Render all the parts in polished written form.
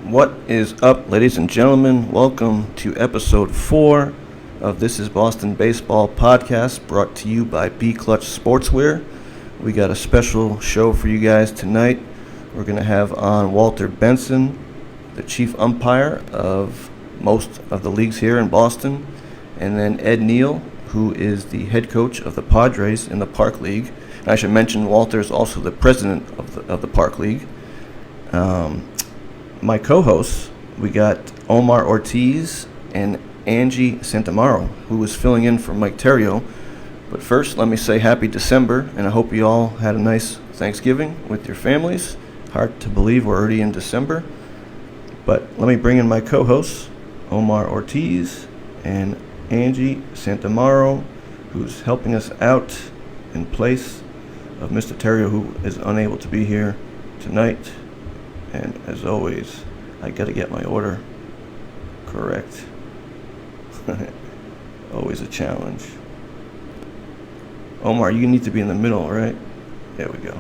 What is up, ladies and gentlemen? Welcome to episode 4 of This is Boston Baseball podcast, brought to you by B Clutch Sportswear. We got a special show for you guys tonight. We're going to have on Walter Bentson, the chief umpire of most of the leagues here in Boston, and then Ed Neal, who is the head coach of the Padres in the Park League. And I should mention Walter is also the president of the Park League. My co-hosts, we got Omar Ortiz and Angie Santamaro, who is filling in for Mike Terrio. But first, let me say happy December, and I hope you all had a nice Thanksgiving with your families. Hard to believe we're already in December. But let me bring in my co-hosts, Omar Ortiz and Angie Santamaro, who's helping us out in place of Mr. Terrio, who is unable to be here tonight. And as always, I got to get my order correct. Always a challenge. Omar, you need to be in the middle, right? There we go.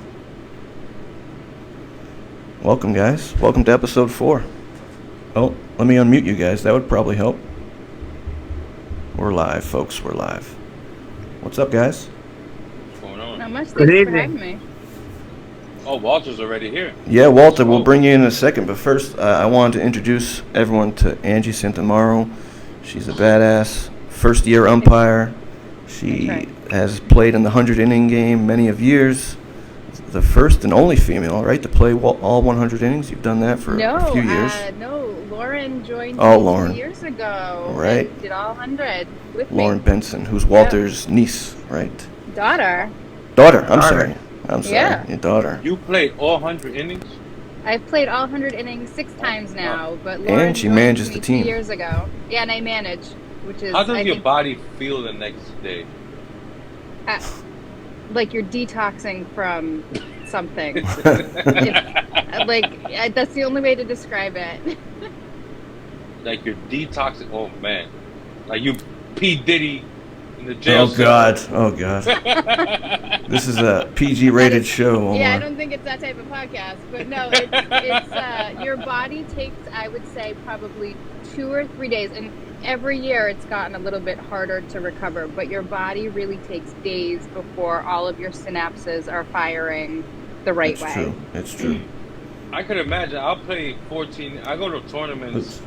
Welcome, guys. Welcome to episode 4. Oh, let me unmute you guys. That would probably help. We're live, folks. We're live. What's up, guys? What's going on? Not much. Good Thanks for evening. having me. Oh, Walter's already here. Yeah, Walter, we'll bring you in a second. But first, I wanted to introduce everyone to Angie Santamaro. She's a badass first-year umpire. She That's right. has played in the 100-inning game many of years. The first and only female, right, to play all 100 innings. You've done that for a few years. No, Lauren joined Oh, me Lauren. 2 years ago. Right. And did all 100 with Lauren me. Benson, who's Walter's niece, right? Daughter. Daughter, I'm Daughter. sorry. I'm sorry, Yeah. your daughter. You played all 100 innings? I've played all 100 innings 6 times now, but And Lauren she joined manages me the team. 2 years ago. Yeah, and I manage, which is How does I your think, body feel the next day? like you're detoxing from something. That's the only way to describe it. Like you're detoxing? Oh, man. Like you P. Diddy in the jail Oh, God. Oh, God. This is a PG-rated show, Omar. Yeah, I don't think it's that type of podcast, but no, it's your body takes, I would say, probably 2 or 3 days, and every year it's gotten a little bit harder to recover, but your body really takes days before all of your synapses are firing the right It's way. true. It's true. I could imagine. I'll play 14. I go to tournaments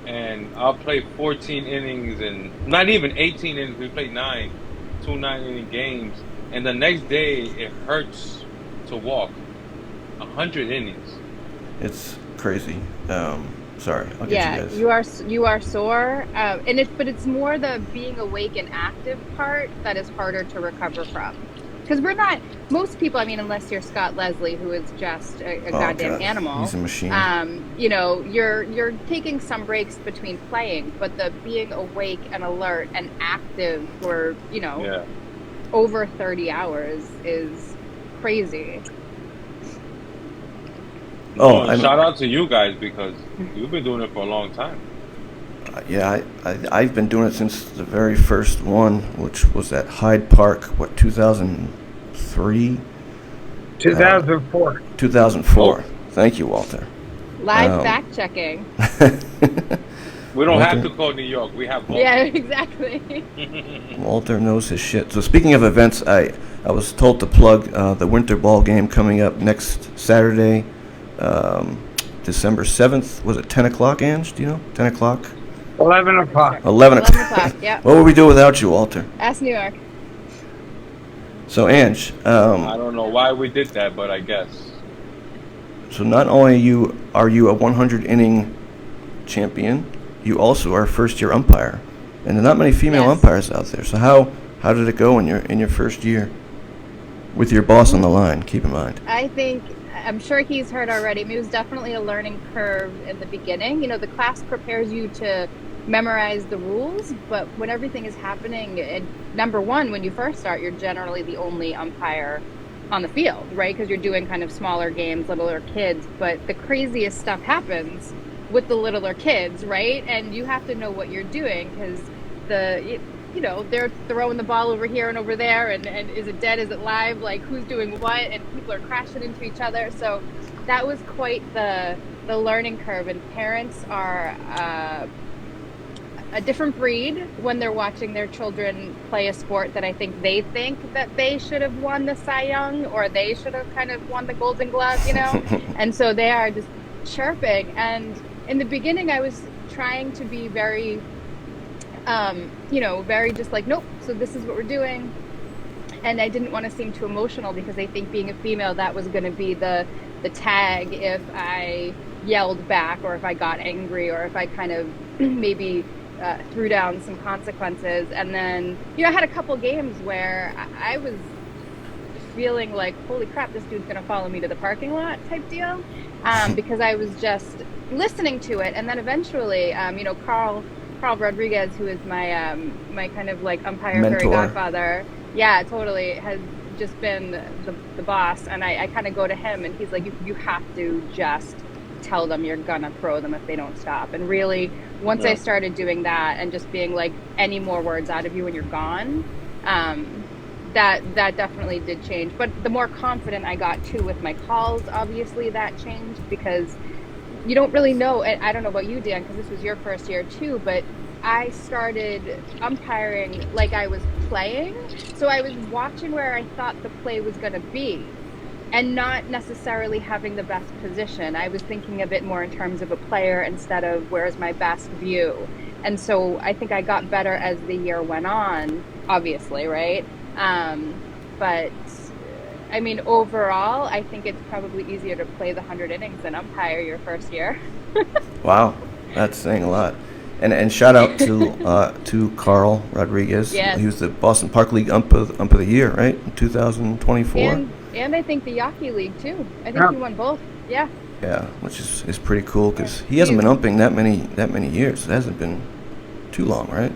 and I'll play 14 innings and not even 18 innings. We play 2 9-inning games. And the next day it hurts to walk 100 innings. It's crazy. Sorry, I'll get Yeah, you guys. you are sore, but it's more the being awake and active part that is harder to recover from. Because we're not, most people, I mean, unless you're Scott Leslie, who is just a goddamn God. animal. He's a machine. You're taking some breaks between playing, but the being awake and alert and active for, Yeah. over 30 is crazy. Shout out to you guys because you've been doing it for a long time. Yeah, I've been doing it since the very first one, which was at Hyde Park, 2003? 2004. 2004. Thank you, Walter. Live fact checking. We don't Walter? have to call New York. We have both. Yeah, exactly. Walter knows his shit. So speaking of events, I was told to plug the winter ball game coming up next Saturday, December 7th. Was it 10 o'clock, Ange? Do you know? 10 o'clock? 11 o'clock. 11 o'clock. 11 o'clock, yeah. What would we do without you, Walter? Ask New York. So, Ange, I don't know why we did that, but I guess. so not only are you a 100-inning champion, you also are a first-year umpire. And there are not many female Yes. umpires out there. So how did it go in your first year with your boss on the line? Keep in mind. I'm sure he's heard already. I mean, it was definitely a learning curve in the beginning. The class prepares you to memorize the rules, but when everything is happening, number one, when you first start, you're generally the only umpire on the field, right? Because you're doing kind of smaller games, littler kids, but the craziest stuff happens with the littler kids, right? And you have to know what you're doing because they're throwing the ball over here and over there, and is it dead, is it live, like who's doing what, and people are crashing into each other. So that was quite the learning curve, and parents are a different breed when they're watching their children play a sport that I think that they should have won the Cy Young, or they should have kind of won the Golden Glove, and so they are just chirping. And in the beginning I was trying to be very very just like, nope, so this is what we're doing. And I didn't want to seem too emotional, because I think being a female, that was going to be the tag if I yelled back, or if I got angry, or if I kind of maybe threw down some consequences. And then, I had a couple games where I was feeling like, holy crap, this dude's going to follow me to the parking lot type deal, because I was just listening to it. And then eventually, Carl Rodriguez, who is my my kind of like umpire mentor, fairy godfather, yeah, totally, has just been the boss. And I kind of go to him, and he's like, you have to just tell them you're gonna throw them if they don't stop. And really, once I started doing that, and just being like, any more words out of you and you're gone, that definitely did change. But the more confident I got too with my calls, obviously that changed, because you don't really know. And I don't know about you, Dan, because this was your first year too, but I started umpiring like I was playing. So I was watching where I thought the play was going to be, and not necessarily having the best position. I was thinking a bit more in terms of a player instead of where's my best view. And so I think I got better as the year went on, obviously, right? But I mean, overall, I think it's probably easier to play the 100 innings than umpire your first year. Wow, that's saying a lot. And shout out to Carl Rodriguez. Yes. He was the Boston Park League ump of the year, right, in 2024. And I think the Yawkey League too. I think he won both. Yeah. Yeah, which is pretty cool, because he hasn't been umping that many years. It hasn't been too long, right?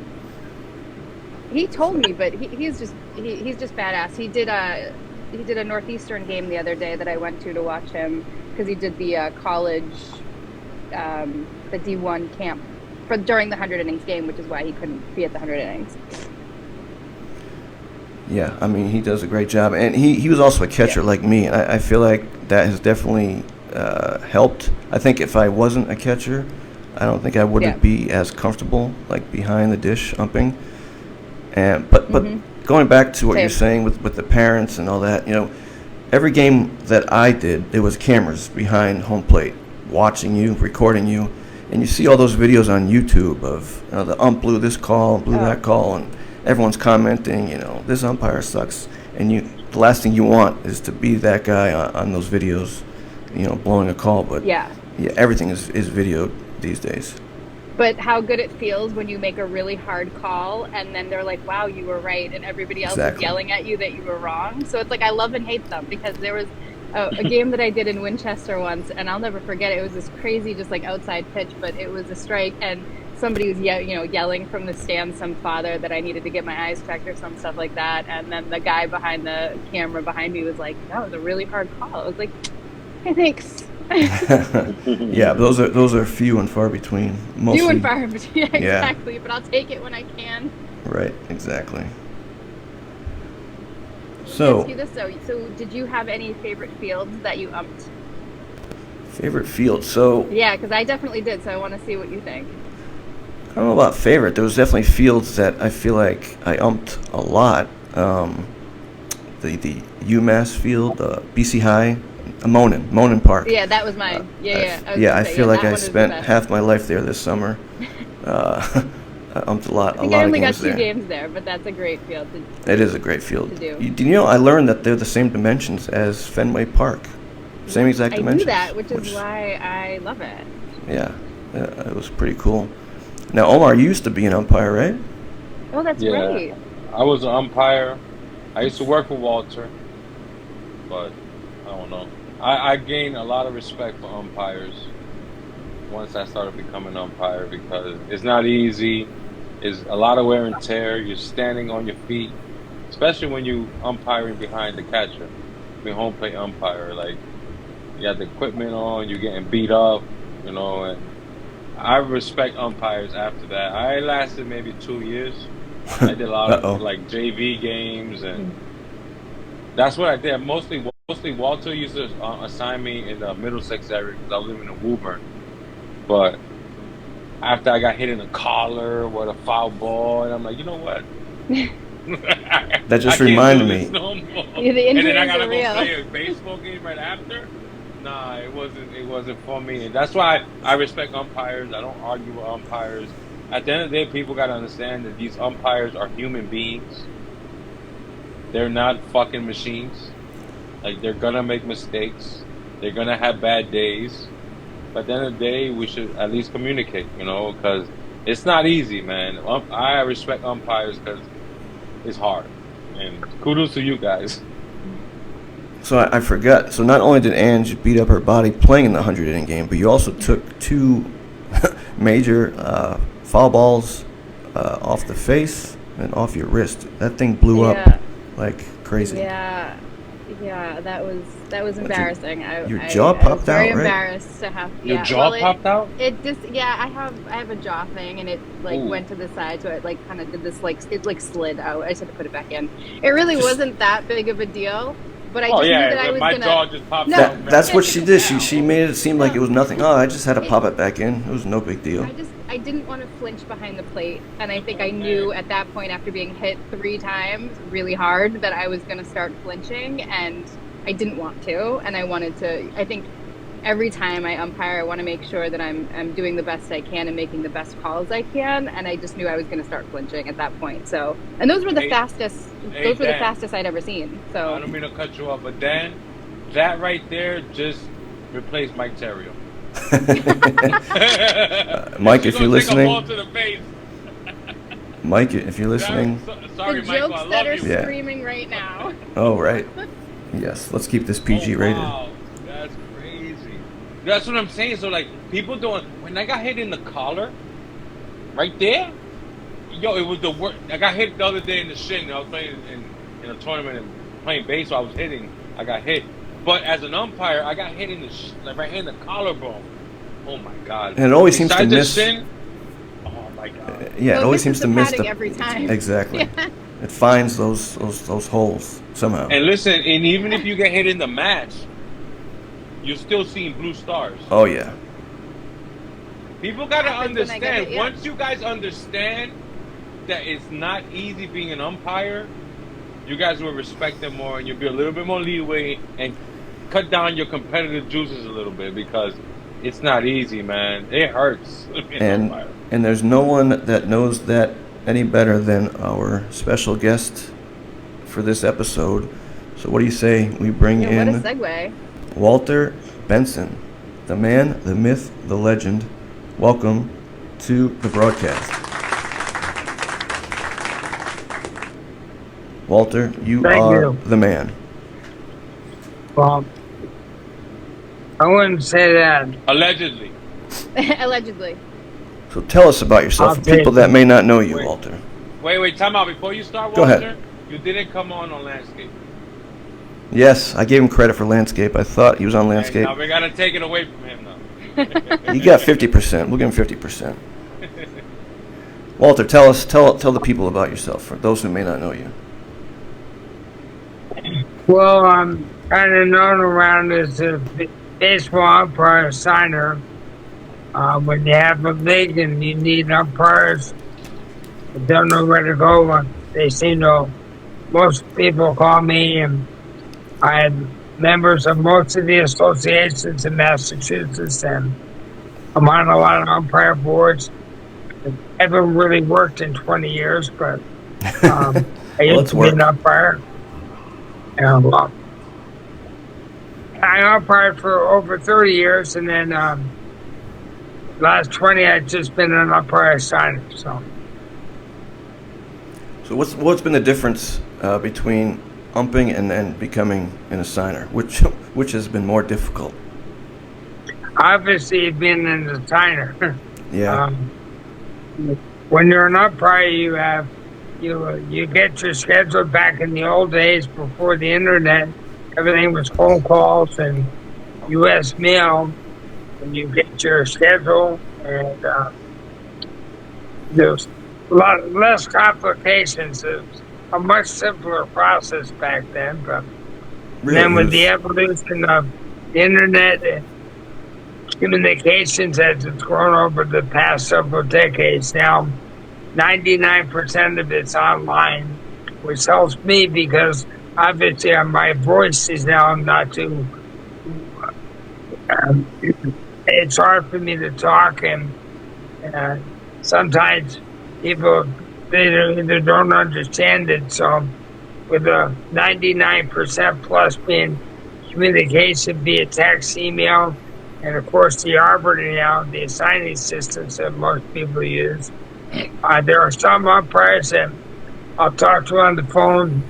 He told me, but he's just badass. He did a Northeastern game the other day that I went to watch him, because he did the college, the D1 camp during the 100 innings game, which is why he couldn't be at the 100 innings. Yeah, I mean, he does a great job. And he was also a catcher like me. And I feel like that has definitely helped. I think if I wasn't a catcher, I don't think I would be as comfortable, like, behind the dish umping. But going back to what you're saying with the parents and all that, every game that I did, there was cameras behind home plate watching you, recording you. And you see all those videos on YouTube of the ump blew this call, blew that call, and everyone's commenting, this umpire sucks. And the last thing you want is to be that guy on those videos, blowing a call. But everything is videoed these days. But how good it feels when you make a really hard call, and then they're like, wow, you were right, and everybody else is yelling at you that you were wrong. So it's like, I love and hate them, because there was a game that I did in Winchester once, and I'll never forget it. It was this crazy, just like outside pitch, but it was a strike, and somebody was yelling from the stands, some father, that I needed to get my eyes checked or some stuff like that. And then the guy behind the camera behind me was like, that was a really hard call. I was like, hey, thanks. Yeah, those are few and far between. Mostly, few and far between, exactly. But I'll take it when I can. Right, exactly. Let me ask you this though. So, did you have any favorite fields that you umped? Favorite field? So yeah, because I definitely did. So I want to see what you think. I don't know about favorite. There was definitely fields that I feel like I umped a lot. The UMass field, BC High, Monin Park. Yeah, that was mine. I feel like I spent half my life there this summer. I umped a lot of games there. I only got 2 games there, but that's a great field. It is a great field. To do. I learned that they're the same dimensions as Fenway Park. Same exact dimensions. I knew that, which is why I love it. Yeah, it was pretty cool. Now, Omar, you used to be an umpire, right? Oh, that's right. I was an umpire. I used to work with Walter, but I don't know. I gained a lot of respect for umpires once I started becoming an umpire, because it's not easy. It's a lot of wear and tear. You're standing on your feet, especially when you umpiring behind the catcher. Being home plate umpire, like, you got the equipment on, you're getting beat up, and I respect umpires after that. I lasted maybe 2 years. I did a lot of like JV games, and that's what I did. Mostly mostly Walter used to assign me in the Middlesex area because I was living in Woburn. But after I got hit in the collar with a foul ball, and I'm like, you know what? That just I can't reminded do me. this no more. Yeah, the And then I injuries gotta are go real. play a baseball game right after. Nah, it wasn't for me, and that's why I respect umpires. I don't argue with umpires. At the end of the day, people gotta understand that these umpires are human beings. They're not fucking machines. Like, they're gonna make mistakes. They're gonna have bad days. But at the end of the day, we should at least communicate, because it's not easy, man. I respect umpires because it's hard. And kudos to you guys. So I forgot. So not only did Ange beat up her body playing in the 100-inning game, but you also took 2 major foul balls off the face and off your wrist. That thing blew up like crazy. Yeah, that was embarrassing. Your jaw popped I was very out, right? embarrassed to have. Your jaw popped out? It just I have a jaw thing, and it went to the side, so it kind of did this it slid out. I just had to put it back in. It really wasn't that big of a deal. But I just knew that I was my gonna. jaw just popped No, out. That's what she did. She made it seem like it was nothing. Oh, I just had to pop it back in. It was no big deal. I didn't want to flinch behind the plate, and I think I knew at that point, after being hit 3 times really hard, that I was going to start flinching, and I didn't want to, and I wanted to. I think every time I umpire, I want to make sure that I'm doing the best I can and making the best calls I can, and I just knew I was going to start flinching at that point. So, and those were the fastest. Those were the fastest I'd ever seen. So I don't mean to cut you off, but Dan, that right there just replaced Mike Terrio. Mike, if you're listening, face. Mike, if you're listening, sorry, the Michael, jokes I that love are you. screaming right now. Oh, right. Yes, let's keep this PG rated. Wow, that's crazy. That's what I'm saying. So, like, people don't. When I got hit in the collar, right there, it was the worst. I got hit the other day in the shin. I was playing in a tournament and playing baseball. I was hitting. I got hit. But as an umpire, I got hit in the right here in the collarbone. Oh my God! And it always seems to Besides the miss. shin, oh my God! Yeah, it always misses seems to the miss padding every time. Exactly. It finds those holes somehow. And listen, and even if you get hit in the match, you're still seeing blue stars. Oh yeah. People gotta Happens when I get understand. it, yeah. Once you guys understand that it's not easy being an umpire, you guys will respect them more, and you'll be a little bit more leeway and cut down your competitive juices a little bit, because it's not easy, man. It hurts. And there's no one that knows that any better than our special guest for this episode. So what do you say we bring Yeah, what a in segue. Walter Bentson, the man, the myth, the legend. Welcome to the broadcast. Walter, you Thank are you. the man. Well, I wouldn't say that. Allegedly. Allegedly. So tell us about yourself for Okay. people that may not know you, Wait. Walter. Wait, time out. Before you start, Go Walter, ahead. you didn't come on landscape. Yes, I gave him credit for landscape. I thought he was on Okay, landscape. now we gotta take it away from him now. You got 50%. We'll give him 50%. Walter, tell the people about yourself for those who may not know you. Well, I'm kind of known around as a baseball umpire signer. When you have a league and you need umpires, that don't know where to go. They seem to. Most people call me, and I am members of most of the associations in Massachusetts, and I'm on a lot of umpire boards. I haven't really worked in 20 years, but I used to be an umpire. And, I umpired for over 30 years, and then last 20 I've just been an umpire signer. So what's been the difference between umping and then becoming an assigner? Which has been more difficult? obviously being an assigner. Yeah. When you're an umpire, you get your schedule. Back in the old days before the internet, everything was phone calls and U.S. mail, and you get your schedule, and there's a lot less complications. It's a much simpler process back then, but And then with the evolution of the internet and communications as it's grown over the past several decades, now 99% of it's online, which helps me because obviously my voice is now not too. It's hard for me to talk, and sometimes people they either don't understand it. So, with a 99% plus being communication via text, email, and of course the Arbor now, the assigning systems that most people use. There are some umpires that I'll talk to on the phone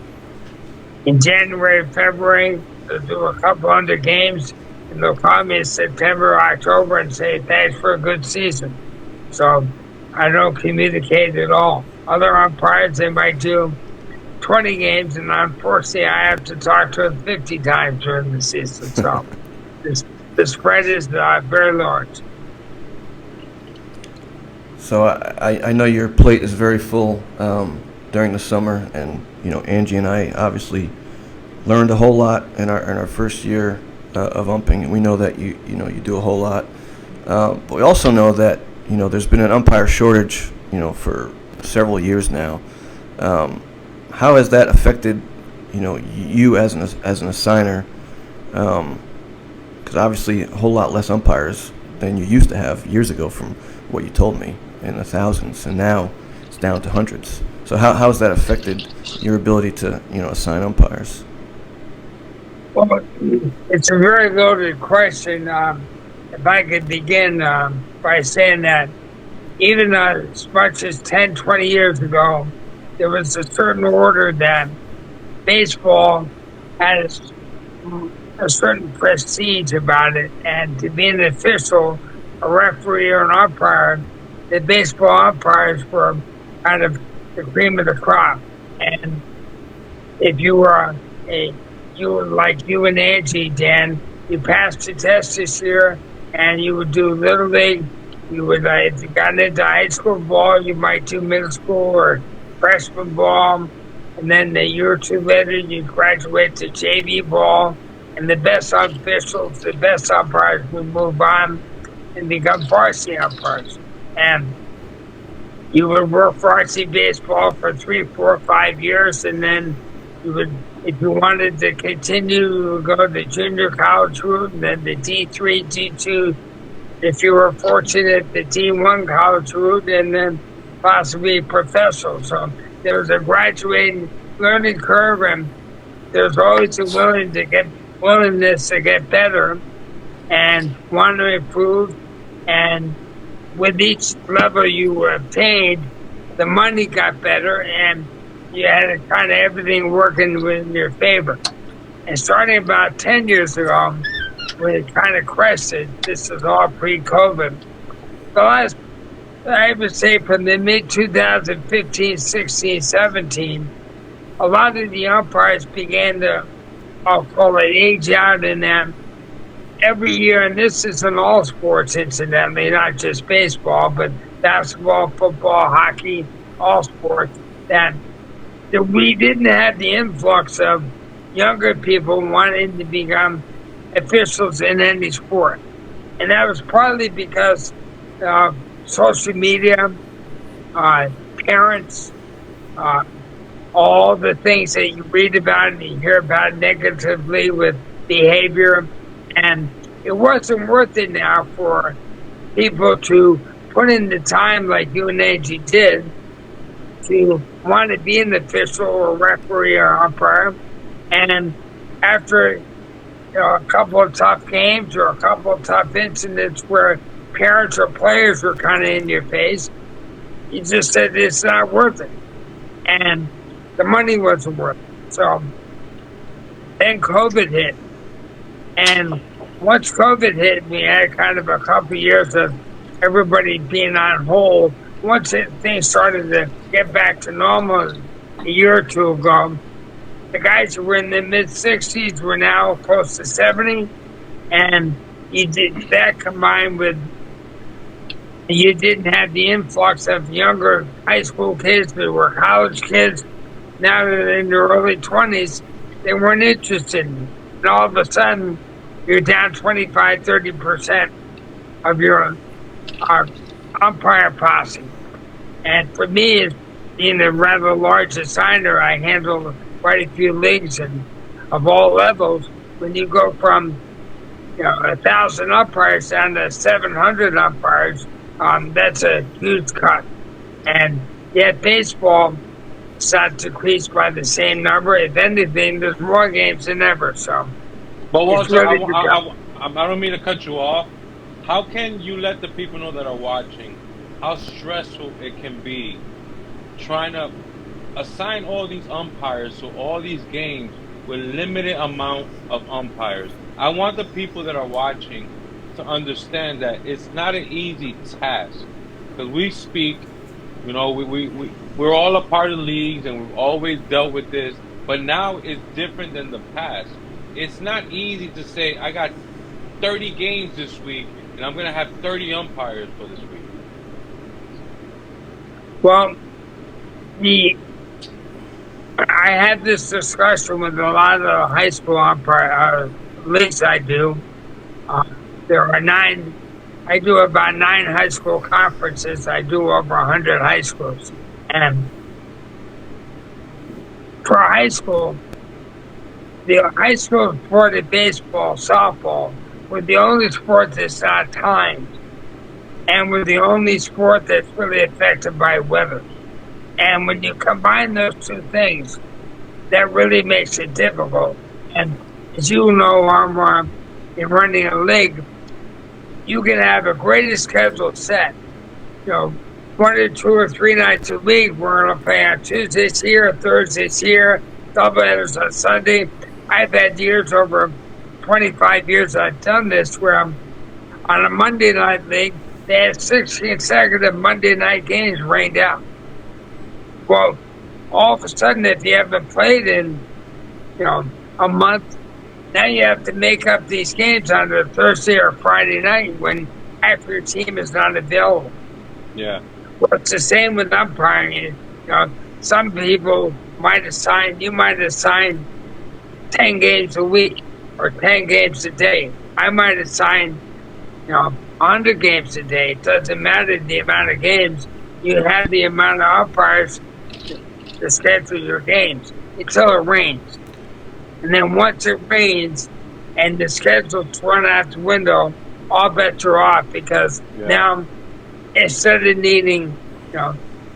in January, February. They'll do a couple hundred games, and they'll call me in September, October, and say, thanks for a good season. So I don't communicate at all. Other umpires, they might do 20 games, and unfortunately I have to talk to them 50 times during the season. So the spread is very large. So I know your plate is very full during the summer, and Angie and I obviously learned a whole lot in our first year of umping, and we know that you do a whole lot. But we also know that there's been an umpire shortage for several years now. How has that affected you as an assigner? Because obviously a whole lot less umpires than you used to have years ago, from what you told me, in the thousands, and now it's down to hundreds. So how has that affected your ability to assign umpires? Well, it's a very loaded question. If I could begin by saying that even as much as 10, 20 years ago, there was a certain order that baseball has a certain prestige about it, and to be an official, a referee, or an umpire, the baseball umpires were kind of the cream of the crop. And if you were like you and Angie, Dan, you passed the test this year, and you would do Little League. You would, if you got into high school ball, you might do middle school or freshman ball, and then a year or two later, you graduate to JV ball, and the best officials, the best umpires would move on and become varsity umpires. And you would work varsity baseball for 3, 4, 5 years, and then you would, if you wanted to continue, you would go the junior college route, and then the D3, D2, if you were fortunate, the D1 college route, and then possibly professional. So there was a graduating learning curve, and there's always a willingness to get better and want to improve. And with each level you obtained, the money got better, and you had kind of everything working in your favor. And starting about 10 years ago, when it kind of crested, this is all pre-COVID, the last, I would say from the mid-2015, 16, 17, a lot of the umpires began to, I'll call it, age out in that every year, and this is in all sports, incidentally, not just baseball, but basketball, football, hockey, all sports, that we didn't have the influx of younger people wanting to become officials in any sport. And that was partly because of social media, parents, all the things that you read about and you hear about negatively with behavior. And it wasn't worth it now for people to put in the time like you and Angie did to want to be an official or referee or umpire. And after a couple of tough games or a couple of tough incidents where parents or players were kind of in your face, you just said it's not worth it. And the money wasn't worth it. So then COVID hit. And once COVID hit, we had kind of a couple of years of everybody being on hold. Once things started to get back to normal a year or two ago, the guys who were in the mid-60s were now close to 70, and you did that combined with you didn't have the influx of younger high school kids that were college kids. Now that they're in their early 20s, they weren't interested and all of a sudden you're down 25, 30% of your umpire posse. And for me, as being a rather large assigner, I handle quite a few leagues and of all levels. When you go from 1,000 umpires down to 700 umpires, that's a huge cut. And yet baseball is not decreased by the same number. If anything, there's more games than ever. So, but Walter, really I don't mean to cut you off. How can you let the people know that are watching how stressful it can be trying to assign all these umpires to all these games with limited amount of umpires? I want the people that are watching to understand that it's not an easy task, because we speak, we're all a part of leagues and we've always dealt with this, but now it's different than the past. It's not easy to say, I got 30 games this week and I'm going to have 30 umpires for this week. Well, I had this discussion with a lot of the high school umpire leagues I do. There are 9. I do about 9 high school conferences. I do over 100 high schools. And for high school, the high school sport of baseball, softball, were the only sport that's not timed. And we're the only sport that's really affected by weather. And when you combine those two things, that really makes it difficult. And as you know, in running a league, you can have a great schedule set. 1 or 2 or 3 nights a week, we're going to play on Tuesdays here, Thursdays here, doubleheaders on Sunday. I've had years, over 25 years I've done this, where I'm on a Monday night league, they had 6 consecutive Monday night games rained out. Well, all of a sudden, if you haven't played in, a month, now you have to make up these games on a Thursday or Friday night when half your team is not available. Yeah. Well, it's the same with umpiring. Some people you might assign 10 games a week or 10 games a day. I might assign, 100 games a day. It doesn't matter the amount of games. You have the amount of umpires to schedule your games until it rains. And then once it rains and the schedule's run out the window, all bets are off, because now instead of needing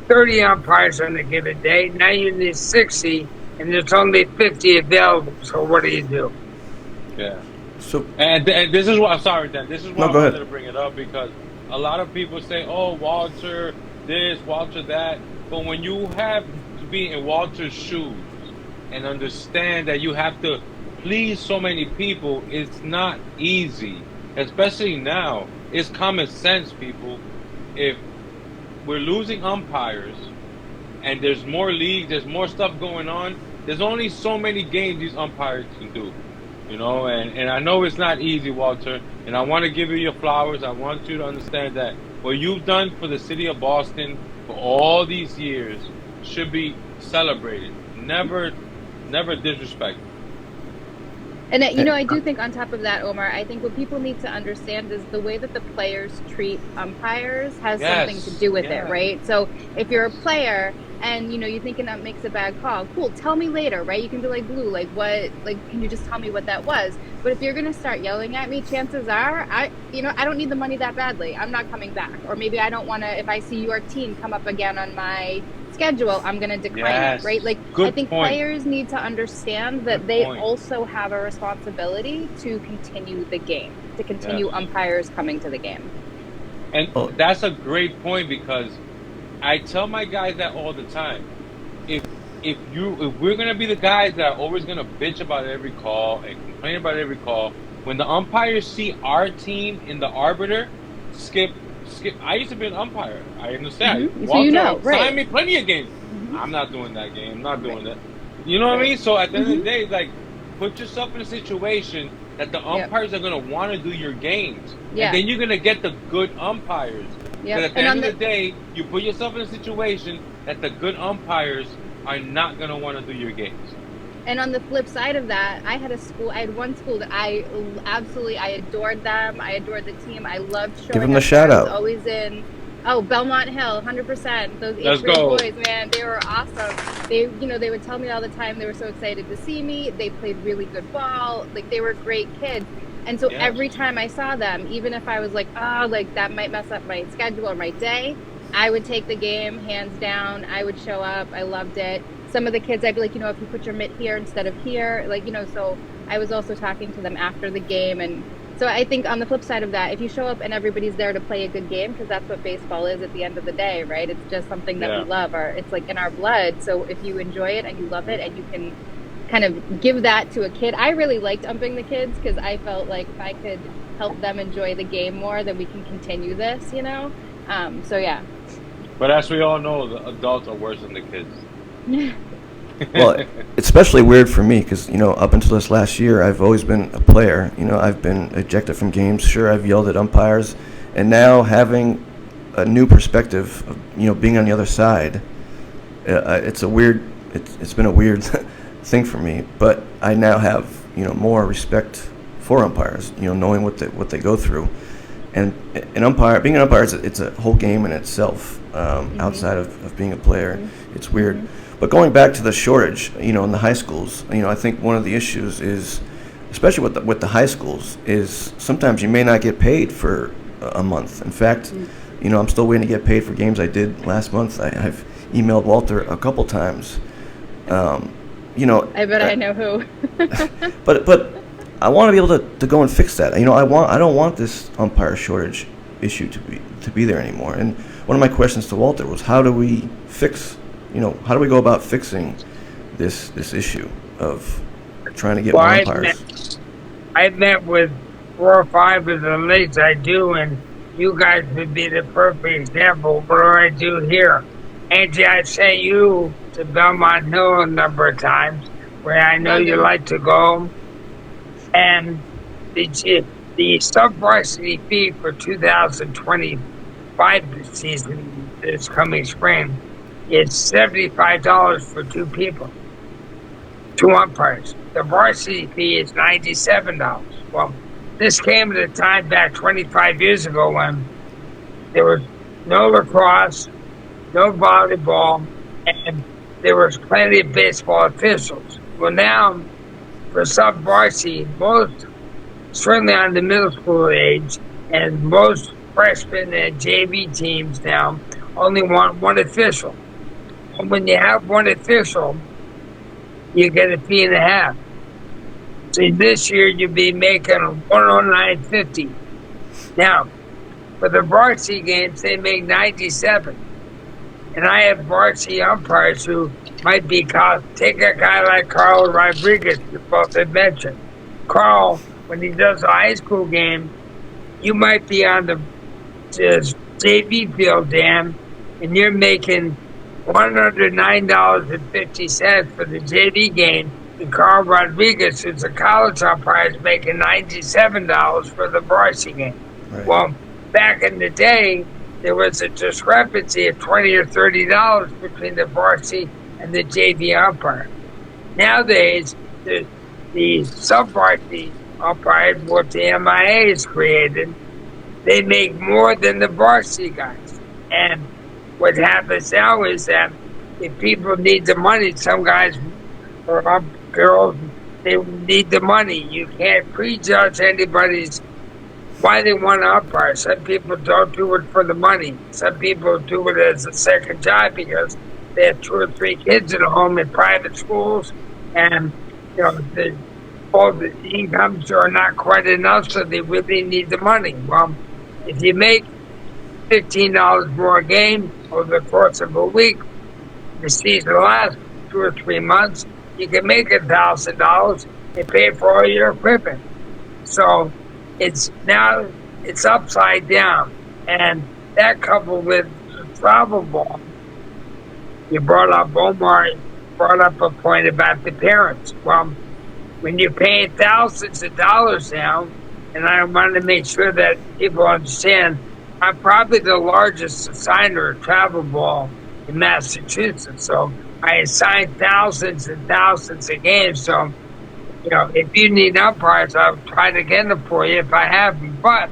30 umpires on a given day, now you need 60, and there's only 50 available. So what do you do? Yeah. So and this is what I'm sorry, Dan. This is why I go wanted ahead. to bring it up, because a lot of people say, "Oh, Walter this, Walter that," but when you have to be in Walter's shoes and understand that you have to please so many people, it's not easy. Especially now, it's common sense, people. If we're losing umpires and there's more leagues, there's more stuff going on, there's only so many games these umpires can do. And I know it's not easy, Walter, and I want to give you your flowers. I want you to understand that what you've done for the city of Boston for all these years should be celebrated. Never disrespected. And I do think on top of that, Omar, I think what people need to understand is the way that the players treat umpires has something to do with it, right? So if you're a player and you're thinking that makes a bad call, cool, tell me later, right? You can be like, Blue, can you just tell me what that was? But if you're gonna start yelling at me, chances are I don't need the money that badly. I'm not coming back. Or maybe I don't wanna, if I see your team come up again on my schedule, I'm going to decline it, right? I think players need to understand that they also have a responsibility to continue the game, to continue umpires coming to the game. And that's a great point, because I tell my guys that all the time. If we're going to be the guys that are always going to bitch about every call and complain about every call, when the umpires see our team in the arbiter, skip. I used to be an umpire. I understand. Mm-hmm. Walter, So right. signed me plenty of games. Mm-hmm. I'm not doing that game. I'm not doing that. You know what I mean? So at the end of the day, put yourself in a situation that the umpires are going to want to do your games. Yeah. And then you're going to get the good umpires. Yeah. But at the end of the day, you put yourself in a situation that the good umpires are not going to want to do your games. And on the flip side of that, I had one school that I adored them. I adored the team. I loved showing Give them the up shout there. I was out. always in, Belmont Hill, 100%. Those Let's 8th grade go. boys, man, they were awesome. They would tell me all the time they were so excited to see me. They played really good ball. Like, they were great kids. And so Yes. every time I saw them, even if I was like, oh, like that might mess up my schedule or my day, I would take the game hands down. I would show up. I loved it. Some of the kids, I'd be like, if you put your mitt here instead of here, like, so I was also talking to them after the game. And so I think on the flip side of that, if you show up and everybody's there to play a good game, because that's what baseball is at the end of the day, right? It's just something that we love. It's like in our blood. So if you enjoy it and you love it and you can kind of give that to a kid. I really liked umping the kids because I felt like if I could help them enjoy the game more, then we can continue this, So, yeah. But as we all know, the adults are worse than the kids. Well, it's especially weird for me because, up until this last year, I've always been a player. I've been ejected from games. Sure, I've yelled at umpires. And now having a new perspective of, being on the other side, it's been a weird thing for me. But I now have, more respect for umpires, knowing what they go through. And being an umpire, it's a whole game in itself, outside of being a player. Mm-hmm. It's weird. Mm-hmm. But going back to the shortage, in the high schools, I think one of the issues is, especially with the high schools, is sometimes you may not get paid for a month. In fact, I'm still waiting to get paid for games I did last month. I've emailed Walter a couple times. I bet I know who. but I want to be able to go and fix that. I don't want this umpire shortage issue to be there anymore. And one of my questions to Walter was, how do we go about fixing this issue of trying to get more umpires? I met with 4 or 5 of the leagues I do, and you guys would be the perfect example of what I do here. Angie, I sent you to Belmont Hill a number of times, where I know you like to go. And the sub-varsity fee for 2025 season, this coming spring, is $75 for 2 people, 2 umpires. The varsity fee is $97. Well, this came at a time back 25 years ago when there was no lacrosse, no volleyball, and there was plenty of baseball officials. Well, now, for sub-varsity, most, certainly on the middle school age, and most freshmen and JV teams now only want 1 official. And when you have 1 official, you get a fee and a half. So this year you'll be making $109.50. Now, for the varsity games, they make $97. And I have varsity umpires who might be called. Take a guy like Carl Rodriguez, you both had mentioned. Carl, when he does a high school game, you might be on the JV field, Dan, and you're making $109.50 for the JV game, and Carl Rodriguez, who's a college umpire, is making $97 for the varsity game. Right. Well, back in the day, there was a discrepancy of $20 or $30 between the varsity and the JV umpire. Nowadays, the sub-varsity umpires, what the MIA has created, they make more than the varsity guys. And what happens now is that if people need the money, some guys or girls, they need the money. You can't prejudge anybody's why they want to umpire. Some people don't do it for the money. Some people do it as a second job because they have 2 or 3 kids at home in private schools, and both the incomes are not quite enough, so they really need the money. Well, if you make $15 more a game over the course of a week, the season lasts 2 or 3 months, you can make $1,000 and pay for all your equipment. So it's upside down. And that coupled with travel ball, Omar brought up a point about the parents. Well, when you're paying thousands of dollars now, and I want to make sure that people understand, I'm probably the largest assigner of travel ball in Massachusetts. So I assign thousands and thousands of games. So, if you need umpires, I'll try to get them for you if I have them. But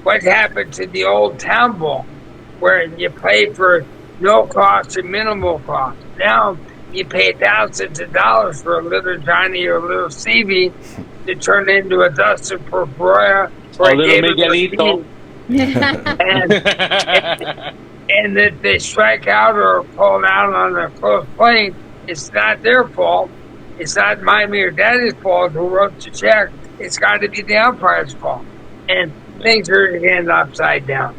what happened to the old town ball where you play for no cost or minimal cost? Now you pay thousands of dollars for a little Johnny or a little Stevie to turn into a Dustin Pedroia or a little David Miguelito. And if they strike out or pull out on a close play, it's not their fault. It's not mommy or daddy's fault who wrote the check. It's got to be the umpire's fault. And things are again upside down.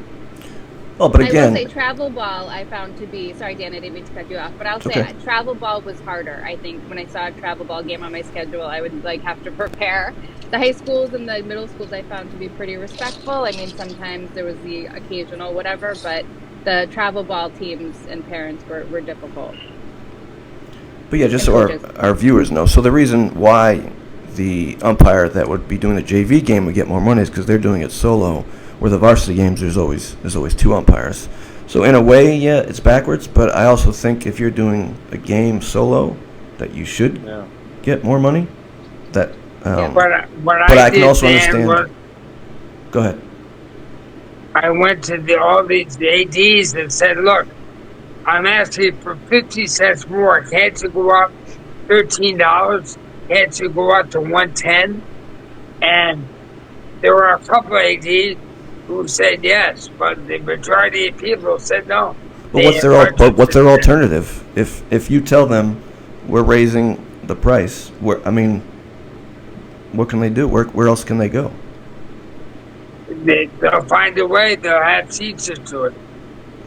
Well, but again, I will say travel ball I found to be, sorry Dan, I didn't mean to cut you off, but I'll say okay. Travel ball was harder. I think when I saw a travel ball game on my schedule, I would have to prepare. The high schools and the middle schools I found to be pretty respectful. I mean, sometimes there was the occasional whatever, but the travel ball teams and parents were difficult. But yeah, just so our viewers know, so the reason why the umpire that would be doing the JV game would get more money is because they're doing it solo, where the varsity games there's always two umpires. So in a way, yeah, it's backwards, but I also think if you're doing a game solo, that you should get more money. That, but I can also understand. Go ahead. I went to all these ADs and said, look, I'm asking for 50 cents more. Can't you go up $13? Can't you go up to $110? And there were a couple of ADs who said yes, but the majority of people said no. But what's their alternative? If you tell them we're raising the price, what can they do? Where else can they go? They'll find a way. They'll add teachers to it.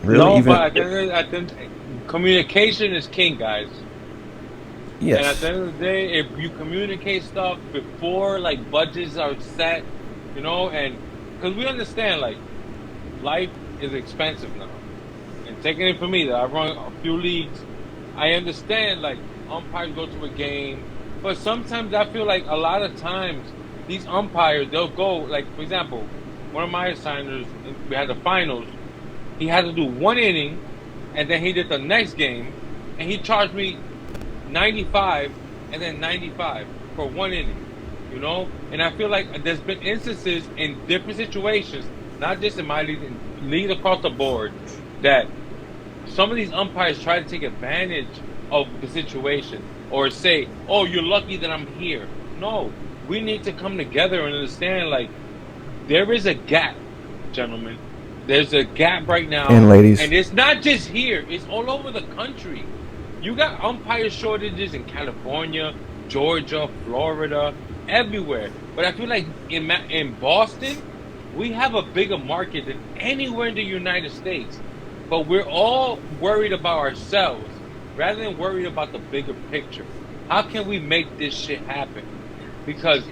Really? No, but at the end, communication is king, guys. Yes. And at the end of the day, if you communicate stuff before, like, budgets are set, and because we understand, like, life is expensive now. And taking it from me, that I run a few leagues, I understand, like, umpires go to a game, but sometimes I feel like a lot of times these umpires, they'll go, like, for example, one of my assigners, we had the finals, he had to do one inning, and then he did the next game, and he charged me $95 and then $95 for one inning, And I feel like there's been instances in different situations, not just in my league across the board, that some of these umpires try to take advantage of the situation or say, oh, you're lucky that I'm here. No, we need to come together and understand, like, there is a gap, gentlemen. There's a gap right now. And ladies. And it's not just here. It's all over the country. You got umpire shortages in California, Georgia, Florida, everywhere. But I feel like in Boston, we have a bigger market than anywhere in the United States. But we're all worried about ourselves rather than worried about the bigger picture. How can we make this shit happen? Because,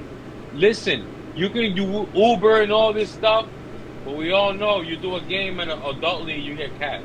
listen, you can do Uber and all this stuff, but we all know you do a game at an adult league, you get cash.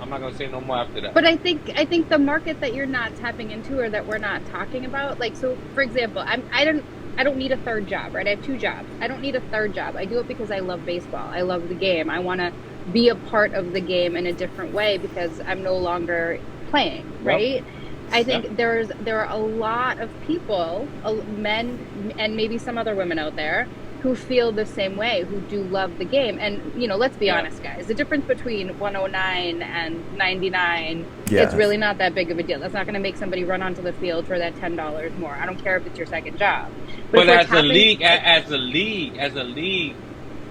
I'm not gonna say no more after that. But I think the market that you're not tapping into or that we're not talking about, like, so for example, I don't need a third job, right? I have two jobs. I don't need a third job. I do it because I love baseball. I love the game. I want to be a part of the game in a different way because I'm no longer playing, right? Yep. I think there are a lot of people, men and maybe some other women out there, who feel the same way, who do love the game. And, let's be honest, guys, the difference between 109 and 99, it's really not that big of a deal. That's not going to make somebody run onto the field for that $10 more. I don't care if it's your second job. But as a league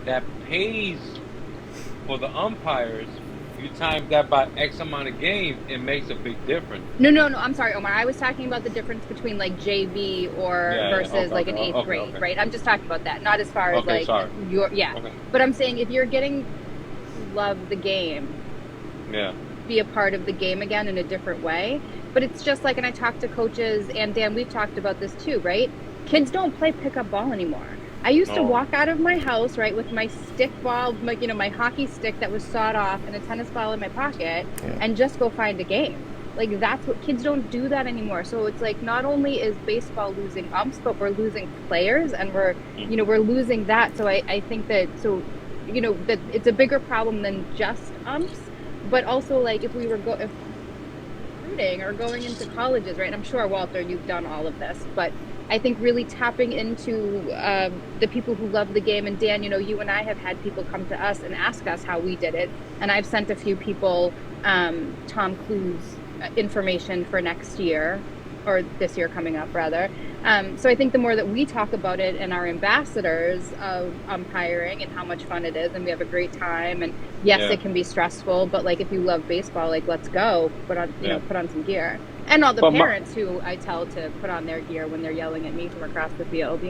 that pays for the umpires, you time that by X amount of games, it makes a big difference. No, I'm sorry, Omar. I was talking about the difference between, like, JV versus an eighth grade, right? I'm just talking about that, not as far as, But I'm saying if you're getting love the game, be a part of the game again in a different way. But it's just like, and I talk to coaches, and Dan, we've talked about this too, right? Kids don't play pickup ball anymore. I used to walk out of my house, right, with my stick ball, my hockey stick that was sawed off and a tennis ball in my pocket and just go find a game. Like, that's what kids don't do that anymore. So it's like, not only is baseball losing umps, but we're losing players and we're losing that. So I think that, that it's a bigger problem than just umps, but also, like, if we were recruiting, recruiting or going into colleges, right? And I'm sure, Walter, you've done all of this, but I think really tapping into the people who love the game. And Dan, you and I have had people come to us and ask us how we did it. And I've sent a few people Tom Clue's information for next year, or this year coming up, rather. So I think the more that we talk about it and our ambassadors of umpiring and how much fun it is, and we have a great time, and yes, it can be stressful, but like, if you love baseball, like, let's go, put on some gear. And all the parents who I tell to put on their gear when they're yelling at me from across the field,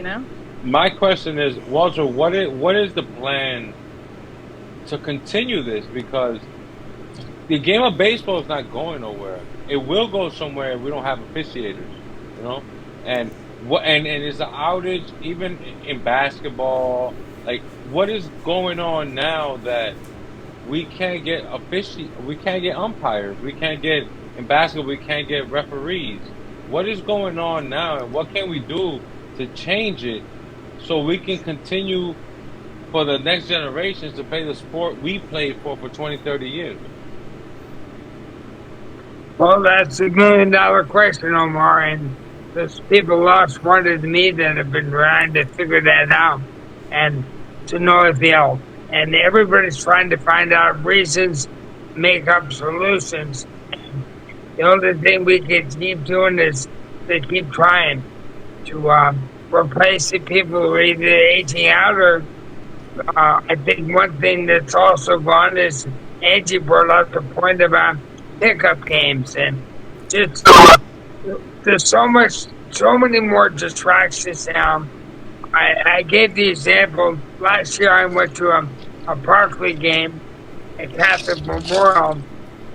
My question is, Walter, what is the plan to continue this? Because the game of baseball is not going nowhere. It will go somewhere if we don't have officiators, And it's an outage even in basketball. Like, what is going on now that we can't get we can't get umpires, we can't get in basketball, we can't get referees? What is going on now, and what can we do to change it so we can continue for the next generations to play the sport we played for 20, 30 years? Well, that's $1 million question, Omar, and there's people lost smarter than me that have been trying to figure that out and to no avail. And everybody's trying to find out reasons, make up solutions. The only thing we can keep doing is to keep trying to replace the people who are either aging out or I think one thing that's also gone is Angie brought up the point about pickup games, and just there's so many more distractions now. I gave the example last year. I went to a Barkley game at Catholic Memorial,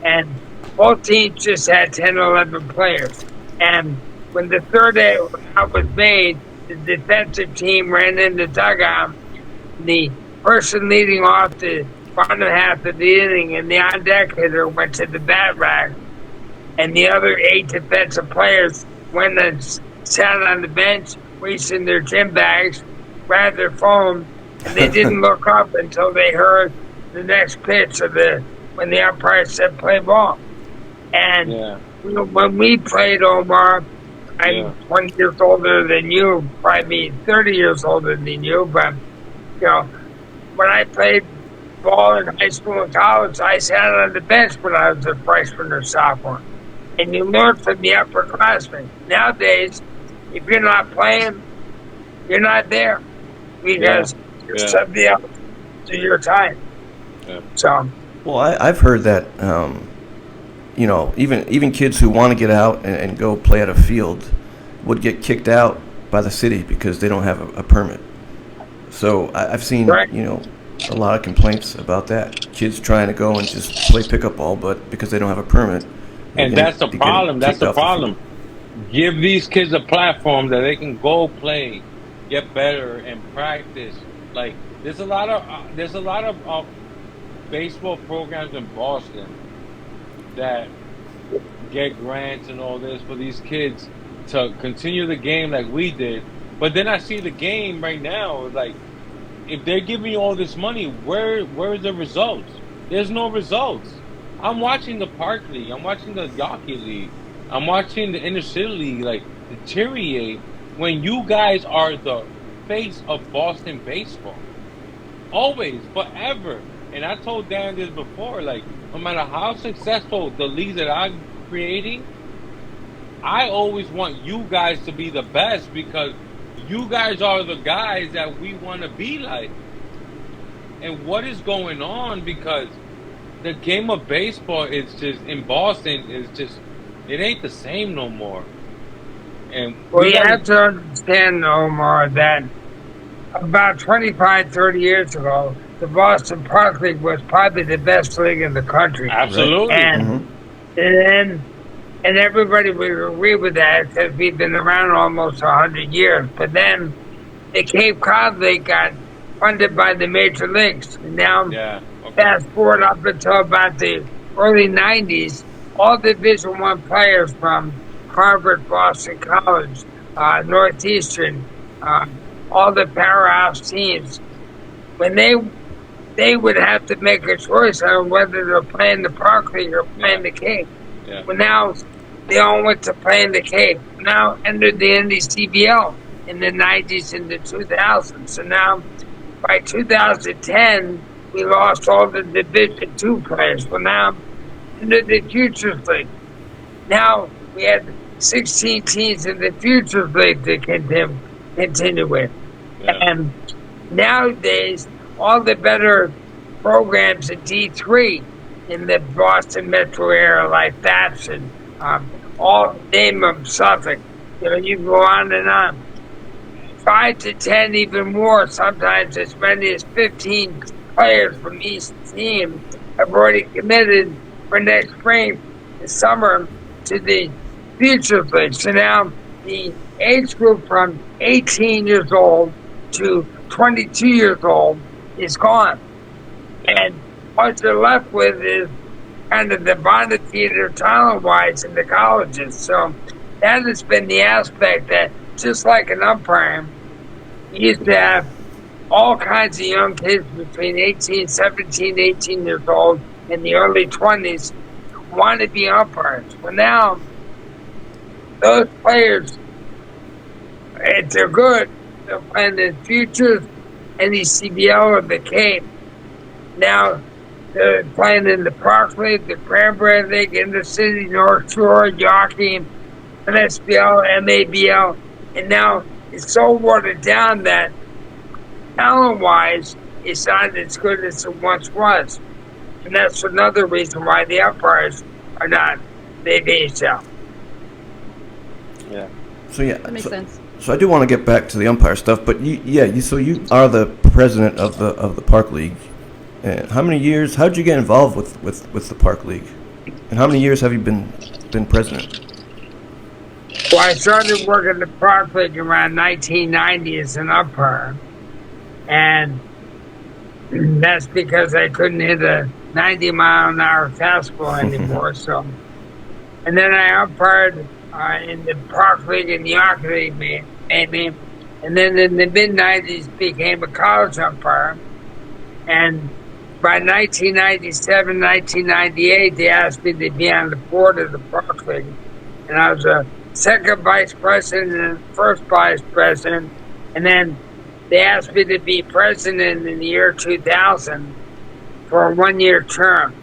and both teams just had 10 or 11 players. And when the third out was made, the defensive team ran in the dugout. The person leading off the bottom half of the inning and the on-deck hitter went to the bat rack, and the other 8 defensive players went and sat on the bench, wasting their gym bags, grabbed their phone, and they didn't look up until they heard the next pitch when the umpire said play ball. And when we played, Omar, I'm 20 years older than you, probably 30 years older than you, but when I played ball in high school and college, I sat on the bench when I was a freshman or sophomore. And you learn from the upperclassmen. Nowadays, if you're not playing, you're not there because you're somebody else to your time. Yeah. So, well, I've heard that even kids who want to get out and go play at a field would get kicked out by the city because they don't have a permit. So I've seen a lot of complaints about that. Kids trying to go and just play pickup ball, but because they don't have a permit. And that's the problem. That's the problem. Give these kids a platform that they can go play, get better, and practice. Like, there's a lot of baseball programs in Boston that get grants and all this for these kids to continue the game like we did. But then I see the game right now, like, if they're giving you all this money, where's the results? There's no results. I'm watching the Park League. I'm watching the Yawkey League. I'm watching the Inner City League, like, deteriorate when you guys are the face of Boston baseball. Always, forever. And I told Dan this before, like, no matter how successful the leagues that I'm creating, I always want you guys to be the best because you guys are the guys that we want to be like. And what is going on? Because the game of baseball is just, in Boston, it ain't the same no more. And you have to understand, Omar, that about 25, 30 years ago, the Boston Park League was probably the best league in the country. Absolutely. And everybody would agree with that because we've been around almost 100 years. But then the Cape Cod League got funded by the major leagues. And now, fast forward up until about the early 90s, all Division I players from Harvard, Boston College, Northeastern, all the powerhouse teams, when they would have to make a choice on whether they're playing the Park League or playing the Cape. Yeah. Well, now they all went to play in the Cape. Now entered the NDCBL in the 90s and the 2000s. So now, by 2010, we lost all the Division II players. Well, now into the Futures League. Now we had 16 teams in the Futures League to continue with. Yeah. And nowadays, all the better programs in D3 in the Boston metro area, like Thatcham, all name them Suffolk. You go on and on. 5 to 10, even more, sometimes as many as 15 players from each team have already committed for next spring and summer to the Future League. So now the age group from 18 years old to 22 years old is gone. And what you're left with is kind of the bonded theater talent-wise in the colleges. So that has been the aspect that, just like an umpire, you used to have all kinds of young kids between 17, 18 years old in the early 20s want to be umpires. Well, now, those players, if they're good, they're playing in Futures, NECBL, or the Cape. Now, they're playing in the Park League, the Cranberry League, Intercity, North Shore, Yawkey, NSBL, MABL, and now it's so watered down that talent-wise, it's not as good as it once was. And that's another reason why the umpires are not big ASL. Yeah. So yeah, That makes sense. So I do want to get back to the umpire stuff, but so you are the president of the Park League. And how many years? How did you get involved with the Park League? And how many years have you been president? Well, I started working the Park League around 1990 as an umpire, and that's because I couldn't hit a 90-mile-an-hour fastball anymore. So, and then I umpired in the Park League and the Yawkey League, maybe, and then in the mid-90s became a college umpire, and by 1997, 1998, they asked me to be on the board of the Park League, and I was a second vice president and first vice president, and then they asked me to be president in the year 2000 for a one-year term.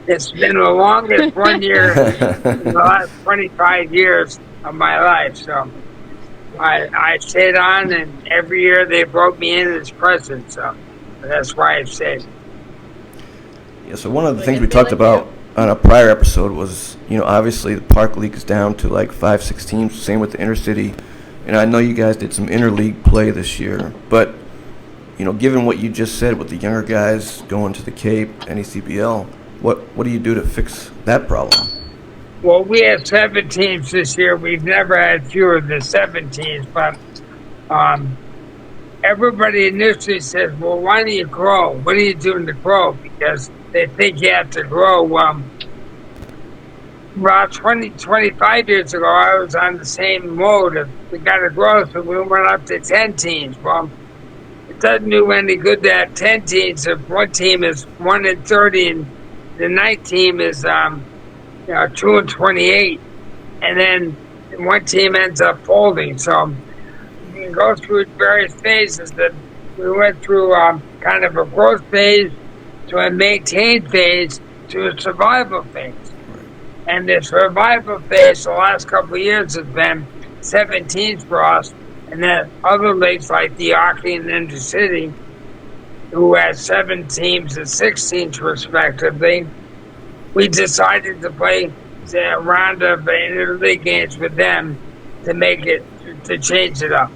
It's been the longest 1 year in the last 25 years of my life. So I stayed on, and every year they brought me in as president. So that's why I stayed. Yeah. So one of the things we talked about on a prior episode was, obviously the Park League is down to like 5-6 teams. Same with the Intercity. And I know you guys did some interleague play this year, but given what you just said with the younger guys going to the Cape, NECBL, what do you do to fix that problem? Well, we have 7 teams this year. We've never had fewer than 7 teams, but everybody initially says, well, why do you grow? What are you doing to grow? Because they think you have to grow. About 25 years ago, I was on the same mode of we got to grow, so we went up to 10 teams. Well, it doesn't do any good to have 10 teams if one team is 1-30 and the 9th team is 2-28, and then one team ends up folding. So you can go through various phases. That we went through kind of a growth phase to a maintain phase to a survival phase. And the survival phase the last couple of years has been 7 teams for us, and then other leagues like the Yawkey and Intercity, who has 7 teams and 6 teams respectively, we decided to play a round of interleague games with them to make it, to change it up.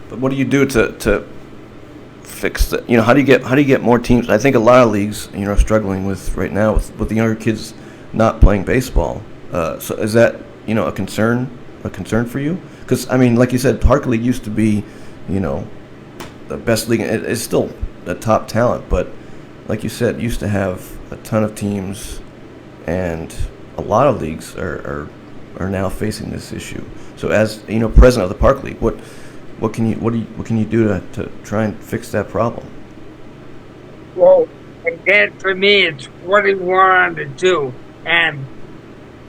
But what do you do to fix that? How do you get more teams? I think a lot of leagues, are struggling with right now with the younger kids not playing baseball. So is that, a concern for you? Because, like you said, Park League used to be, the best league. It's still a top talent, but like you said, used to have a ton of teams, and a lot of leagues are now facing this issue. So as, president of the Park League, what can you do to try and fix that problem? Well, again, for me, it's what do you want to do? And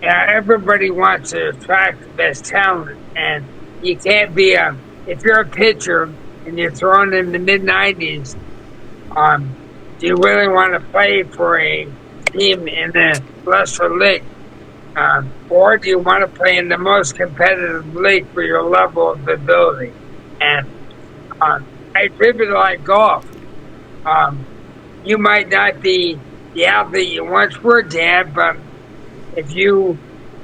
everybody wants to attract the best talent, and you can't be if you're a pitcher and you're thrown in the mid-90s, do you really want to play for a team in the lesser league? Or do you want to play in the most competitive league for your level of ability? And I really like golf. You might not be the athlete you once were, Dan, but if you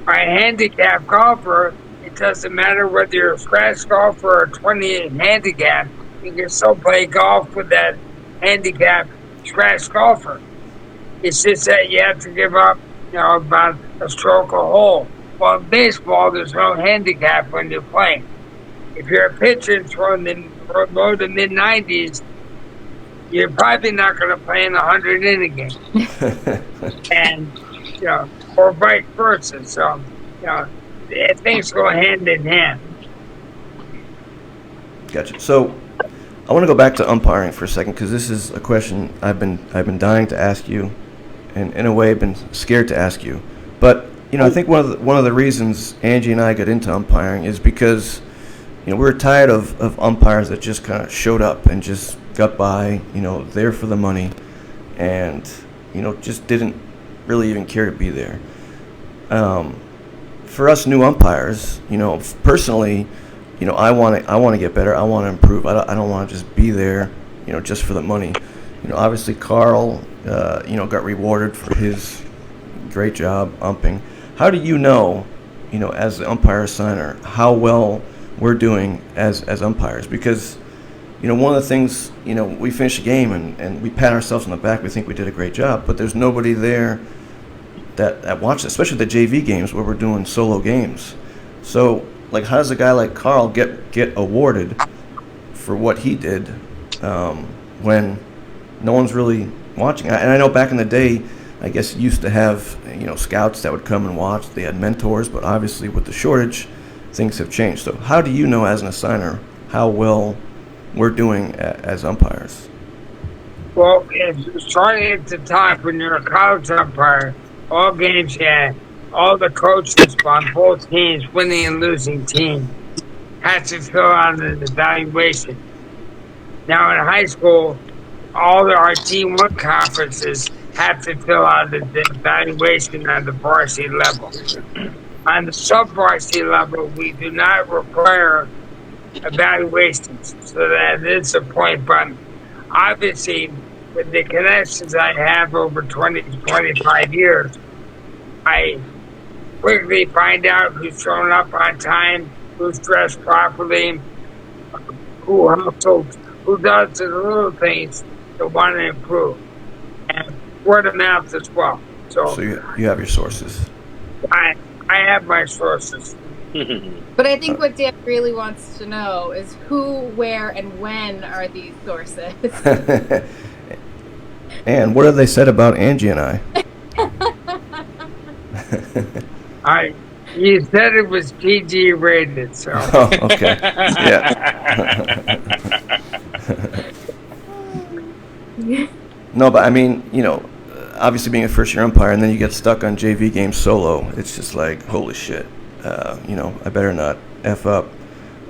are a handicapped golfer, it doesn't matter whether you're a scratch golfer or a 28 handicap, you can still play golf with that handicapped scratch golfer. It's just that you have to give up, about a stroke a hole. Well, in baseball, there's no handicap when you're playing. If you're a pitcher throwing in low to mid-90s, you're probably not going to play in a 100-inning game. And, or vice versa. So, things go hand in hand. Gotcha. So, I want to go back to umpiring for a second because this is a question I've been dying to ask you, and in a way I've been scared to ask you. But I think one of the reasons Angie and I got into umpiring is because we were tired of umpires that just kind of showed up and just got by, there for the money, and just didn't really even care to be there. For us new umpires, personally, I want to get better. I want to improve. I don't want to just be there, just for the money. Obviously Carl, got rewarded for his great job umping. How do you know, as the umpire assigner, how well we're doing as umpires? Because, one of the things, we finish a game and we pat ourselves on the back. We think we did a great job, but there's nobody there that watches, especially the JV games where we're doing solo games. So, how does a guy like Carl get awarded for what he did when no one's really watching? And I know back in the day, I guess you used to have scouts that would come and watch. They had mentors, but obviously with the shortage, things have changed. So how do you know as an assigner how well we're doing as umpires? Well, starting at the top, when you're a college umpire, all games all the coaches on both teams, winning and losing team, had to fill out an evaluation. Now in high school, all our D1 conferences have to fill out the evaluation on the varsity level. On the sub-varsity level, we do not require evaluations, so that is a point. But obviously, with the connections I have over 20 to 25 years, I quickly find out who's showing up on time, who's dressed properly, who hustles, who does the little things that want to improve, and word of mouth as well. So you have your sources. I have my sources. But I think what Dan really wants to know is who, where, and when are these sources? And what have they said about Angie and I? You said it was PG rated, so. Oh, okay. Yeah. No, but I mean, obviously being a first-year umpire and then you get stuck on JV games solo, it's just like, holy shit, I better not F up.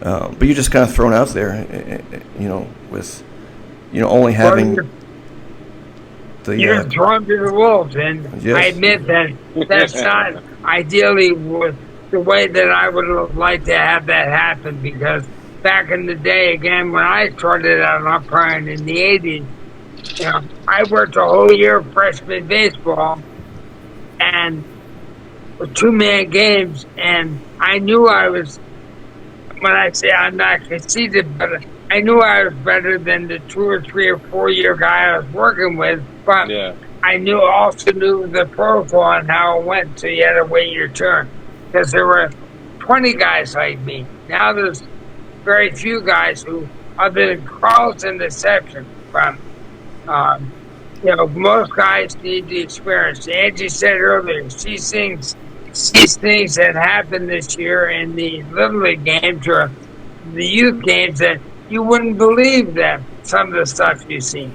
But you're just kind of thrown out there, with, only having you're thrown to the wolves, and yes. I admit that that's not ideally with the way that I would have liked to have that happen, because back in the day, again, when I started out umpiring in the 80s, I worked a whole year of freshman baseball and with two-man games, and I knew when I say I'm not conceited, but I knew I was better than the 2 or 3 or 4 year guy I was working with, but yeah. I also knew the protocol and how it went, so you had to wait your turn, because there were 20 guys like me. Now there's very few guys who, other than Carl's an exception, from most guys need the experience. Angie said earlier, she sees things that happened this year in the Little League games or the youth games that you wouldn't believe that some of the stuff you see.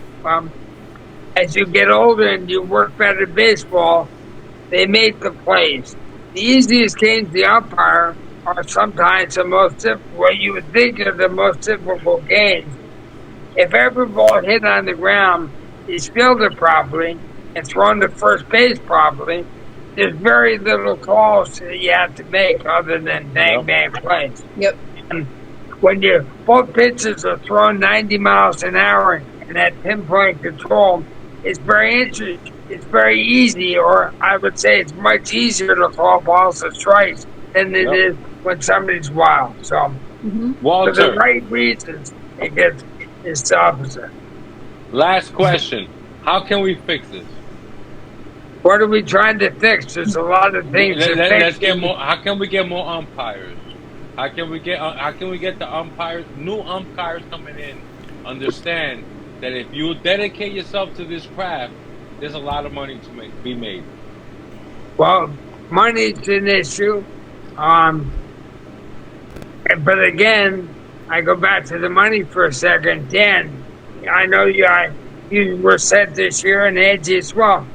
As you get older and you work better baseball, they make the plays. The easiest games the umpire are sometimes the most difficult, what you would think are the most difficult games. If every ball hit on the ground is fielded properly and thrown to first base properly, there's very little calls that you have to make other than bang plays. Yep. And when both pitches are thrown 90 miles an hour and at pinpoint control, it's very interesting. It's very easy, or I would say it's much easier to call balls as strikes than it is when somebody's wild. So, Walter, for the right reasons, it's the opposite. last question. How can we fix this? What are we trying to fix? There's a lot of things to fix. Let's get more. How can we get more umpires? How can we get the umpires, new umpires coming in, understand that if you dedicate yourself to this craft, there's a lot of money to be made. Well, money's an issue. But again, I go back to the money for a second. Dan, I know you were set this year, and Edgy as well.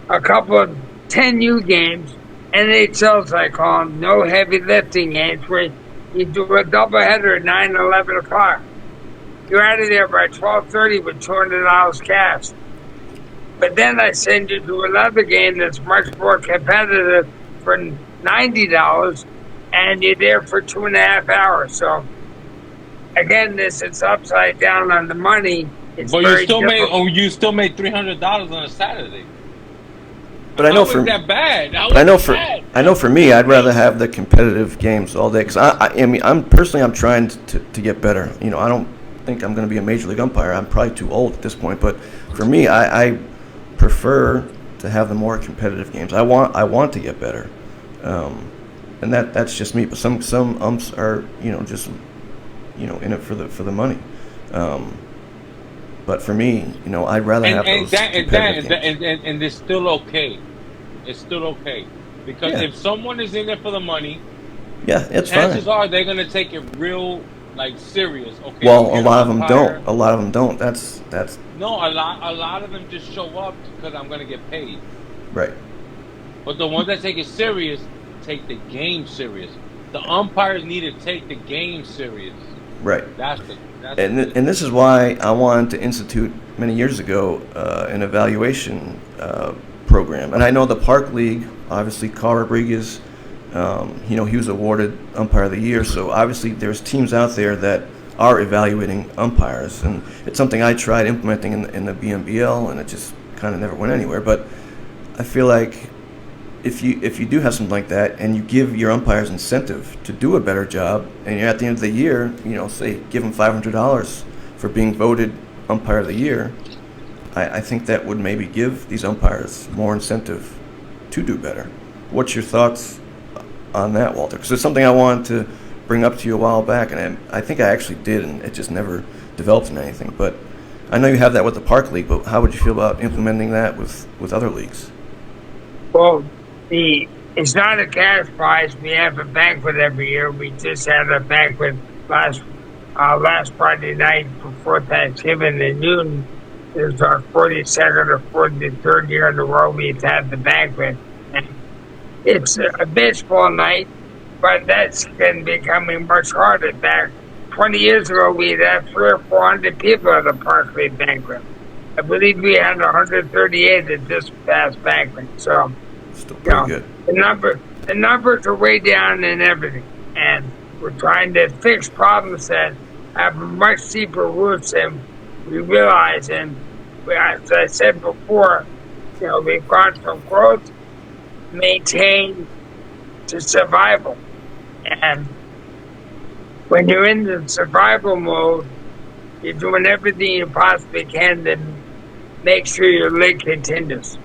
A couple of 10U games, NHL's I call them, no heavy lifting games, where you do a doubleheader at 9, 11 o'clock. You're out of there by 12:30 with $200 cash. But then I send you to another game that's much more competitive for $90, and you're there for 2.5 hours. So, again, it's upside down on the money. It's but very you still made $300 on a Saturday. But I know How was that bad? I know for me, I'd rather have the competitive games all day because I mean, I'm trying to get better. You know, I don't think I'm going to be a major league umpire. I'm probably too old at this point. But for me, I prefer to have the more competitive games. I want to get better, and that's just me. But some umps are just in it for the money. But for me, I'd rather have those competitive games. And it's still okay. It's still okay because if someone is in there for the money, it's chances fine. are they're gonna take it real serious. Okay. Well, a lot of them don't. A lot of them don't. That's no. A lot of them just show up because I'm gonna get paid. Right. But the ones that take it serious take the game serious. The umpires need to take the game serious. Right. And this is why I wanted to institute many years ago an evaluation program. And I know the Park League, obviously, Carl Rodriguez, he was awarded Umpire of the Year. So obviously, there's teams out there that are evaluating umpires, and it's something I tried implementing in the BMBL, and it just kind of never went anywhere. But I feel like if you do have something like that, and you give your umpires incentive to do a better job, and you're at the end of the year, say give them $500 for being voted Umpire of the Year, I think that would maybe give these umpires more incentive to do better. What's your thoughts on that, Walter? Because it's something I wanted to bring up to you a while back, and I think I actually did, and it just never developed into anything. But I know you have that with the Park League, but how would you feel about implementing that with other leagues? Well, it's not a cash prize. We have a banquet every year. We just had a banquet last Friday night before Thanksgiving in Newton. It was our 42nd or 43rd year in a row we've had the banquet. And it's a baseball night, but that's been becoming much harder. Back 20 years ago, we'd have 300 or 400 people at the Park League banquet. I believe we had 138 at this past banquet. So, still pretty good. The numbers are way down in everything, and we're trying to fix problems that have much deeper roots than we realize. And as I said before, we've gone from growth, maintain, to survival. And when you're in the survival mode, you're doing everything you possibly can to make sure your league continues.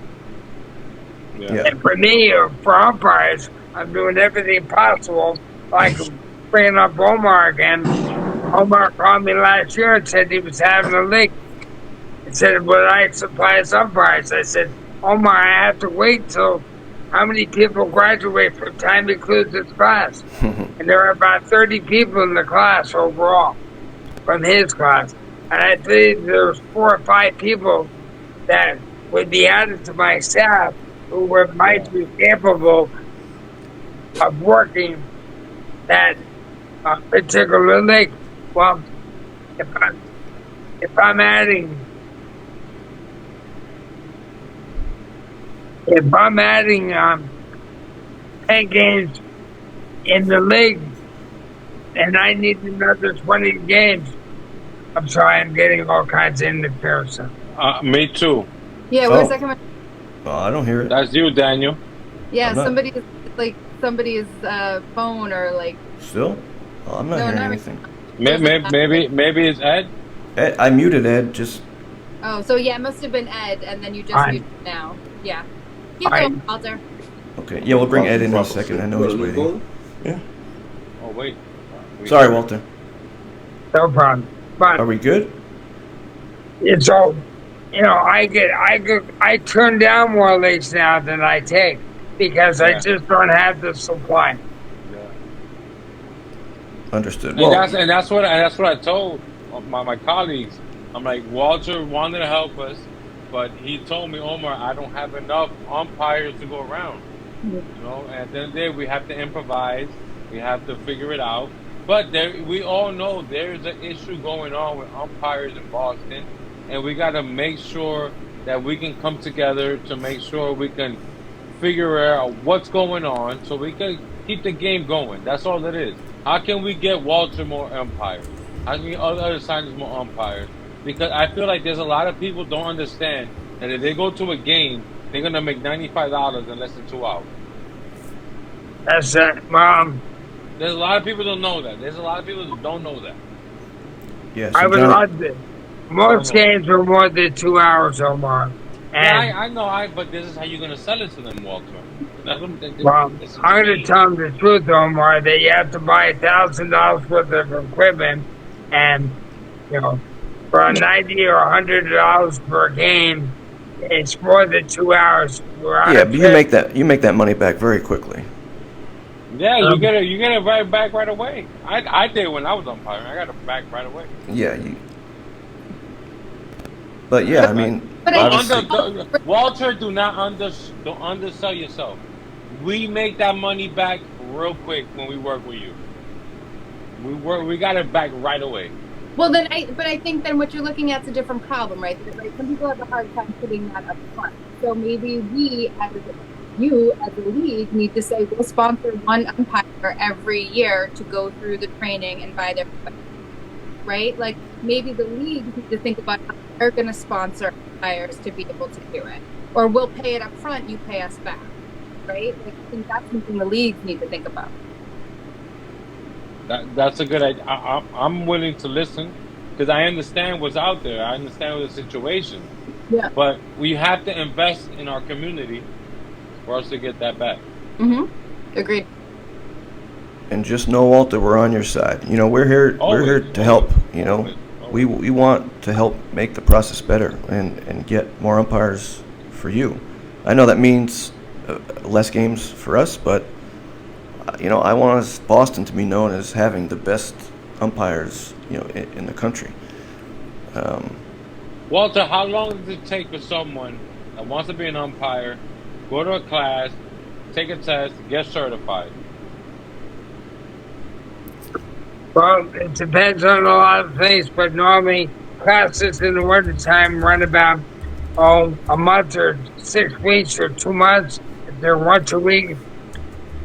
Yeah. And for me, or for umpires, I'm doing everything possible. Like bringing up Omar again. Omar called me last year and said he was having a leak. He said, "Would I supply his umpires?" I said, "Omar, I have to wait till how many people graduate from time he includes his class?" And there are about 30 people in the class overall from his class. And I think there's 4 or 5 people that would be added to my staff might be capable of working that particular league. Well, if I'm adding 10 games in the league, and I need another 20 games. I'm sorry, I'm getting all kinds of interference. Me too. Yeah, where's that coming? Oh, I don't hear it. That's you, Daniel. Yeah, I'm not- somebody's phone or like. Still? Oh, I'm not No, hearing not- anything. Maybe it's Ed. Ed, I muted Ed. Just Oh, so yeah, it must have been Ed, and then you just Hi. muted now. Yeah. Keep Hi. going, Walter. okay. Yeah, we'll bring Ed in a second. I know he's waiting. Yeah. Oh wait. Sorry, Walter. No problem. But Are we good? it's all, I turn down more leagues now than I take because I Yeah. just don't have the supply. Understood. And that's what I told my colleagues. I'm like, Walter wanted to help us, but he told me, Omar, I don't have enough umpires to go around. You know, and at the end of the day, we have to improvise. We have to figure it out. But we all know there's an issue going on with umpires in Boston, and we got to make sure that we can come together to make sure we can figure out what's going on so we can keep the game going. That's all it is. How can we get Walter more umpires? How can we get other signers more umpires? Because I feel like there's a lot of people don't understand that if they go to a game, they're going to make $95 in less than 2 hours. That's it, Mom. There's a lot of people who don't know that. There's a lot of people who don't know that. Yeah. So I would John- love it. Most games are more than 2 hours, Omar. And Yeah, I know, but this is how you're going to sell it to them, Walter. That's what well, this is I'm the going game. to tell them the truth, Omar, that you have to buy $1,000 worth of equipment, and for $90 or $100 per game, it's more than 2 hours. Yeah, but you make that money back very quickly. Yeah, you get it right back right away. I did when I was umpiring. I got it back right away. Yeah. But yeah, I mean, But I- obviously, Walter, don't undersell yourself. We make that money back real quick when we work with you. We got it back right away. Well, but I think then what you're looking at is a different problem, right? Because, like, some people have a hard time putting that up front. So maybe you as a league need to say we'll sponsor one umpire every year to go through the training and buy their equipment, right? Like maybe the league needs to think about how they're going to sponsor umpires to be able to do it, or we'll pay it up front, you pay us back, right? Like I think that's something the leagues need to think about. That's a good idea. I'm willing to listen because I understand what's out there. I understand the situation. Yeah. But we have to invest in our community for us to get that back. Agreed. and just know, Walter, we're on your side. We're here. We're here to help. We want to help make the process better and get more umpires for you. I know that means less games for us, but I want Boston to be known as having the best umpires, in the country. Walter, how long does it take for someone that wants to be an umpire, go to a class, take a test, get certified? Well, it depends on a lot of things, but normally classes in the wintertime run about a month or 6 weeks or 2 months. If they're once a week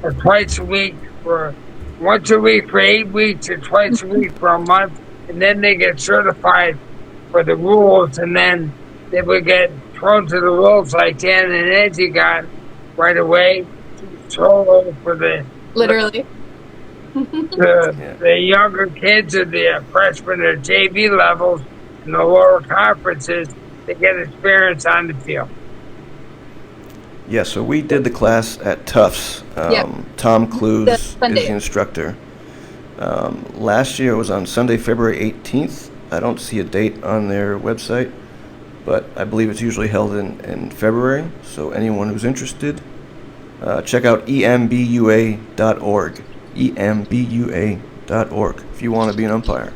or twice a week, or once a week for 8 weeks or twice a week for a month, and then they get certified for the rules, and then they would get thrown to the rules like Dan and Angie got right away to solo for the Literally. the younger kids at the freshman or JV levels in the lower conferences to get experience on the field. Yeah, so we did the class at Tufts. Yeah. Tom Clues is Sunday. the instructor. Last year it was on Sunday, February 18th. I don't see a date on their website, but I believe it's usually held in February. So anyone who's interested, check out embua.org. embua.org if you want to be an umpire.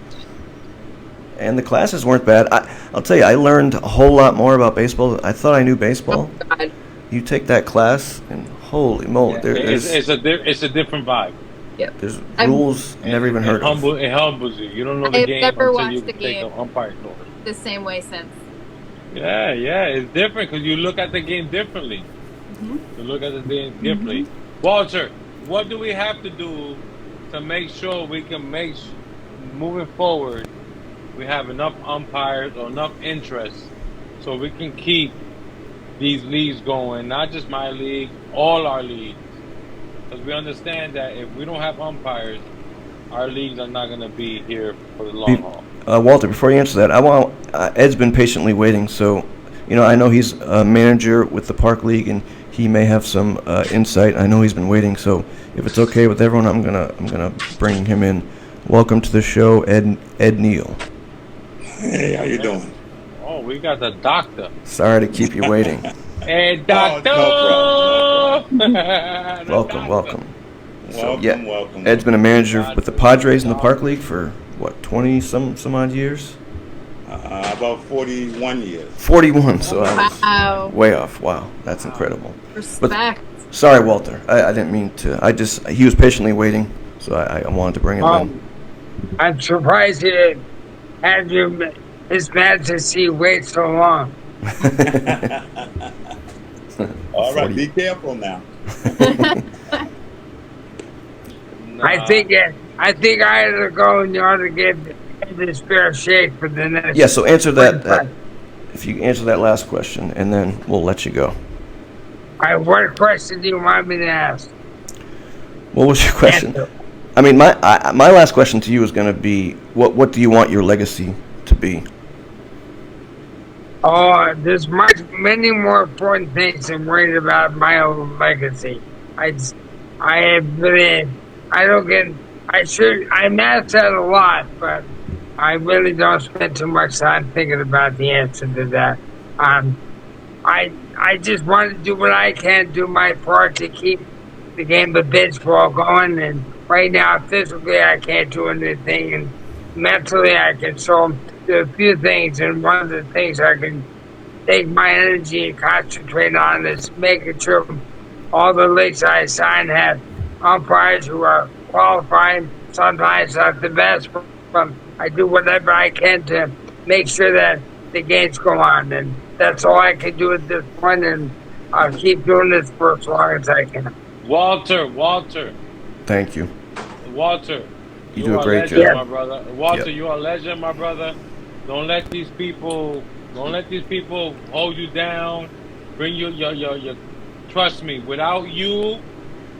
And the classes weren't bad. I'll tell you, I learned a whole lot more about baseball. I thought I knew baseball. God. you take that class, and holy moly, it's a different vibe. Yep. There's rules I never even heard of. It humbles you. You don't know the I've game never until you watched the take game the umpire course. the same way since. Yeah, it's different because you look at the game differently. You look at the game differently. Walter, what do we have to do to make sure we can moving forward, we have enough umpires or enough interest so we can keep these leagues going, not just my league, all our leagues. Because we understand that if we don't have umpires, our leagues are not going to be here for the long haul. Walter, before you answer that, I want Ed's been patiently waiting, so I know he's a manager with the Park League, and he may have some insight. I know he's been waiting, so if it's okay with everyone, I'm gonna bring him in. Welcome to the show, Ed Neal. Hey, how you doing? Oh, we got the doctor. Sorry to keep you waiting. Hey, doctor. No Welcome. welcome. Ed's been a manager with the Padres in the Park League for what, 20 some odd years? About 41 years. 41. So I was Wow. way off. Wow, that's incredible. Respect. Sorry, Walter. I didn't mean to. He was patiently waiting, so I wanted to bring him in. I'm surprised he didn't have His Majesty wait so long. All right, be careful now. I think I had to go and you ought to give this fair shake for the next. Yeah, so answer that. If you answer that last question, and then we'll let you go. All right, what question do you want me to ask? What was your question? I mean, my last question to you is going to be, what do you want your legacy to be? Oh, there's many more important things than worried about my own legacy. I'm asked that a lot, but I really don't spend too much time thinking about the answer to that. I just want to do what I can, do my part to keep the game of baseball going. And right now, physically, I can't do anything, and mentally, I can. So there are a few things, and one of the things I can take my energy and concentrate on is making sure all the leagues I sign have umpires who are qualified, sometimes not the best, but I do whatever I can to make sure that the games go on, and that's all I can do at this point, and I'll keep doing this for as long as I can. Walter. Thank you. Walter. You do a great legend, job. my brother. Walter, Yep. You are a legend, my brother. Don't let these people hold you down. Bring your trust me, without you,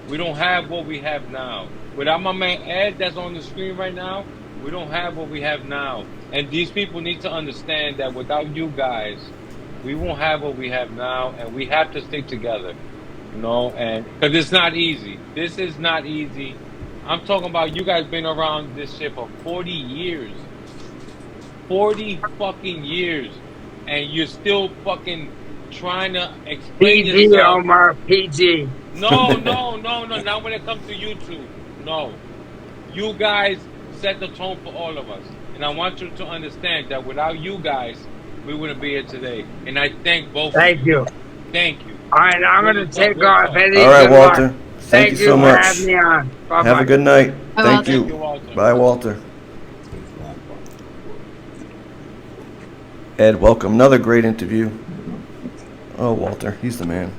we don't have what we have now. Without my man Ed that's on the screen right now, we don't have what we have now. And these people need to understand that without you guys, we won't have what we have now, and we have to stick together. And because it's not easy. This is not easy. I'm talking about you guys been around this shit for 40 years. 40 fucking years. And you're still fucking trying to explain PG, yourself. Omar, PG. No, not when it comes to YouTube. No. You guys set the tone for all of us. And I want you to understand that without you guys, we wouldn't be here today. And I thank both of you. Thank you. Thank you. All right, I'm going to take off. All right, Walter. Thank you so for much. having me on. Bye-bye. Have a good night. Bye, Thank Walter. you. Thank you, Walter. Bye, Walter. Ed, welcome. Another great interview. Oh, Walter, he's the man.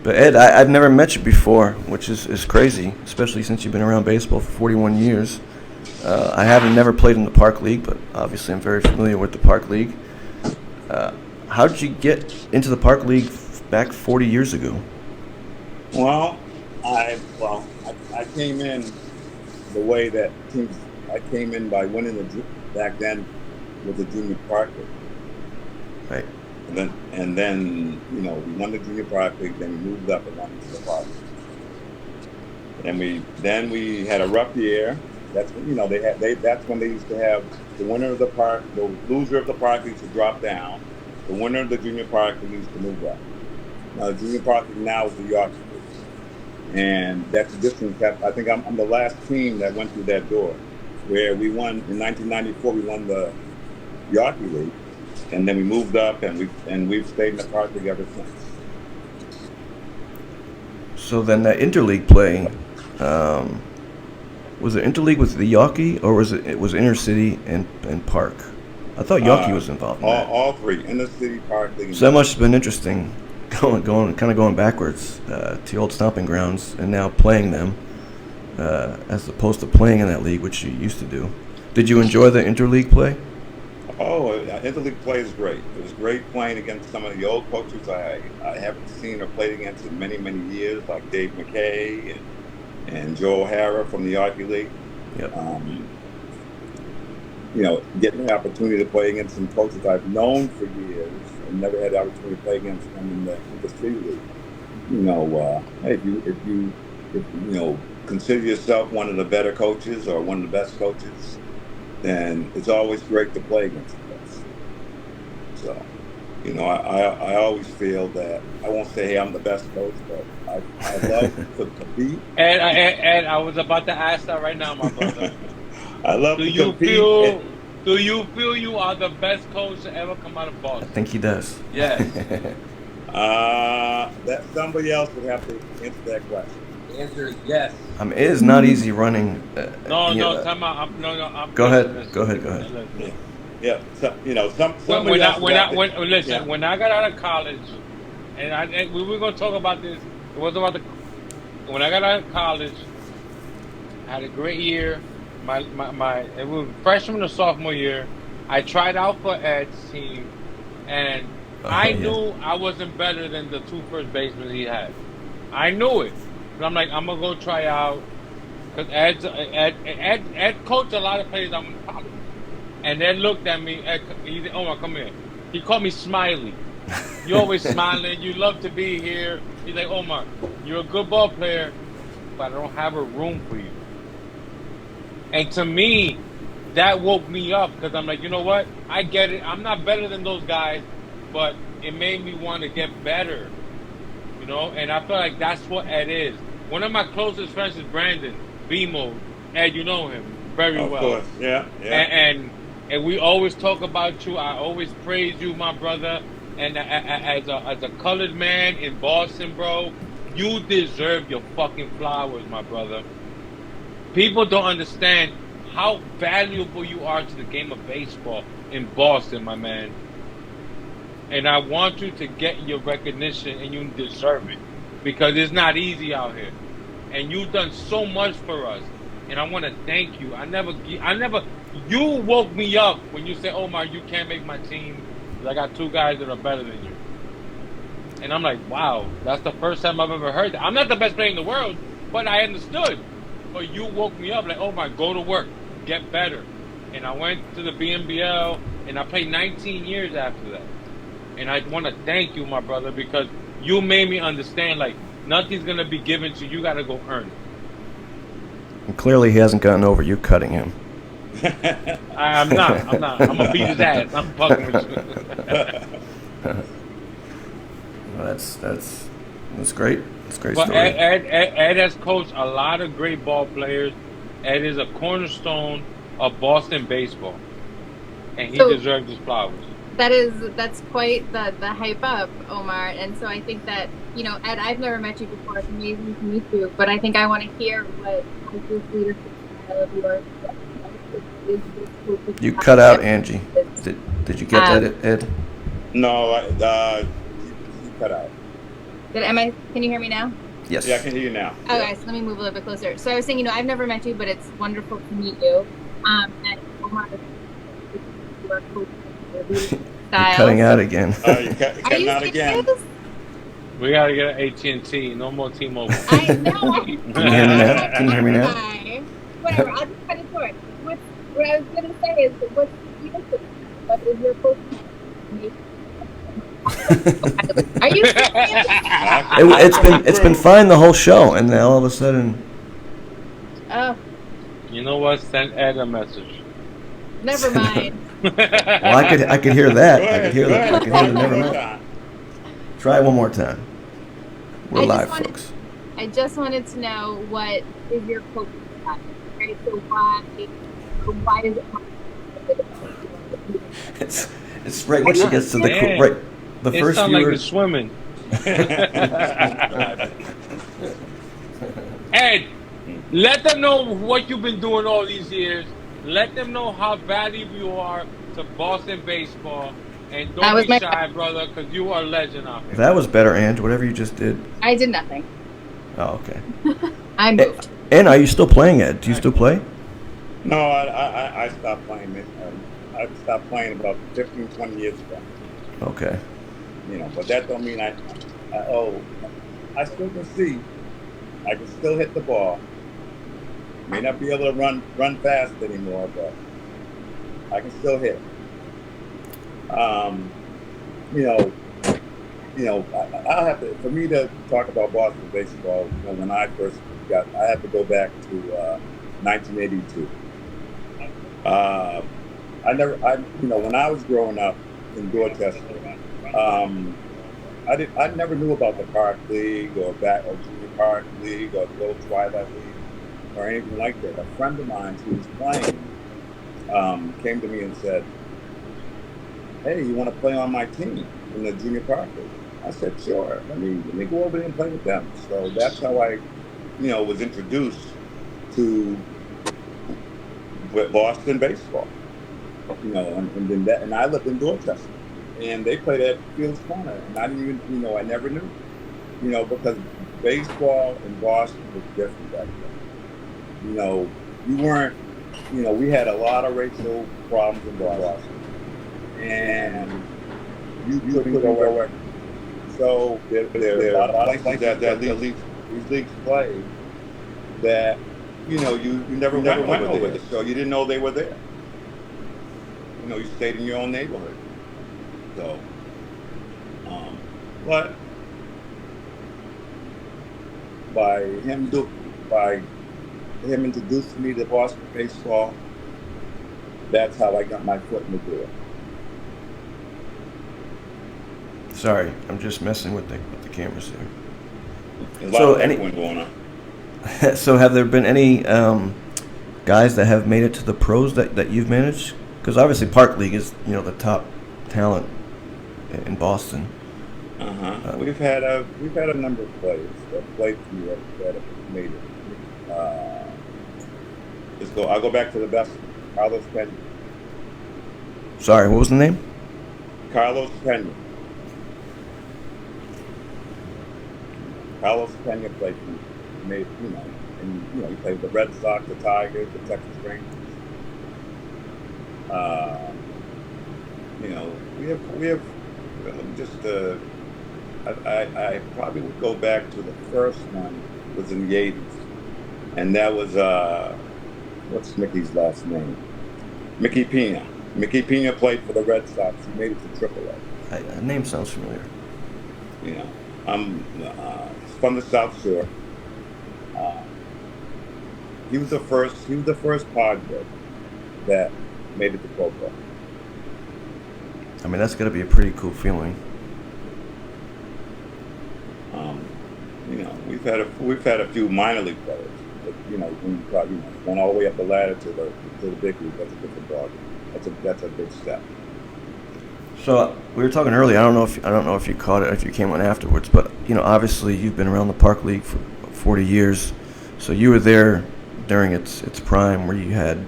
But Ed, I've never met you before, which is crazy, especially since you've been around baseball for 41 years. I haven't never played in the Park League, but obviously I'm very familiar with the Park League. How did you get into the Park League back 40 years ago? Well, I came in the way that teams. I came in by winning back then with the Junior Park League. Right. And then we won the Junior Park League. Then we moved up and won the Park League. And we had a rough year. That's when that's when they used to have the winner of the loser of the Park League to drop down. The winner of the Junior Park League used to move up. Now the Junior Park League now is the York League, and that's the difference. I think I'm the last team that went through that door, where we won in 1994. We won the Yorkie League, and then we moved up, and we've stayed in the park together since. So then that interleague play, was it interleague with the Yawkey, or was it was inner city and park? I thought Yawkey was involved in that. All three, inner city, park, league. So that must have been interesting, going backwards to old stomping grounds and now playing them, as opposed to playing in that league, which you used to do. Did you enjoy the interleague play? Oh, interleague play is great. It was great playing against some of the old coaches I haven't seen or played against in many, many years, like Dave McKay and Joe O'Hara from the Yawkey League. Yep. Getting the opportunity to play against some coaches I've known for years and never had the opportunity to play against them in the city league. Hey, if you consider yourself one of the better coaches or one of the best coaches, then it's always great to play against the best. So, I always feel that, I won't say, hey, I'm the best coach, but I love to compete. And I was about to ask that right now, my brother. I love to compete. Do you feel you are the best coach to ever come out of I Boston? think he does. Yes. That somebody else would have to answer that question. The answer is yes. It is not easy running. Time out. Go ahead. Yeah. So, somebody when else. When I got out of college, and we were going to talk about this. It was about when I got out of college. I had a great year. It was freshman or sophomore year. I tried out for Ed's team, and I knew I wasn't better than the two first basemen he had. I knew it. But I'm like, I'm gonna go try out, because Ed coached a lot of players I went to college, and Ed looked at me. He said, "Omar, come here." He called me Smiley. You're always smiling. You love to be here. He's like, "Omar, you're a good ball player, but I don't have a room for you." And to me, that woke me up, because I'm like, you know what? I get it. I'm not better than those guys, but it made me want to get better. And I feel like that's what Ed is. One of my closest friends is Brandon BMO. Ed, you know him very well. Of course, yeah. And we always talk about you. I always praise you, my brother. And as a colored man in Boston, bro, you deserve your fucking flowers, my brother. People don't understand how valuable you are to the game of baseball in Boston, my man. And I want you to get your recognition, and you deserve it, because it's not easy out here. And you've done so much for us, and I want to thank you. You woke me up when you said, "Omar, you can't make my team, because I got two guys that are better than you." And I'm like, wow, that's the first time I've ever heard that. I'm not the best player in the world, but I understood. But you woke me up like, "Omar, go to work, get better." And I went to the BNBL, and I played 19 years after that. And I want to thank you, my brother, because you made me understand, like, nothing's going to be given to you. You got to go earn it. And clearly he hasn't gotten over you cutting him. I'm not. I'm going to beat his ass. I'm fucking with you. Well, that's great. That's a great But story. Ed has coached a lot of great ball players. Ed is a cornerstone of Boston baseball. And he deserves his flowers. That's quite the hype up, Omar. And so I think that, Ed, I've never met you before. It's amazing to meet you. But I think I want to hear what this leadership style of yours is. You cut out, Angie. Did you get that, Ed? No, he cut out. Can you hear me now? Yes. Yeah, I can hear you now. Okay, so let me move a little bit closer. So I was saying, I've never met you, but it's wonderful to meet you. And Omar, you are coaching your leadership style. You're cutting out again. You're cutting out again. We got to get an AT&T. No more T-Mobile. I know. Can you hear me now? Whatever, I'll just cut it short. What I was going to say is, what's the leadership? What is your coaching? Are you serious? It's been fine the whole show, and then all of a sudden. Oh. You know what? Send Ed a message. Never mind. Well, I could hear that. I could hear that. I could hear the never mind. Try it one more time. We're live, folks. I just wanted to know, what is your coaching style? Right? So why is it? It's right when she gets to the Yeah. right. The It first sounds you like were. you're swimming. Ed, let them know what you've been doing all these years. Let them know how valuable you are to Boston baseball. And That don't was be my- shy, brother, because you are a legend out here. That was better, Ange. Whatever you just did. I did nothing. Oh, okay. I moved. And are you still playing, Ed? Do you still play? No, I stopped playing it. I stopped playing about 15, 20 years ago. Okay. You know, but that don't mean I still can see. I can still hit the ball. May not be able to run fast anymore, but I can still hit. I'll have to, for me to talk about Boston baseball, when I first I have to go back to 1982. When I was growing up in Dorchester, I never knew about the Park League or Junior Park League or the Little Twilight League or anything like that. A friend of mine who was playing came to me and said, "Hey, you want to play on my team in the Junior Park League?" I said, "Sure. Let me go over there and play with them." So that's how I, was introduced to Boston baseball. And I lived in Dorchester, and they played at Fields Corner, and I didn't even, I never knew, because baseball in Boston was different back then. You weren't, we had a lot of racial problems in Boston, and you couldn't go where. So there are a lot of places that these leagues play that, you never went over there, so you didn't know they were there. You stayed in your own neighborhood. So, but by him introducing me to Boston baseball, that's how I got my foot in the door. Sorry, I'm just messing with the cameras here. There's a lot of echoing going on. So have there been any guys that have made it to the pros that you've managed? Because obviously Park League is the top talent in Boston. We've had a number of players that played for you that have made it. I'll go back to the best one, Carlos Pena. Sorry, what was the name? Carlos Pena. Carlos Pena played for you. He played with the Red Sox, the Tigers, the Texas Rangers. We have just. I probably would go back to the first one was in the 80s, and that was what's Mickey's last name? Mickey Pena. Mickey Pena played for the Red Sox. He made it to AAA. That name sounds familiar. I'm from the South Shore. He was the first Padre that made it to Pro Bowl. I mean, that's got to be a pretty cool feeling. We've had a few minor league players, but going all the way up the ladder to the big league. That's a different ballgame. That's a big step. So we were talking earlier. I don't know if you caught it, if you came on afterwards, but obviously you've been around the Park League for 40 years, so you were there during its prime, where you had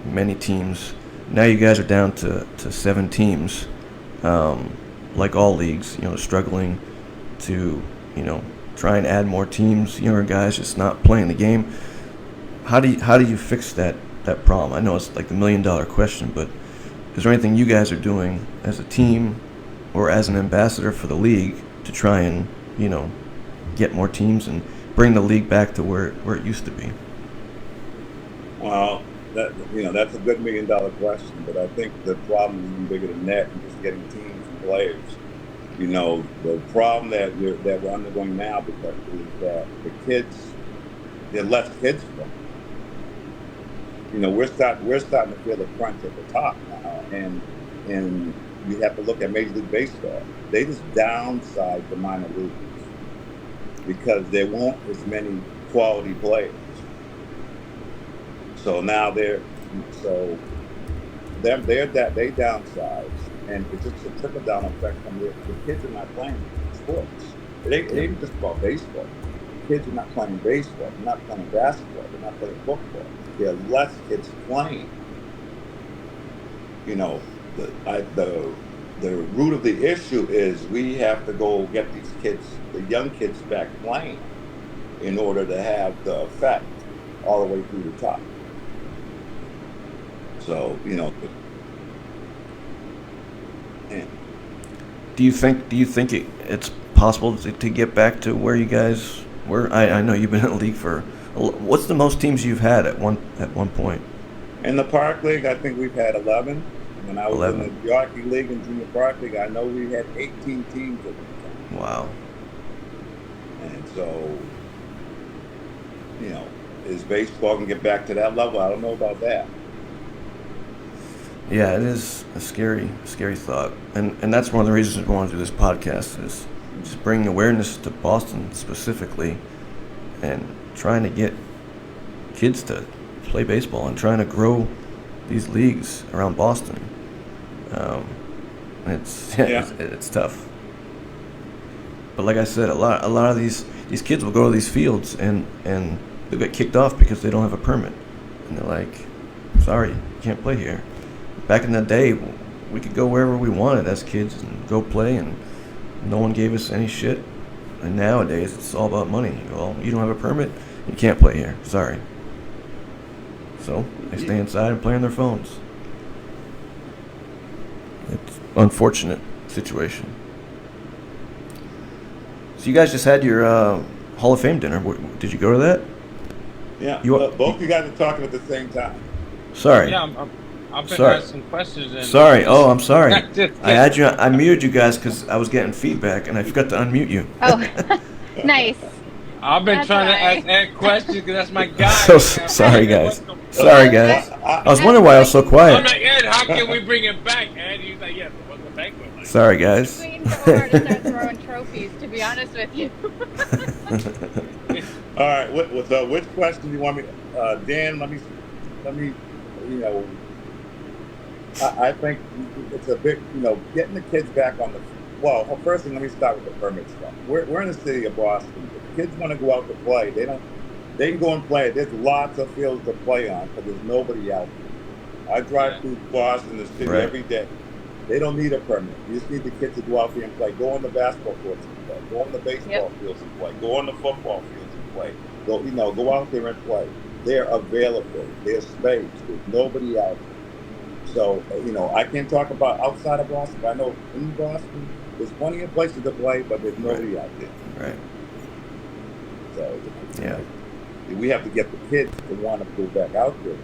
many teams. Now you guys are down to 7 teams, like all leagues, struggling to try and add more teams. Younger guys just not playing the game. How do you fix that problem? I know it's like the $1 million question, but is there anything you guys are doing as a team or as an ambassador for the league to try and get more teams and bring the league back to where it used to be? Well, that's a good $1 million question, but I think the problem is even bigger than that, and just getting teams and players. The problem that we're undergoing now because is that there are less kids playing. We're starting to feel the crunch at the top now, and you have to look at Major League Baseball. They just downsized the minor leagues because there won't as many quality players. So now they downsize, and it's just a trickle down effect from the kids are not playing sports. It ain't just about baseball. Kids are not playing baseball. They're not playing basketball. They're not playing football. There are less kids playing. You know, the root of the issue is we have to go get these kids, the young kids, back playing in order to have the effect all the way through the top. So, you know, and Do you think it's possible to get back to where you guys were? I know you've been in the league for. What's the most teams you've had at one point? in the Park League, I think we've had 11. When I was 11. in the Yorkie League and Junior Park League, I know we had 18 teams at one time. Wow. And so, you know, is baseball can get back to that level? I don't know about that. Yeah, it is a scary thought, and that's one of the reasons we want to do this podcast is just bringing awareness to Boston specifically, and trying to get kids to play baseball and trying to grow these leagues around Boston. It's tough, but like I said, a lot of these kids will go to these fields and they'll get kicked off because they don't have a permit, and they're like, "Sorry, you can't play here." Back in the day, we could go wherever we wanted as kids and go play, and no one gave us any shit. And nowadays, it's all about money. Well, you don't have a permit, you can't play here. Sorry. So they stay inside and play on their phones. It's an unfortunate situation. So you guys just had your Hall of Fame dinner. Did you go to that? Yeah, both you guys are talking at the same time. Sorry. Yeah, I've been Sorry. asking questions. And Sorry. Oh, I'm sorry. Just I muted you guys because I was getting feedback and I forgot to unmute you. Oh, nice. I've been That's trying to all right. ask Ed questions because that's my guy. So sorry, guys. Sorry, guys. I was wondering why I was so I'm quiet. like, Ed, how can we bring it back? Ed, he's like, yes, what's the banquet like? Sorry, guys. Waiting for Omar to start throwing trophies, to be honest with you. All right, which question do you want me? Dan, let me. You know, I think it's a bit. You know, getting the kids back on the. Well, first thing, let me start with the permit stuff. We're in the city of Boston. If kids want to go out to play, they can go and play. There's lots of fields to play on because there's nobody out there. I drive through Boston, the city, Right. every day. They don't need a permit. You just need the kids to go out there and play. Go on the basketball courts and play. Go on the baseball fields and play. Go on the football fields and play. Go out there and play. They're available. There's space. There's nobody out there. So, I can't talk about outside of Boston, but I know in Boston, there's plenty of places to play, but there's nobody out there. Right. So, Yeah. we have to get the kids to want to go back out there.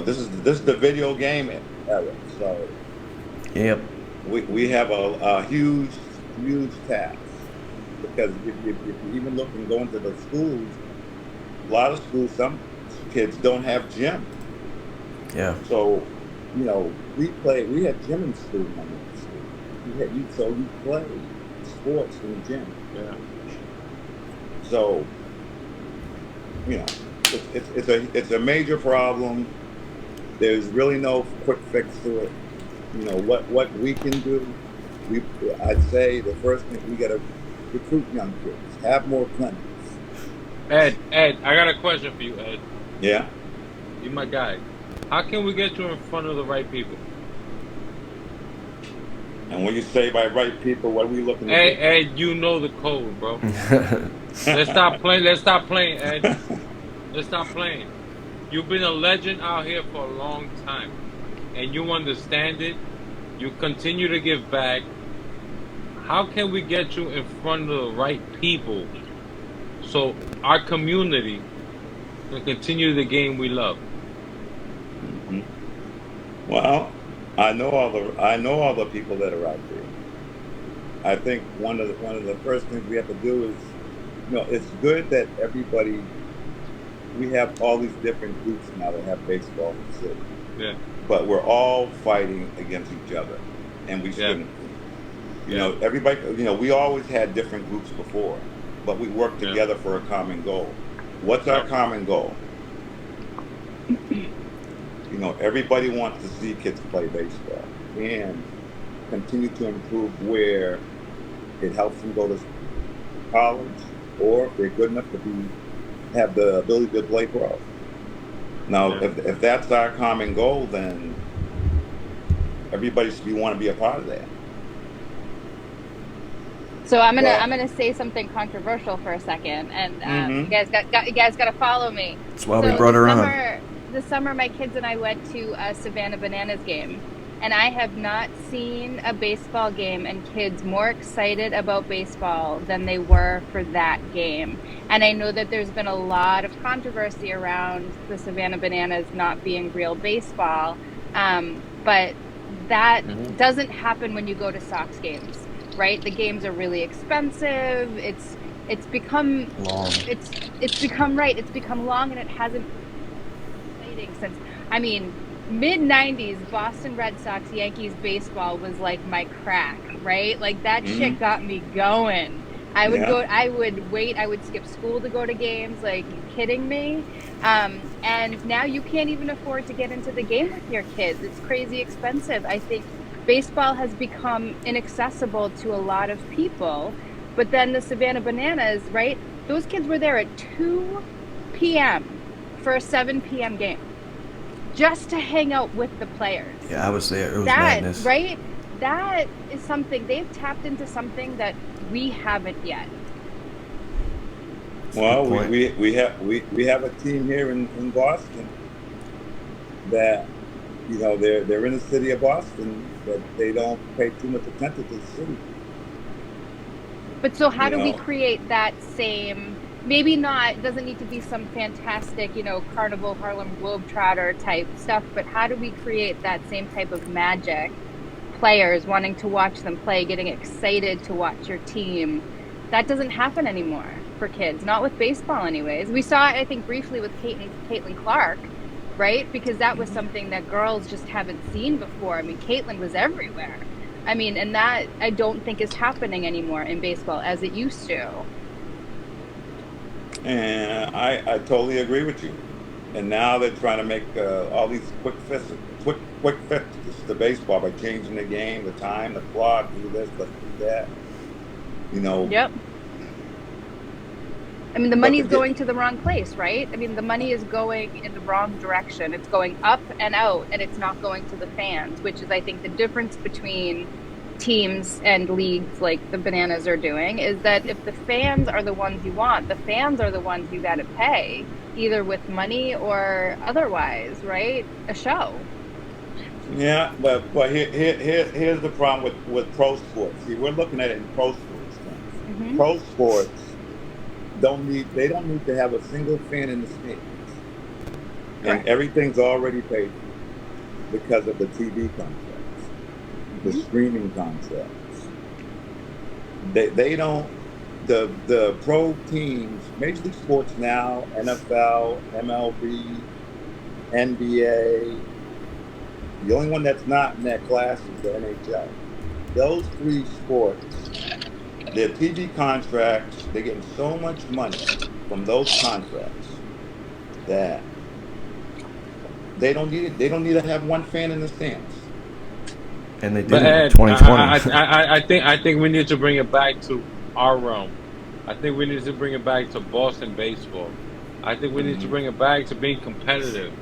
This is the video game era. So, Yep. we have a huge task because if you even look and go into the schools, a lot of schools, some kids don't have gym. Yeah. So, we had gym in school when I went to school. So you play sports in the gym. Yeah. So, it's a major problem. There's really no quick fix to it. What we can do, I'd say the first thing, we got to recruit young kids, have more clinics. Ed, I got a question for you, Ed. Yeah. You my guy. How can we get you in front of the right people? And when you say by right people, what are we looking Ed, at? Ed, you know the code, bro. Let's stop playing, Ed. Let's stop playing. You've been a legend out here for a long time, and you understand it. You continue to give back. How can we get you in front of the right people so our community can continue the game we love? Mm-hmm. Well, I know all the people that are out there. I think one of the first things we have to do is, it's good that everybody. We have all these different groups now that have baseball in the city. Yeah. But we're all fighting against each other, and we shouldn't. Everybody. We always had different groups before, but we worked together for a common goal. What's our common goal? You know, everybody wants to see kids play baseball and continue to improve where it helps them go to college, or if they're good enough to have the ability to play pro. Now, Yeah. if that's our common goal, then everybody should want to be a part of that. So I'm Well, gonna say something controversial for a second, and mm-hmm. you guys got to follow me. That's why So we brought her on. this summer, my kids and I went to a Savannah Bananas game, and I have not seen a baseball game and kids more excited about baseball than they were for that game. And I know that there's been a lot of controversy around the Savannah Bananas not being real baseball, but that Mhm. doesn't happen when you go to Sox games, right? The games are really expensive. It's become Long. it's become long, and it hasn't been exciting since, I mean, mid 90s Boston Red Sox Yankees baseball was like my crack, right? Like that shit got me going. I would Yeah. I would skip school to go to games. Like, you kidding me? And now you can't even afford to get into the game with your kids. It's crazy expensive. I think baseball has become inaccessible to a lot of people. But then the Savannah Bananas, right? Those kids were there at 2 p.m. for a 7 p.m. game just to hang out with the players. Yeah, I was there. It was That, madness. right? That is something, they've tapped into something that we haven't yet. Well, Good point. we have a team here in Boston that, you know, they're in the city of Boston, but they don't pay too much attention to the city. But so how You do we know, create that same, maybe not, it doesn't need to be some fantastic, Carnival Harlem Globetrotter type stuff, but how do we create that same type of magic? Players wanting to watch them play, getting excited to watch your team. That doesn't happen anymore for kids, not with baseball anyways. We saw it, I think, briefly with Caitlin Clark, right? Because that was something that girls just haven't seen before. I mean, Caitlin was everywhere. I mean, and that I don't think is happening anymore in baseball as it used to. and I totally agree with you. And now they're trying to make all these quick fixes to baseball by changing the game, the time, the clock, do this, let's do that. You know, Yep. I mean, the but money's going to the wrong place, right? I mean, the money is going in the wrong direction. It's going up and out, and it's not going to the fans, which is, I think, the difference between teams and leagues like the Bananas are doing, is that if the fans are the ones you want, the fans are the ones you got to pay, either with money or otherwise, right? A show. yeah, but here's the problem with pro sports. See, we're looking at it in pro sports terms. Hmm. Pro sports don't need to have a single fan in the stands, and Correct. everything's already paid for because of the TV contracts, the streaming contracts. They don't, the pro teams, Major League Sports now, NFL, MLB, NBA. The only one that's not in that class is the NHL. Those three sports, their TV contracts, they're getting so much money from those contracts that they don't need it. They don't need to have one fan in the stands. And they did But it in Ed, 2020. I think we need to bring it back to our realm. I think we need to bring it back to Boston baseball. I think we need to bring it back to being competitive.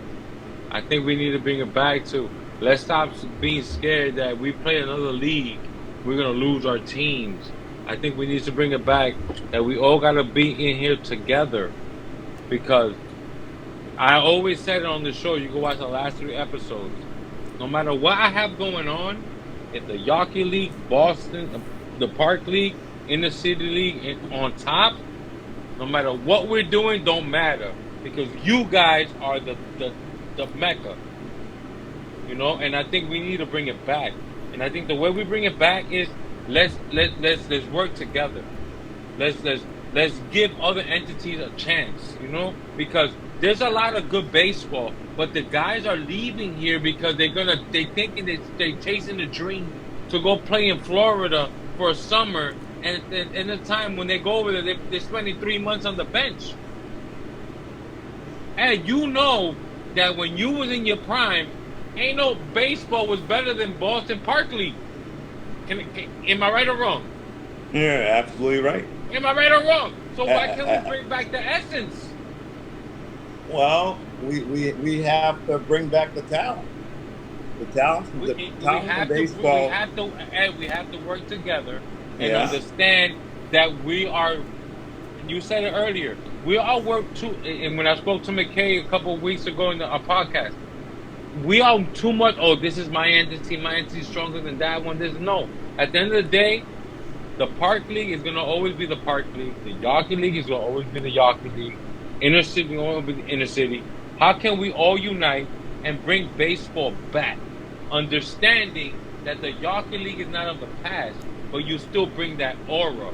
I think we need to bring it back to, let's stop being scared that we play another league, we're gonna lose our teams. I think we need to bring it back that we all gotta be in here together, because I always said it on the show. You can watch the last 3 episodes. No matter what I have going on, if the Yawkey League, Boston, the Park League, Inner City League, and on top, no matter what we're doing, don't matter, because you guys are the mecca, And I think we need to bring it back. And I think the way we bring it back is let's work together. Let's give other entities a chance, because there's a lot of good baseball, but the guys are leaving here because they're thinking they're chasing the dream to go play in Florida for a summer, and the time when they go over there, they're spending 3 months on the bench. And that when you was in your prime, ain't no baseball was better than Boston Park League. Am I right or wrong? Yeah, absolutely right. Am I right or wrong? So why can't we bring back the essence? Well, we have to bring back the talent. The talent from baseball. We have to work together and understand that we are. You said it earlier. We all work too. And when I spoke to McKay a couple of weeks ago in a podcast, we are too much. Oh, this is my entity. My entity is stronger than that one. No. At the end of the day, the Park League is going to always be the Park League. The Yawkey League is going to always be the Yawkey League. Inner City is going to be the Inner City. How can we all unite and bring baseball back? Understanding that the Yawkey League is not of the past, but you still bring that aura.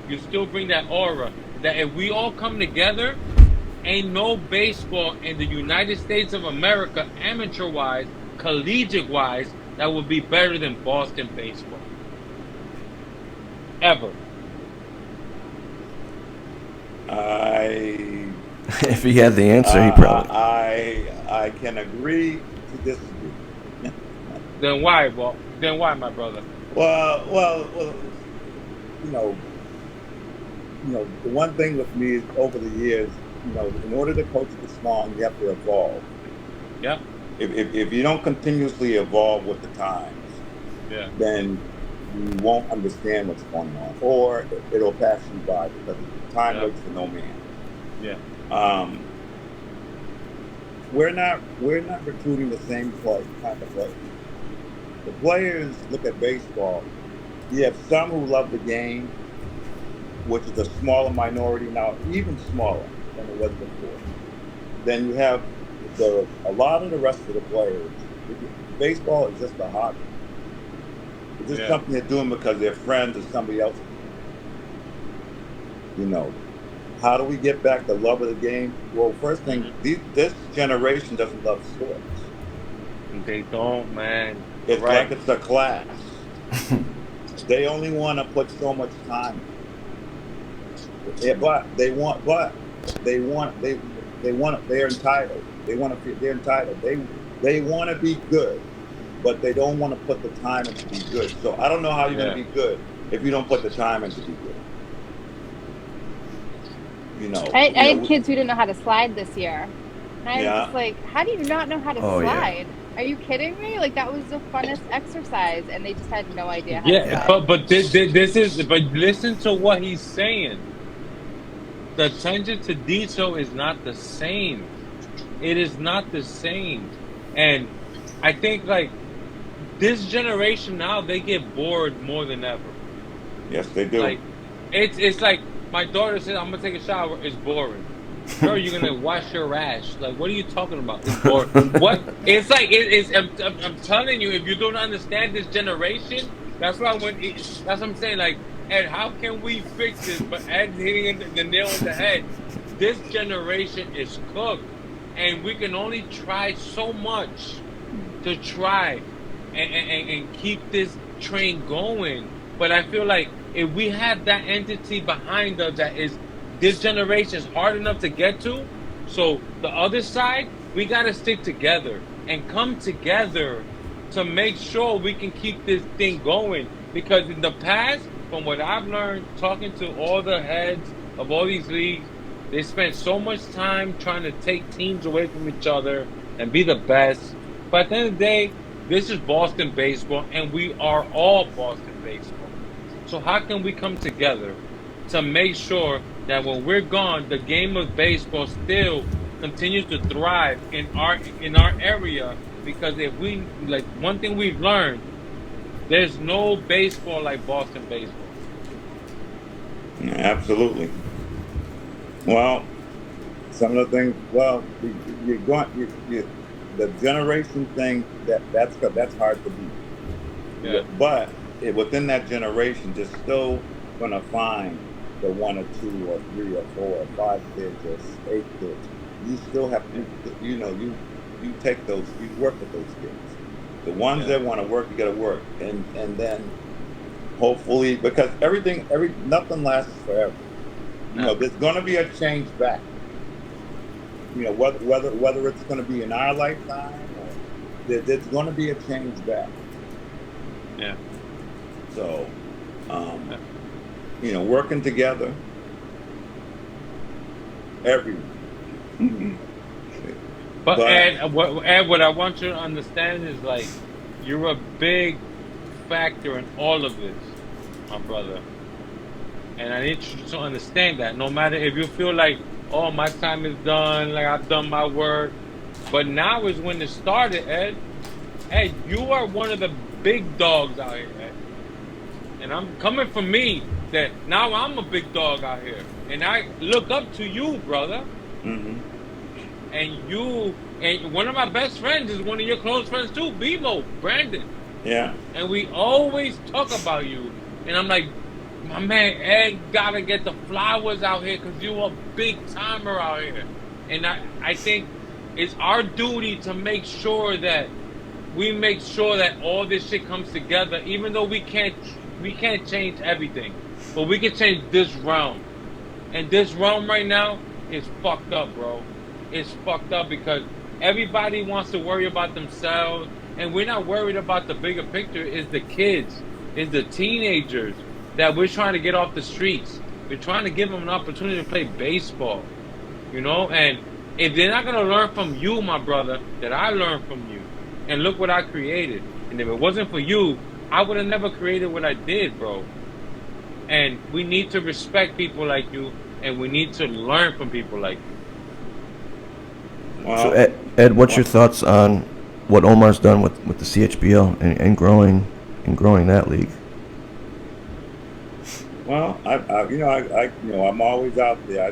You still bring that aura that if we all come together, ain't no baseball in the United States of America, amateur-wise, collegiate-wise, that would be better than Boston baseball. Ever. If he had the answer, he probably. I can agree to disagree. Then why, my brother? Well, you know, the one thing with me is over the years, in order to coach the small, you have to evolve. Yeah. If you don't continuously evolve with the times, then you won't understand what's going on, or it'll pass you by because time waits for no man. Yeah. We're not recruiting the same type of players. The players look at baseball. You have some who love the game, which is a smaller minority now, even smaller than it was before. Then you have a lot of the rest of the players. Baseball is just a hobby. It's just something they're doing because they're friends or somebody else. How do we get back the love of the game? Well, first thing, this generation doesn't love sports. They don't, man. It's like it's a class. They only want to put so much time. Yeah, they're entitled. They're entitled. They want to be good, but they don't want to put the time in to be good. So I don't know how you're going to be good if you don't put the time in to be good. I had kids who didn't know how to slide this year. And I was just like, how do you not know how to slide? Yeah. Are you kidding me? Like, that was the funnest exercise, and they just had no idea how to slide. But listen to what he's saying. The attention to detail is not the same. It is not the same. And I think, like, this generation now, they get bored more than ever. Yes, they do. Like, it's like, my daughter said, I'm going to take a shower. It's boring. Girl, you're going to wash your ass. Like, what are you talking about? It's boring. What? It's like, I'm telling you, if you don't understand this generation, that's what I'm saying. Like, Ed, how can we fix this? But Ed's hitting the nail on the head. This generation is cooked. And we can only try so much to try and keep this train going. But I feel like if we have that entity behind us that is this generation is hard enough to get to, so the other side, we got to stick together and come together to make sure we can keep this thing going. Because in the past, from what I've learned, talking to all the heads of all these leagues, they spend so much time trying to take teams away from each other and be the best. But at the end of the day, this is Boston baseball, and we are all Boston baseball. So how can we come together to make sure that when we're gone, the game of baseball still continues to thrive in our area? Because if we, like, one thing we've learned, there's no baseball like Boston baseball. Absolutely. Well, some of the things. Well, the generation thing that's hard to beat. Yeah. But within that generation, they're still gonna find the 1 or 2 or 3 or 4 or 5 kids or 8 kids. You still have to, you take those, you work with those kids. The ones that want to work, you got to work, and then hopefully, because nothing lasts forever. There's going to be a change back. whether it's going to be in our lifetime or there's going to be a change back. Yeah. So, working together, everyone. But Ed, what I want you to understand is like you're a big factor in all of this, my brother. And I need you to understand that. No matter if you feel like, oh, my time is done, like I've done my work, but now is when it started, Ed. Ed, you are one of the big dogs out here, Ed. And I'm coming from me that now I'm a big dog out here, and I look up to you, brother. Mm-hmm. And one of my best friends is one of your close friends too, Bebo, Brandon. Yeah. And we always talk about you. And I'm like, my man Ed gotta get the flowers out here because you're a big timer out here. And I think it's our duty to make sure that we make sure that all this shit comes together, even though we can't change everything. But we can change this realm. And this realm right now is fucked up, bro. It's fucked up because everybody wants to worry about themselves, and we're not worried about the bigger picture. It's the kids, it's the teenagers that we're trying to get off the streets. We're trying to give them an opportunity to play baseball, and if they're not going to learn from you, my brother, that I learned from you, and look what I created. And if it wasn't for you, I would have never created what I did, bro. And we need to respect people like you, and we need to learn from people like you. So Ed, what's your thoughts on what Omar's done with the CHBL and growing that league? Well, I'm always out there. I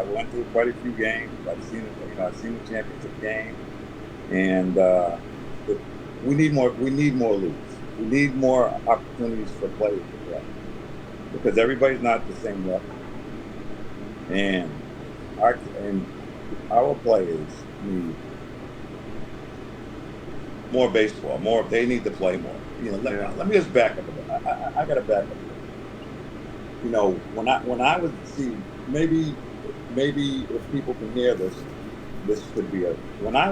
went through quite a few games. I've seen the championship game, and we need more leagues. We need more opportunities for players to play because everybody's not the same level, and our players need more baseball. They need to play more. Let me just back up a bit. I got to back up a bit. When I was maybe if people can hear this could be when I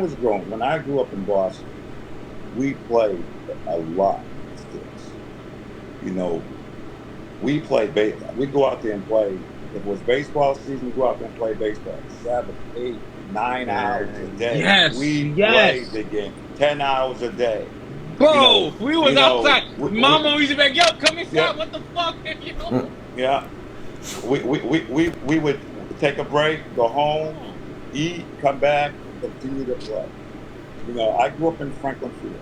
grew up in Boston, we played a lot of kids. We played baseball. We go out there and play. If it was baseball season, we go out there and play baseball 7, 8, 9 hours a day. Yes, we played the game 10 hours a day. Bro, we was outside. Mama used to be like, yo, come inside. Yeah. What the fuck? Yeah. We would take a break, go home, eat, come back, continue to play. I grew up in Franklin Field.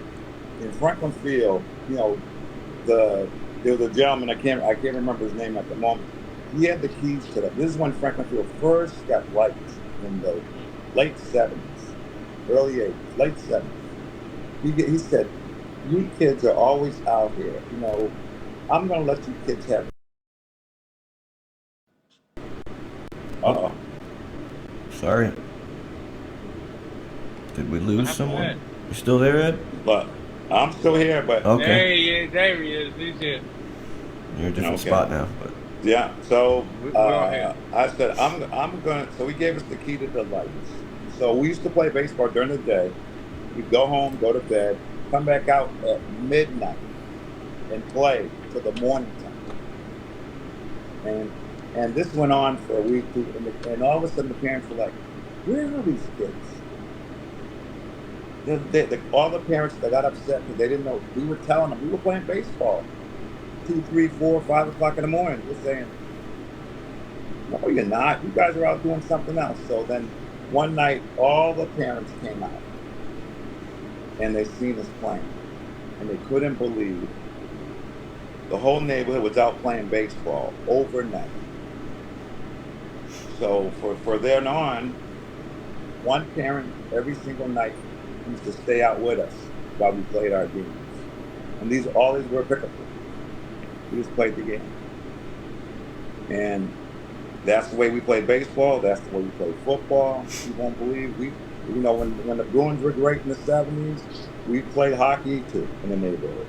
In Franklin Field, there was a gentleman, I can't remember his name at the moment. He had the keys to that. This is when Franklin Field first got lights in the late 70s, early 80s, late 70s. He said, you kids are always out here. I'm going to let you kids have it. Uh-oh. Sorry. Did we lose someone? You still there, Ed? But I'm still here, but... Okay. There he is. He's here. You're in a different spot now. But. Yeah, so I said, I'm going to... So he gave us the key to the lights. So we used to play baseball during the day. We'd go home, go to bed, come back out at midnight and play till the morning time. And this went on for a week, and all of a sudden the parents were like, where are these kids? All the parents, they got upset because they didn't know. We were telling them, we were playing baseball 2, 3, 4, 5 o'clock in the morning. We're saying, no, you're not. You guys are out doing something else. So then one night, all the parents came out, and they seen us playing, and they couldn't believe the whole neighborhood was out playing baseball overnight. So for then on, one parent every single night used to stay out with us while we played our games. And all these were pickup games. We just played the game. And that's the way we played baseball. That's the way we played football. You won't believe when the Bruins were great in the 70s, we played hockey too in the neighborhood.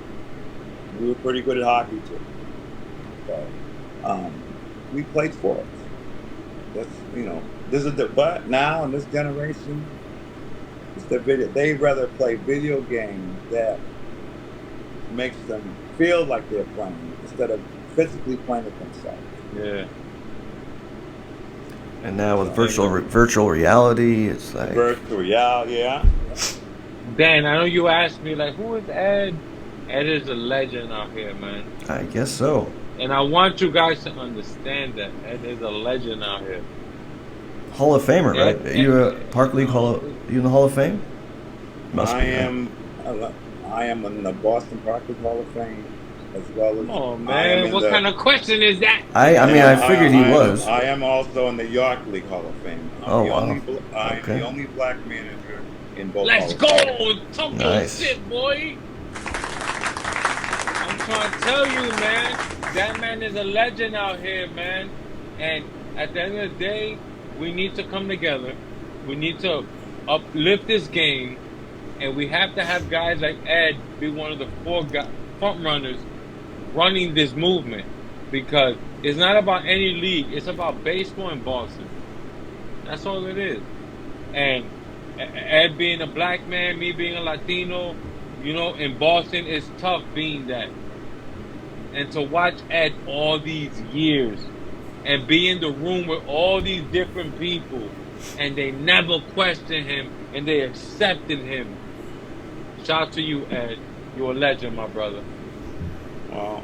We were pretty good at hockey too. So we played sports. That's but now in this generation, it's the video. They rather play video games that makes them feel like they're playing instead of physically playing it themselves. Yeah. And now with virtual reality, it's like Virtual reality, yeah. Dan, I know you asked me, like, who is Ed? Ed is a legend out here, man. I guess so. And I want you guys to understand that Ed is a legend out here. Hall of Famer, right? You a Park League you in the Hall of Fame? I am in the Boston Park League Hall of Fame as well as. Oh man, what kind of question is that? I figured he was. I am also in the York League Hall of Fame. I'm the only black manager in both. Let's go! Talk your shit, boy! I'm trying to tell you, man. That man is a legend out here, man. And at the end of the day, we need to come together. We need to uplift this game. And we have to have guys like Ed be one of the front runners running this movement. Because it's not about any league. It's about baseball in Boston. That's all it is. And Ed being a black man, me being a Latino, you know, in Boston, it's tough being that. And to watch Ed all these years and be in the room with all these different people and they never questioned him and they accepted him. Shout out to you, Ed. You're a legend, my brother. Well,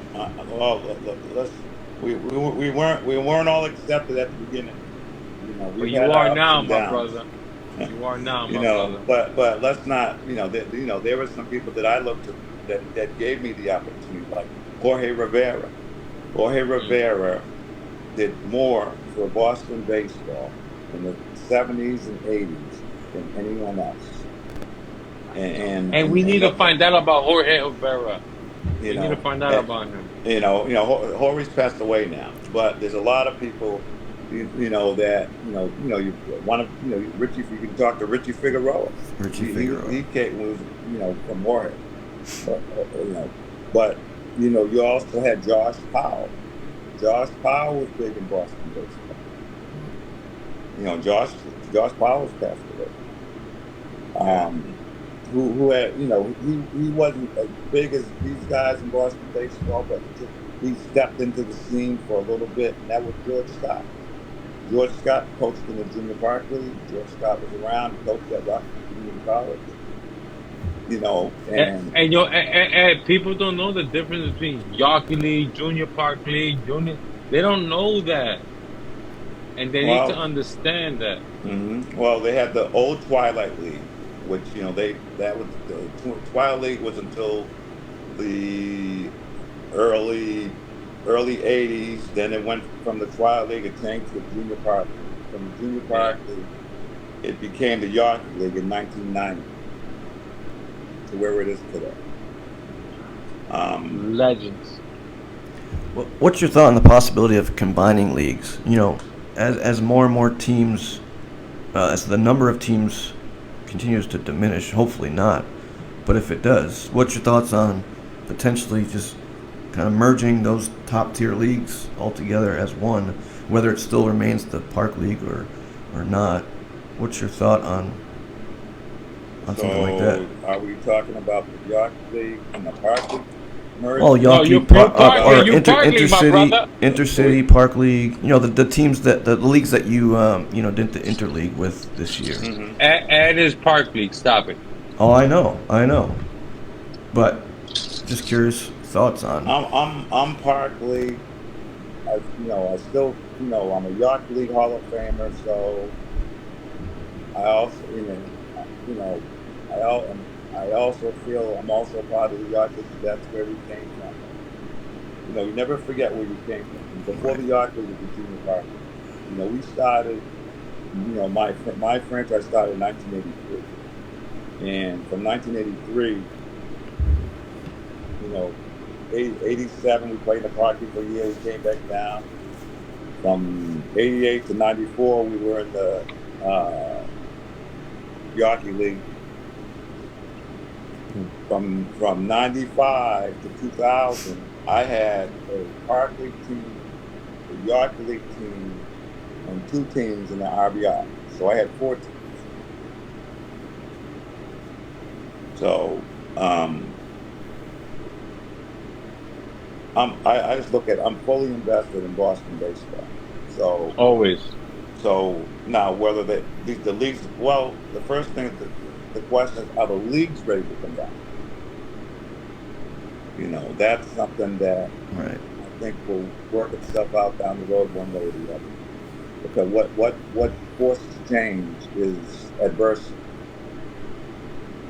we weren't all accepted at the beginning. You know, but you are now, my brother. You are now, my brother. But let's not. There were some people that I looked at that gave me the opportunity, like Jorge Rivera. Jorge Rivera did more for Boston baseball in the 70s and 80s than anyone else. And we need to find out about Jorge Rivera. We need to find out about him. Jorge's passed away now, but there's a lot of people, that you Richie. You can talk to Richie Figueroa. He came from Jorge, but you also had Josh Powell. Josh Powell was big in Boston baseball. Josh Powell was passed away. Who had, he wasn't as big as these guys in Boston baseball, but he stepped into the scene for a little bit, and that was George Scott. George Scott coached in the Junior Park League. George Scott was around, he coached at Rocky Community College. And people don't know the difference between Yawkey League, Junior Park League, they don't know that. And they need to understand that. Mm-hmm. Well, they had the old Twilight League, which the Twilight League was until the early 80s. Then it went from the Twilight League, it changed to the Junior Park League. From the Junior Park League, it became the Yawkey League in 1990 to where it is today. Legends. What's your thought on the possibility of combining leagues? As more and more teams, as the number of teams continues to diminish, hopefully not, but if it does, what's your thoughts on potentially just kind of merging those top tier leagues all together as one, whether it still remains the Park League or not? What's your thought on something like that? Are we talking about the York League and the Park League merge? Well, Intercity, Park League. The teams the leagues that you did the interleague with this year. Mm-hmm. Ed is Park League. Stop it. Oh, I know. But just curious thoughts on. I'm Park League. I still I'm a York League Hall of Famer, so I also I also feel I'm also part of the York League. That's where we came from. You never forget where you came from. Before the York League was the Junior Park League. We started. My franchise started in 1983, and from 1983, 87 we played in the Park League for a year. We came back down. From 88 to 94, we were in the Yawkey League. From 95 to 2000, I had a Park League team, a Yawkey League team, and 2 teams in the RBI. So I had 4 teams. So I just look at, I'm fully invested in Boston baseball. So Always. So now whether the leagues, well, the first thing, the question is, are the leagues ready to come down? You know, that's something that Right. I think will work itself out down the road one way or the other. Because what forces change is adversity.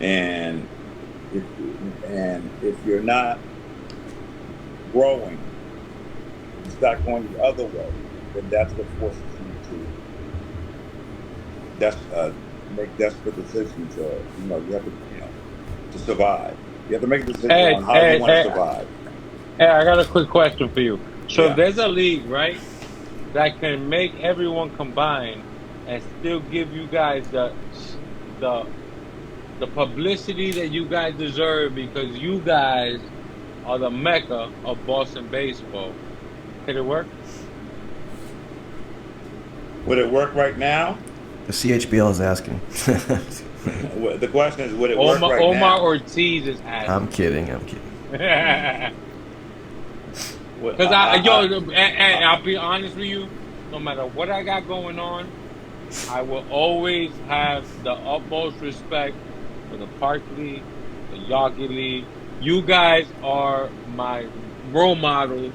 And if you're not growing, you start going the other way, then that's what forces you to make desperate decisions. You have to, to survive. You have to make a decision on how you want to survive. Hey, I got a quick question for you. So Yeah. if there's a league, right, that can make everyone combine and still give you guys the publicity that you guys deserve because you guys are the mecca of Boston baseball, can it work? Would it work right now? The CHBL is asking. The question is, would it work right now? Omar Ortiz is asking. I'm kidding. Because I'll be honest with you, no matter what I got going on, I will always have the utmost respect for the Park League, the Yawkey League. You guys are my role models,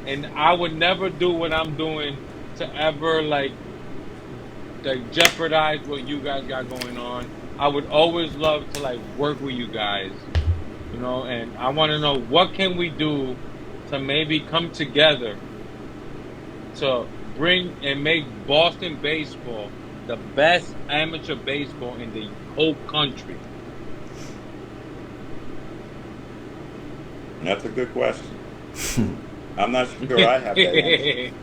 and I would never do what I'm doing to ever like jeopardize what you guys got going on. I would always love to like work with you guys, and I want to know what can we do to maybe come together to bring and make Boston baseball the best amateur baseball in the whole country. That's a good question. I'm not sure I have that answer.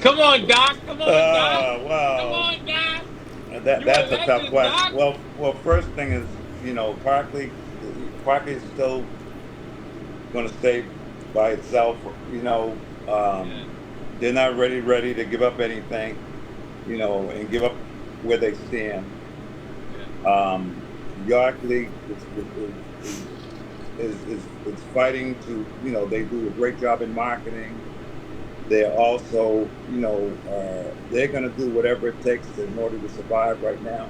Come on, Doc. Come on, Doc. Well, come on, Doc. That's a tough question. Doc? Well, first thing is, Parkley is still going to stay by itself. They're not ready to give up anything, and give up where they stand. York League is fighting to, they do a great job in marketing. They're also, they're going to do whatever it takes in order to survive right now.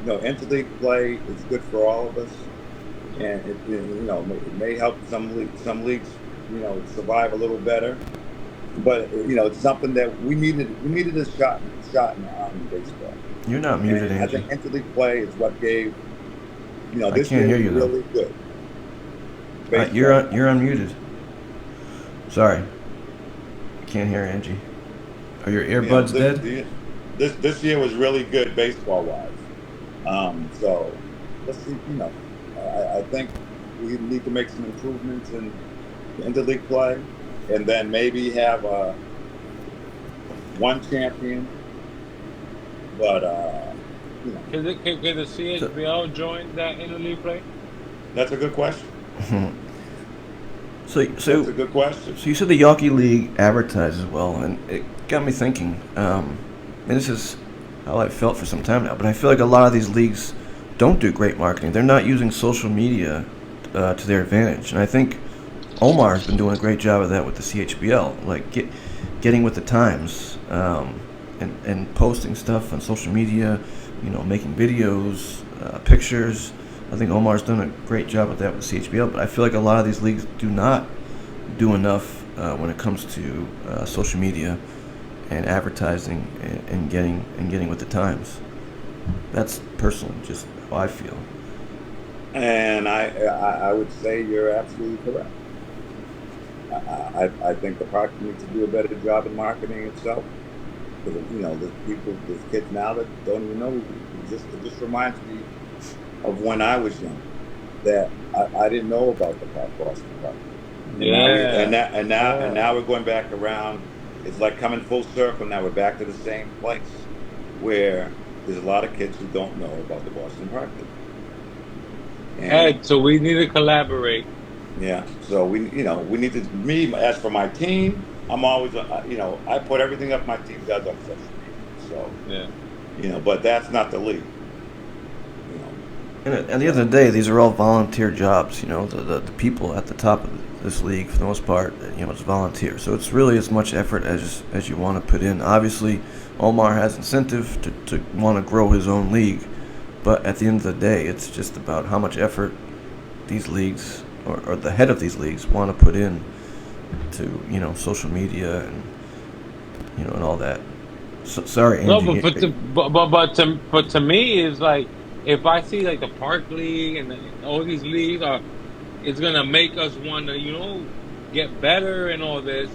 Interleague play is good for all of us, and it may help some leagues, survive a little better. But it's something that we needed a shot in the arm in baseball. You're not muted, and Angie. I think interleague play is what gave, I this can't year hear you, was really good. You're unmuted. Sorry. Can't hear Angie. Are your earbuds dead? This year was really good baseball wise. So let's see. I think we need to make some improvements in interleague play, and then maybe have one champion. But Can the CHBL join that interleague play? That's a good question. So That's a good question. So you said the Yawkey League advertises well, and it got me thinking. And this is how I felt for some time now, but I feel like a lot of these leagues don't do great marketing. They're not using social media to their advantage, and I think Omar's been doing a great job of that with the CHBL, like getting with the times and posting stuff on social media, making videos, pictures. I think Omar's done a great job with that with the CHBL, but I feel like a lot of these leagues do not do enough when it comes to social media and advertising and getting with the times. That's personally just how I feel. And I would say you're absolutely correct. I think the park needs to do a better job in marketing itself. Because there's kids now that don't even know. It just reminds me of when I was young, that I didn't know about the Boston Park. And now we're going back around. It's like coming full circle. Now we're back to the same place, where there's a lot of kids who don't know about the Boston Park League. Ed, so we need to collaborate. Yeah. So we need to. As for my team, I'm always, I put everything up my team does on social media. So, Yeah. But that's not the league. And at the end of the day, these are all volunteer jobs. The people at the top of this league, for the most part, it's volunteer. So it's really as much effort as you want to put in. Obviously, Omar has incentive to want to grow his own league, but at the end of the day, it's just about how much effort these leagues or the head of these leagues want to put in to social media and and all that. So, sorry, Angie. No, but to me, it's like, if I see like the Park League and all these leagues it's gonna make us want to get better and all this,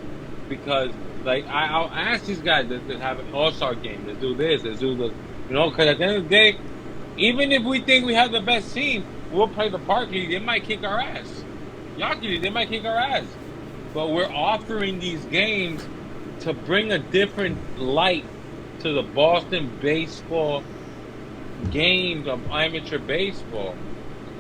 because like I'll ask these guys to have an all-star game, let's do this, let's do this, because at the end of the day, even if we think we have the best team, we'll play the Park League. They might kick our ass. Yaki League, they might kick our ass. But we're offering these games to bring a different light to the Boston baseball games of amateur baseball.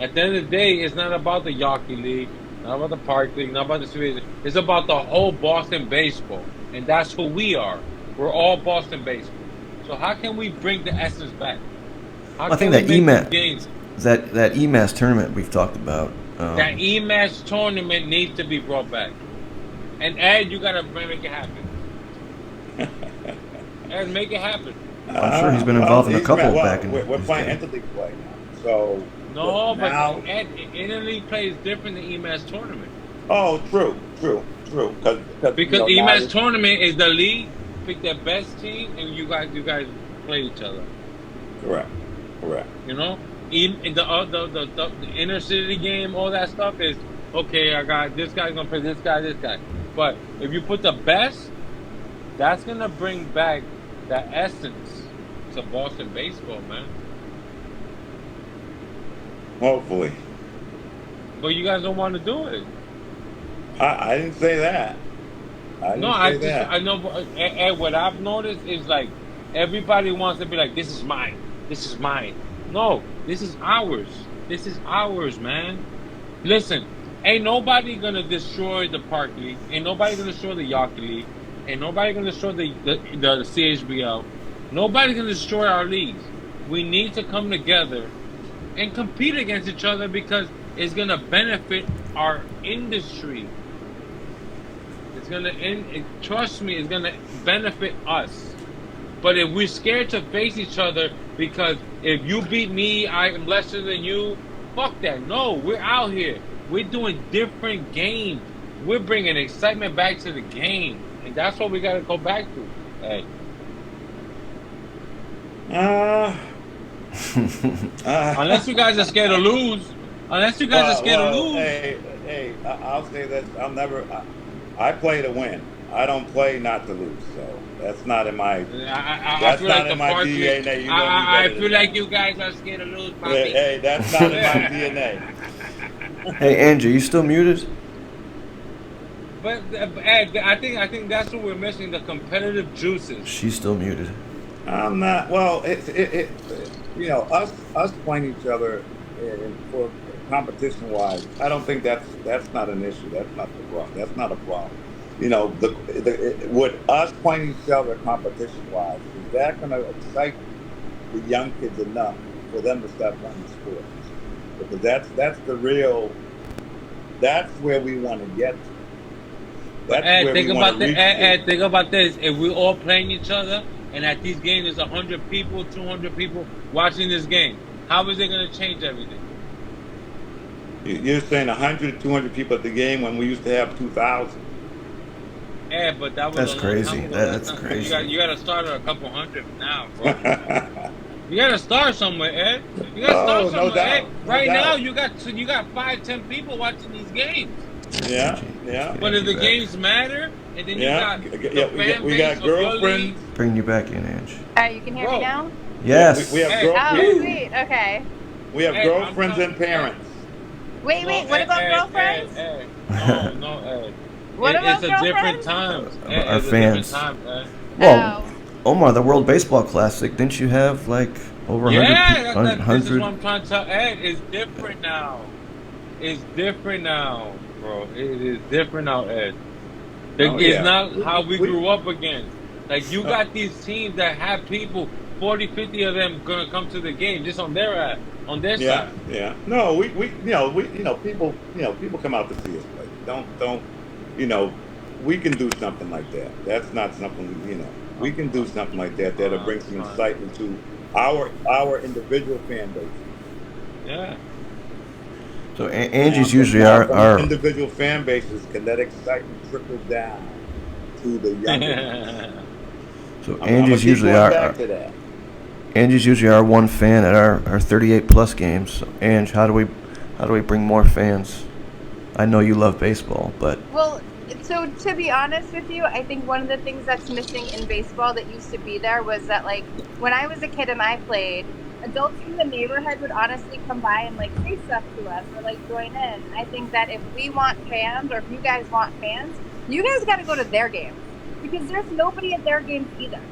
At the end of the day, it's not about the Yaki League, not about the Park League, not about the Swedish. It's about the whole Boston baseball, and that's who we are. We're all Boston baseball. So how can we bring the essence back? I think that EMAS tournament we've talked about. That EMAS tournament needs to be brought back. And Ed, you gotta make it happen. Ed, make it happen. I'm sure he's been involved in a couple back in. We're playing interleague play now, so. No, now, but Ed, interleague play is different than EMAS tournament. Oh, true. Because EMAS tournament is the league pick their best team, and you guys play each other. Correct. The inner city game, all that stuff is okay. I got this guy's gonna play this guy. But if you put the best, that's gonna bring back that essence to Boston baseball, man. Hopefully. But you guys don't want to do it. I didn't say that. I know. But and what I've noticed is like everybody wants to be like, this is mine. No, this is ours, man. Listen, ain't nobody gonna destroy the Park League. Ain't nobody gonna destroy the Yaki League. Ain't nobody gonna destroy the CHBL. Nobody's gonna destroy our leagues. We need to come together and compete against each other, because it's gonna benefit our industry. It's gonna trust me, it's gonna benefit us. But if we're scared to face each other because if you beat me, I am lesser than you, fuck that. No, we're out here. We're doing different games. We're bringing excitement back to the game. And that's what we got to go back to. Hey. Unless you guys are scared to lose. Hey, I'll say this. I play to win. I don't play not to lose. So that's not in my. That's not in my DNA. I feel like you guys are scared to lose, Bobby. Hey, that's not in my DNA. Hey, Andrew, you still muted? But Ed, I think that's what we're missing, the competitive juices. She's still muted. I'm not. Well, us playing each other for competition wise, I don't think that's not an issue. That's not the problem. That's not a problem. With us playing each other competition wise, is that going to excite the young kids enough for them to start playing sports? Because that's the real. That's where we want to get to. Ed, think about this. If we're all playing each other, and at these games there's 100 people, 200 people watching this game, how is it going to change everything? You're saying 100, 200 people at the game when we used to have 2,000. Yeah, but that's crazy. That's crazy. You got to start at a couple hundred now, bro. You got to start somewhere, Ed. You got to start somewhere, no doubt. Ed. Right now, you got 5-10 people watching these games. Yeah. But if the games matter, and then you got we got girlfriends. Bring you back in, Ange. You can hear me now? Yes. We have Oh, girlfriends. sweet. Okay. We have girlfriends and parents. Wait. What about girlfriends? No, Ed. What about it's a different time. Our fans. Well, Omar, the World Baseball Classic, didn't you have like over 100 people? This is what I'm trying to tell Ed. It's different now. It's different now, bro. It is different now, Ed. Like, Oh, it's yeah. not how we We- grew up again. Like, you got these teams that have people, 40, 50 of them gonna come to the game just on their Yeah, side. yeah. No, people, people come out to see us play. Don't, you know, we can do something like that. That's not something, we can do something like that that'll bring some Fine. excitement to our individual fan bases. Yeah. So Angie's Now, usually now from our individual fan bases, can that excitement trickle down to the younger ones? so I'm gonna Angie's keep usually going our back to that. Angie's usually our one fan at our 38 plus games. So, Ange, how do we bring more fans? I know you love baseball, but Well, so to be honest with you, I think one of the things that's missing in baseball that used to be there was that, like, when I was a kid and I played, adults in the neighborhood would honestly come by and, like, say stuff to us or, like, join in. I think that if we want fans, or if you guys want fans, you guys got to go to their games, because there's nobody at their games either,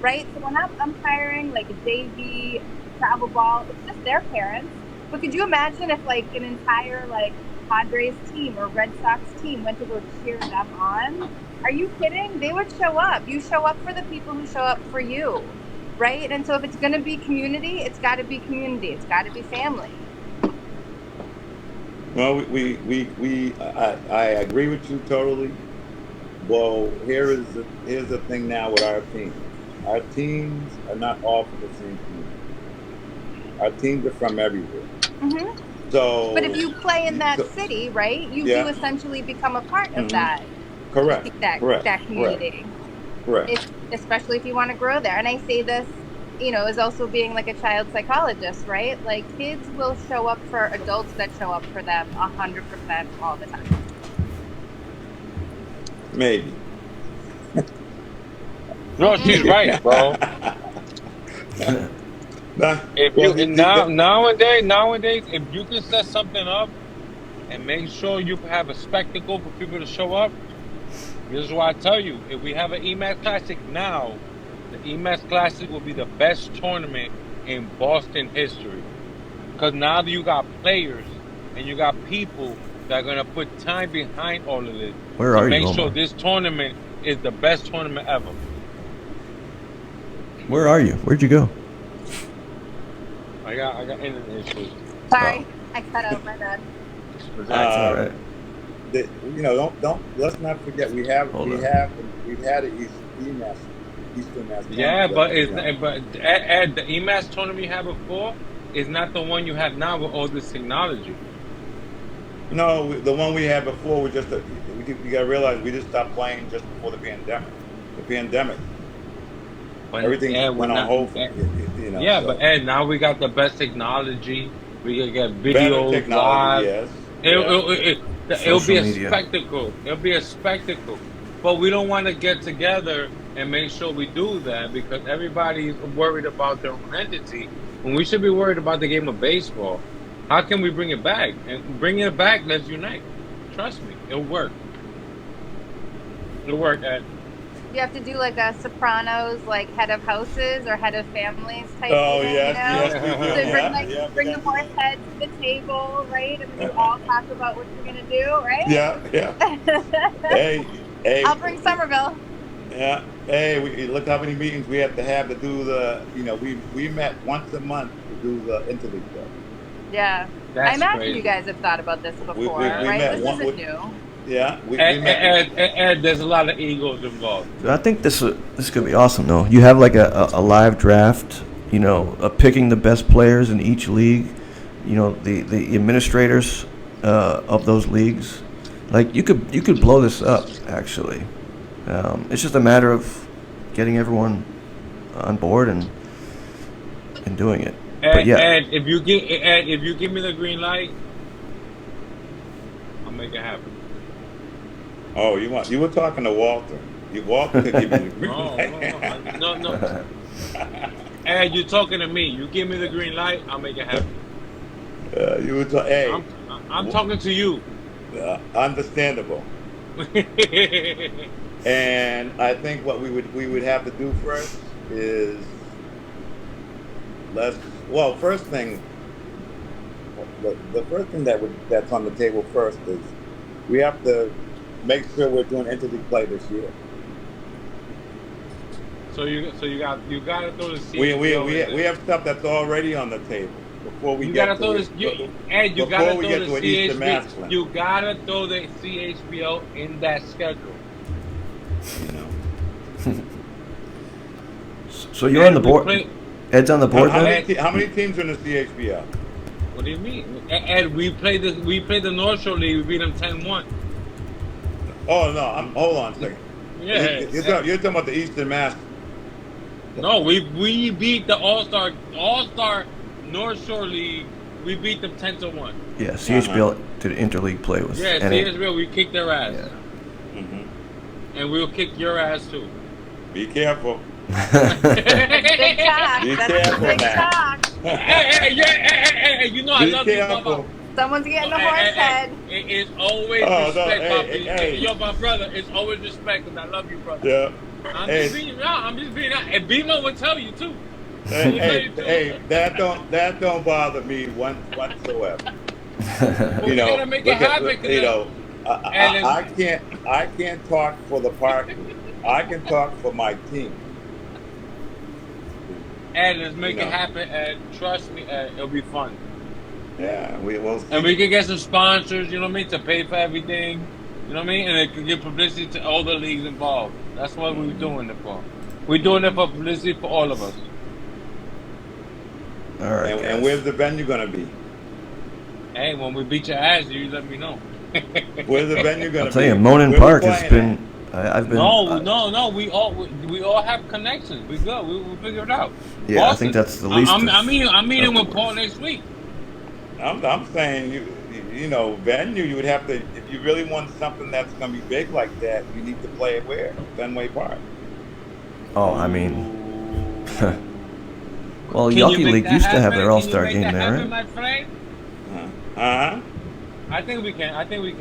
right? So when I'm umpiring, like, a JV, travel ball, it's just their parents. But could you imagine if, like, an entire, like, Padres team or Red Sox team went to go cheer them on? Are you kidding? They would show up. You show up for the people who show up for you, right? And so if it's going to be community, it's got to be community. It's got to be family. Well, I agree with you totally. Well, here's the thing now with our teams. Our teams are not all from the same community. Our teams are from everywhere. Mm-hmm. So, but if you play in that city, right, you do essentially become a part of that. Correct. That community. Correct. Especially if you want to grow there. And I say this, as also being like a child psychologist, right? Like, kids will show up for adults that show up for them 100% all the time. Maybe. No, she's right, bro. Nowadays, if you can set something up and make sure you have a spectacle for people to show up, this is why I tell you, if we have an EMAS Classic now, the EMAS Classic will be the best tournament in Boston history. Because now that you got players and you got people that are going to put time behind all of this to make sure this tournament is the best tournament ever. Where are you? Where'd you go? I got internet issues. Sorry, I cut out my bad. That's all right. Let's not forget we've had an Eastern Mass. Yeah, but Ed, the EMAS tournament you had before is not the one you have now with all this technology. No, the one we had before was just you got to realize we just stopped playing just before the pandemic. But everything went on hold. Yeah, so. But Ed, now we got the best technology. We can get videos live. Yes. It'll be a spectacle. It'll be a spectacle. But we don't want to get together and make sure we do that because everybody's worried about their own entity when we should be worried about the game of baseball. How can we bring it back? And bringing it back, let's unite. Trust me, it'll work. It'll work, Ed. You have to do like a Sopranos, like head of houses or head of families type thing, yes. So bring the horse head to the table, right? And then you all talk about what you're gonna do, right? Yeah. hey. I'll bring Somerville. Yeah. Hey, look how many meetings we have to do the. We met once a month to do the interleague stuff. Yeah. I imagine you guys have thought about this before, right? This isn't new. Yeah, and there's a lot of egos involved. I think this could be awesome, though. You have like a live draft, picking the best players in each league, the administrators of those leagues. Like you could blow this up. Actually, it's just a matter of getting everyone on board and doing it. And if you give me the green light, I'll make it happen. Oh, you were talking to Walter. Walter could give you the green light. No. Ed, you're talking to me. You give me the green light, I'll make it happen. You were hey. I'm talking to you. Understandable. And I think what we would have to do first is first thing. The first thing that's on the table first is we have to make sure we're doing interleague play this year. So you gotta throw the We have stuff that's already on the table before we you get gotta to throw it. this. Ed, you gotta Before we throw get the to an Eastern Mass CHBO. Clinic. You gotta throw the CHBO in that schedule. You know. So you're on the board. Play, Ed's on the board How now? many teams are in the CHBL? what do you mean? Ed, we played the North Shore League. We beat them 10-1. Oh no, hold on a second. Yeah. You're talking about the Eastern Mass. No, we beat the All-Star North Shore League. We beat them 10-1. Yeah, CHBL to the interleague play was. Yeah, CHBL, we kicked their ass. Yeah. And we'll kick your ass too. Be careful. Big talk. Be That's careful big now. talk. Hey, you know I Be love you, careful. Bubba. Someone's getting a horse head. It's always respect, Papi. Yo, my brother, it's always respect, because I love you, brother. Yeah. I'm just being out. And Bima will tell you too. Hey, that don't bother me whatsoever. You know, gotta make it happen. You know, I can't talk for the park. I can talk for my team. Ed, let's make it happen, Ed. Trust me, Ed, it'll be fun. Yeah, we will see. And we can get some sponsors, you know what I mean, to pay for everything. You know what I mean? And it can give publicity to all the leagues involved. That's what we're doing it for. We're doing it for publicity for all of us. All right. And where's the venue going to be? Hey, when we beat your ass, you let me know. Where's the venue going to be? I'll tell you, Monin Park has been. I've been. No. We all have connections. We good. We'll figure it out. Yeah, Boston, I think that's the least. I'm meeting with Paul next week. I'm saying you know, venue, you would have to, if you really want something that's going to be big like that, you need to play it where? Fenway Park. Oh, I mean. Well, Yucky League used to have their All-Star game there, right? I think we can. I think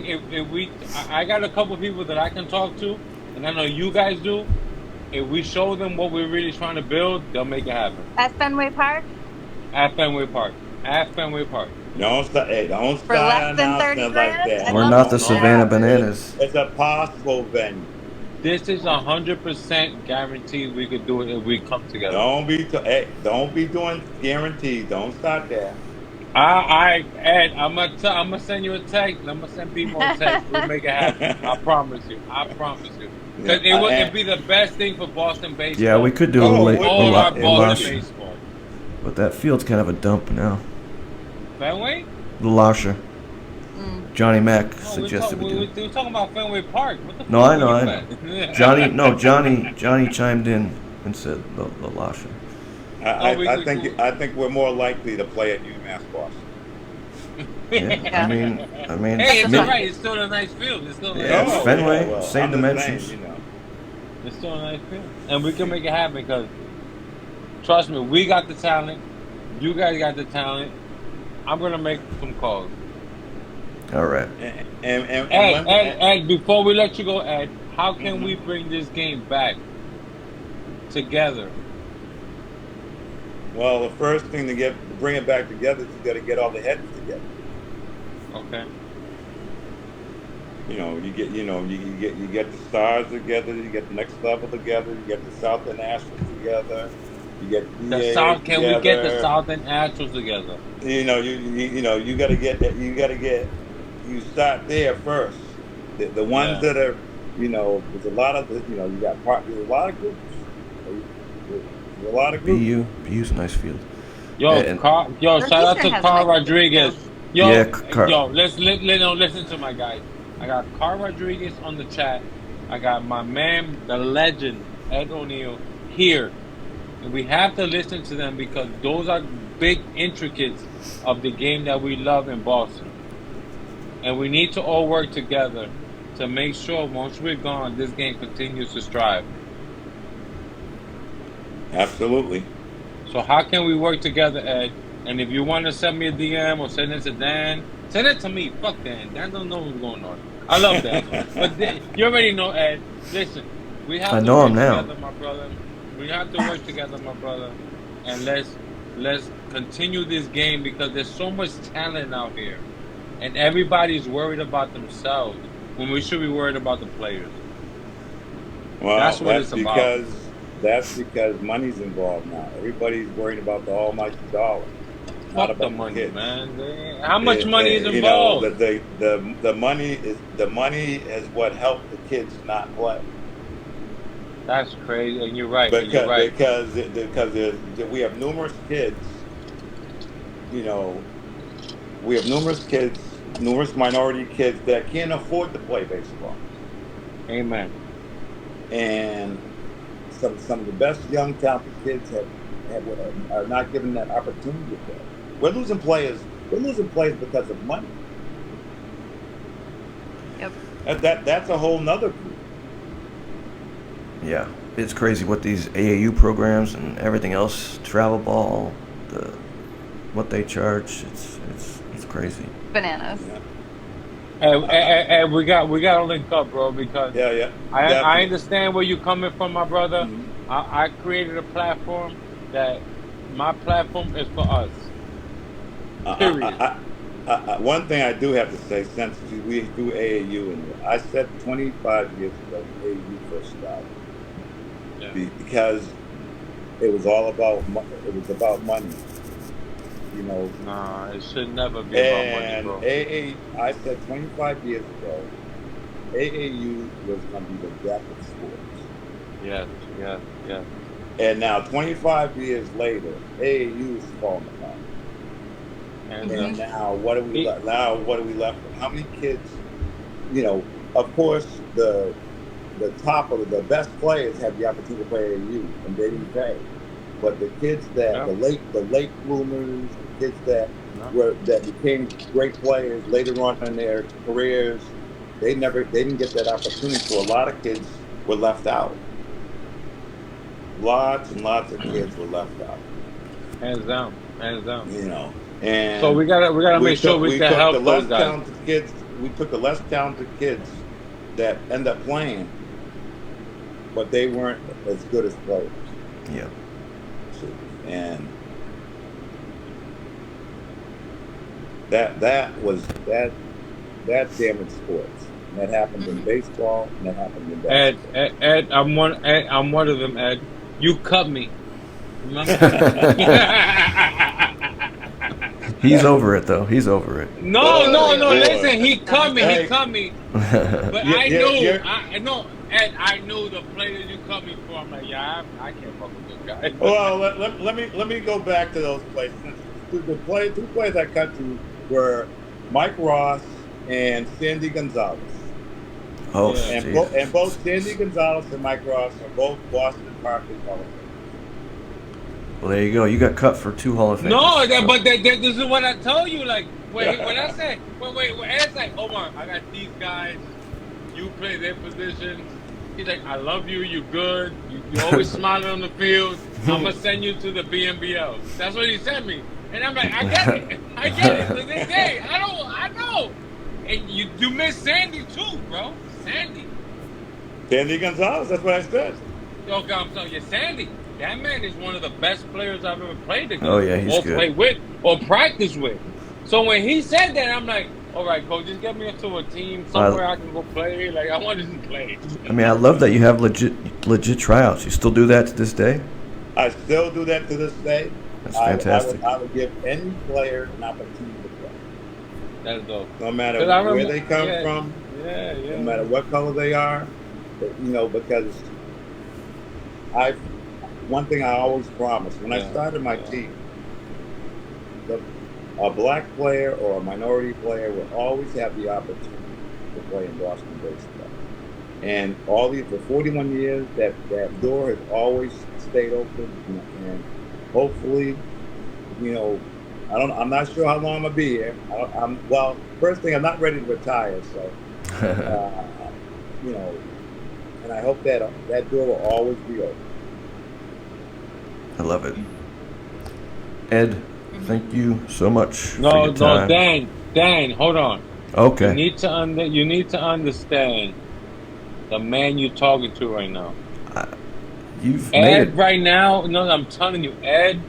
if we, I got a couple of people that I can talk to, and I know you guys do. If we show them what we're really trying to build, they'll make it happen. At Fenway Park? At Fenway Park. At Fenway Park. Don't start For less than 30 like grand? that. We're not the Savannah Bananas. It's a possible venue. This is 100% guaranteed we could do it if we come together. Don't be doing guarantees. Don't start there. Ed, I'm gonna send you a text. I'm gonna send people a text. We'll make it happen. I promise you. Because it would be the best thing for Boston baseball. Yeah, we could do all our in Boston Lasher. baseball. But that field's kind of a dump now. Fenway? The Lasher. Johnny Mack suggested we do. We're talking about Fenway Park. What the No, fuck I know. are you at? Johnny chimed in and said the Lasher. I think we're more likely to play at UMass Boston. Yeah, I mean. Hey, it's all right. It's still a nice field. It's still it's Fenway, same dimensions. Saying, you know. It's still a nice field, and we can make it happen because, trust me, we got the talent. You guys got the talent. I'm gonna make some calls. All right. Ed, before we let you go, Ed, how can we bring this game back together? Well, the first thing to bring it back together is you got to get all the heads together. Okay. You get the Stars together. You get the Next Level together. You get the Southern Astros together. You get the South. Can we get the Southern Astros together? You got to get that. You got to get. You start there first. The ones that are, there's a lot of, you got there's a lot of groups. There's a lot of groups. BU's a nice field. Shout out to Carl Rodriguez. Listen to my guys. I got Carl Rodriguez on the chat. I got my man, the legend, Ed Neal, here. And we have to listen to them because those are big intricacies of the game that we love in Boston. And we need to all work together to make sure once we're gone, this game continues to strive. Absolutely. So how can we work together, Ed? And if you want to send me a DM or send it to Dan, send it to me. Fuck Dan. Dan don't know what's going on. I love Dan. But you already know, Ed. Listen, we have to work together, my brother. We have to work together, my brother. And let's continue this game because there's so much talent out here. and everybody's worried about themselves when we should be worried about the players. Well, That's what it's about. That's because money's involved now. Everybody's worried about the almighty dollar. Not Fuck the about money, kids. man. How much money is involved? The money is what helped the kids not play. That's crazy, and you're right. Because we have numerous kids. We have numerous minority kids that can't afford to play baseball. Amen. And some of the best young talented kids are not given that opportunity to play. We're losing players because of money. Yep. That's a whole nother group. Yeah, it's crazy what these AAU programs and everything else, travel ball, what they charge. It's crazy. Bananas. Yeah. And we got to link up, bro, because Yeah. I understand where you're coming from, my brother. Mhm. I created a platform that my platform is for us. Period. One thing I do have to say, since we do AAU, and I said 25 years ago, when AAU first started, because it was about money. Nah, it should never be about money, bro. I said 25 years ago, AAU was going to be the death of sports. Yes. And now, 25 years later, AAU is falling apart. And now, what are we left? With? How many kids? Of course, the top of the best players had the opportunity to play AAU, and they didn't pay. But the kids that the late bloomers, the kids that became great players later on in their careers, they didn't get that opportunity. So a lot of kids were left out. Lots and lots of kids were left out. Hands down. And so we gotta make sure we can help those guys. We took the less talented kids that end up playing, but they weren't as good as players. Yeah. And that damaged sports. And that happened in baseball, and that happened in basketball. Ed, I'm one of them. Ed, you cut me. He's over it though. He's over it. No. Listen, he cut me. But I know. Ed, I knew the players you cut me for. I'm like, I can't fuck with this guy. Well, let me go back to those places. Two players I cut to were Mike Ross and Sandy Gonzalez. Oh, and both Sandy Gonzalez and Mike Ross are both Boston Park Hall of Fame. Well, there you go. You got cut for 2 Hall of Famers. No, but this is what I told you. Like, when I say, Ed's like, Omar, I got these guys. You play their positions. He's like, I love you. You good. You always smiling on the field. I'm gonna send you to the BNBL. That's what he sent me. And I'm like, I get it. To this day, I know. And you miss Sandy too, bro. Sandy Gonzalez. That's what I said. Okay, I'm telling you, Sandy. That man is one of the best players I've ever played against. Oh yeah, he's or good. Play with or practice with. So when he said that, I'm like, all right, coach, just get me into a team somewhere I can go play. Like, I want to play. I mean, I love that you have legit tryouts. You still do that to this day? I still do that to this day. That's fantastic. I would give any player an opportunity to play. That's dope. No matter where they come from. Yeah. No matter what color they are. Because one thing I always promise, when I started my team, a black player or a minority player will always have the opportunity to play in Boston baseball. And for 41 years, that door has always stayed open. And hopefully, I'm not sure how long I'm gonna be here. First thing, I'm not ready to retire, so and I hope that door will always be open. I love it. Ed, thank you so much for your time. No, Dan, hold on. Okay. You need to understand the man you're talking to right now. You've made Ed it. right now, no, I'm telling you, Ed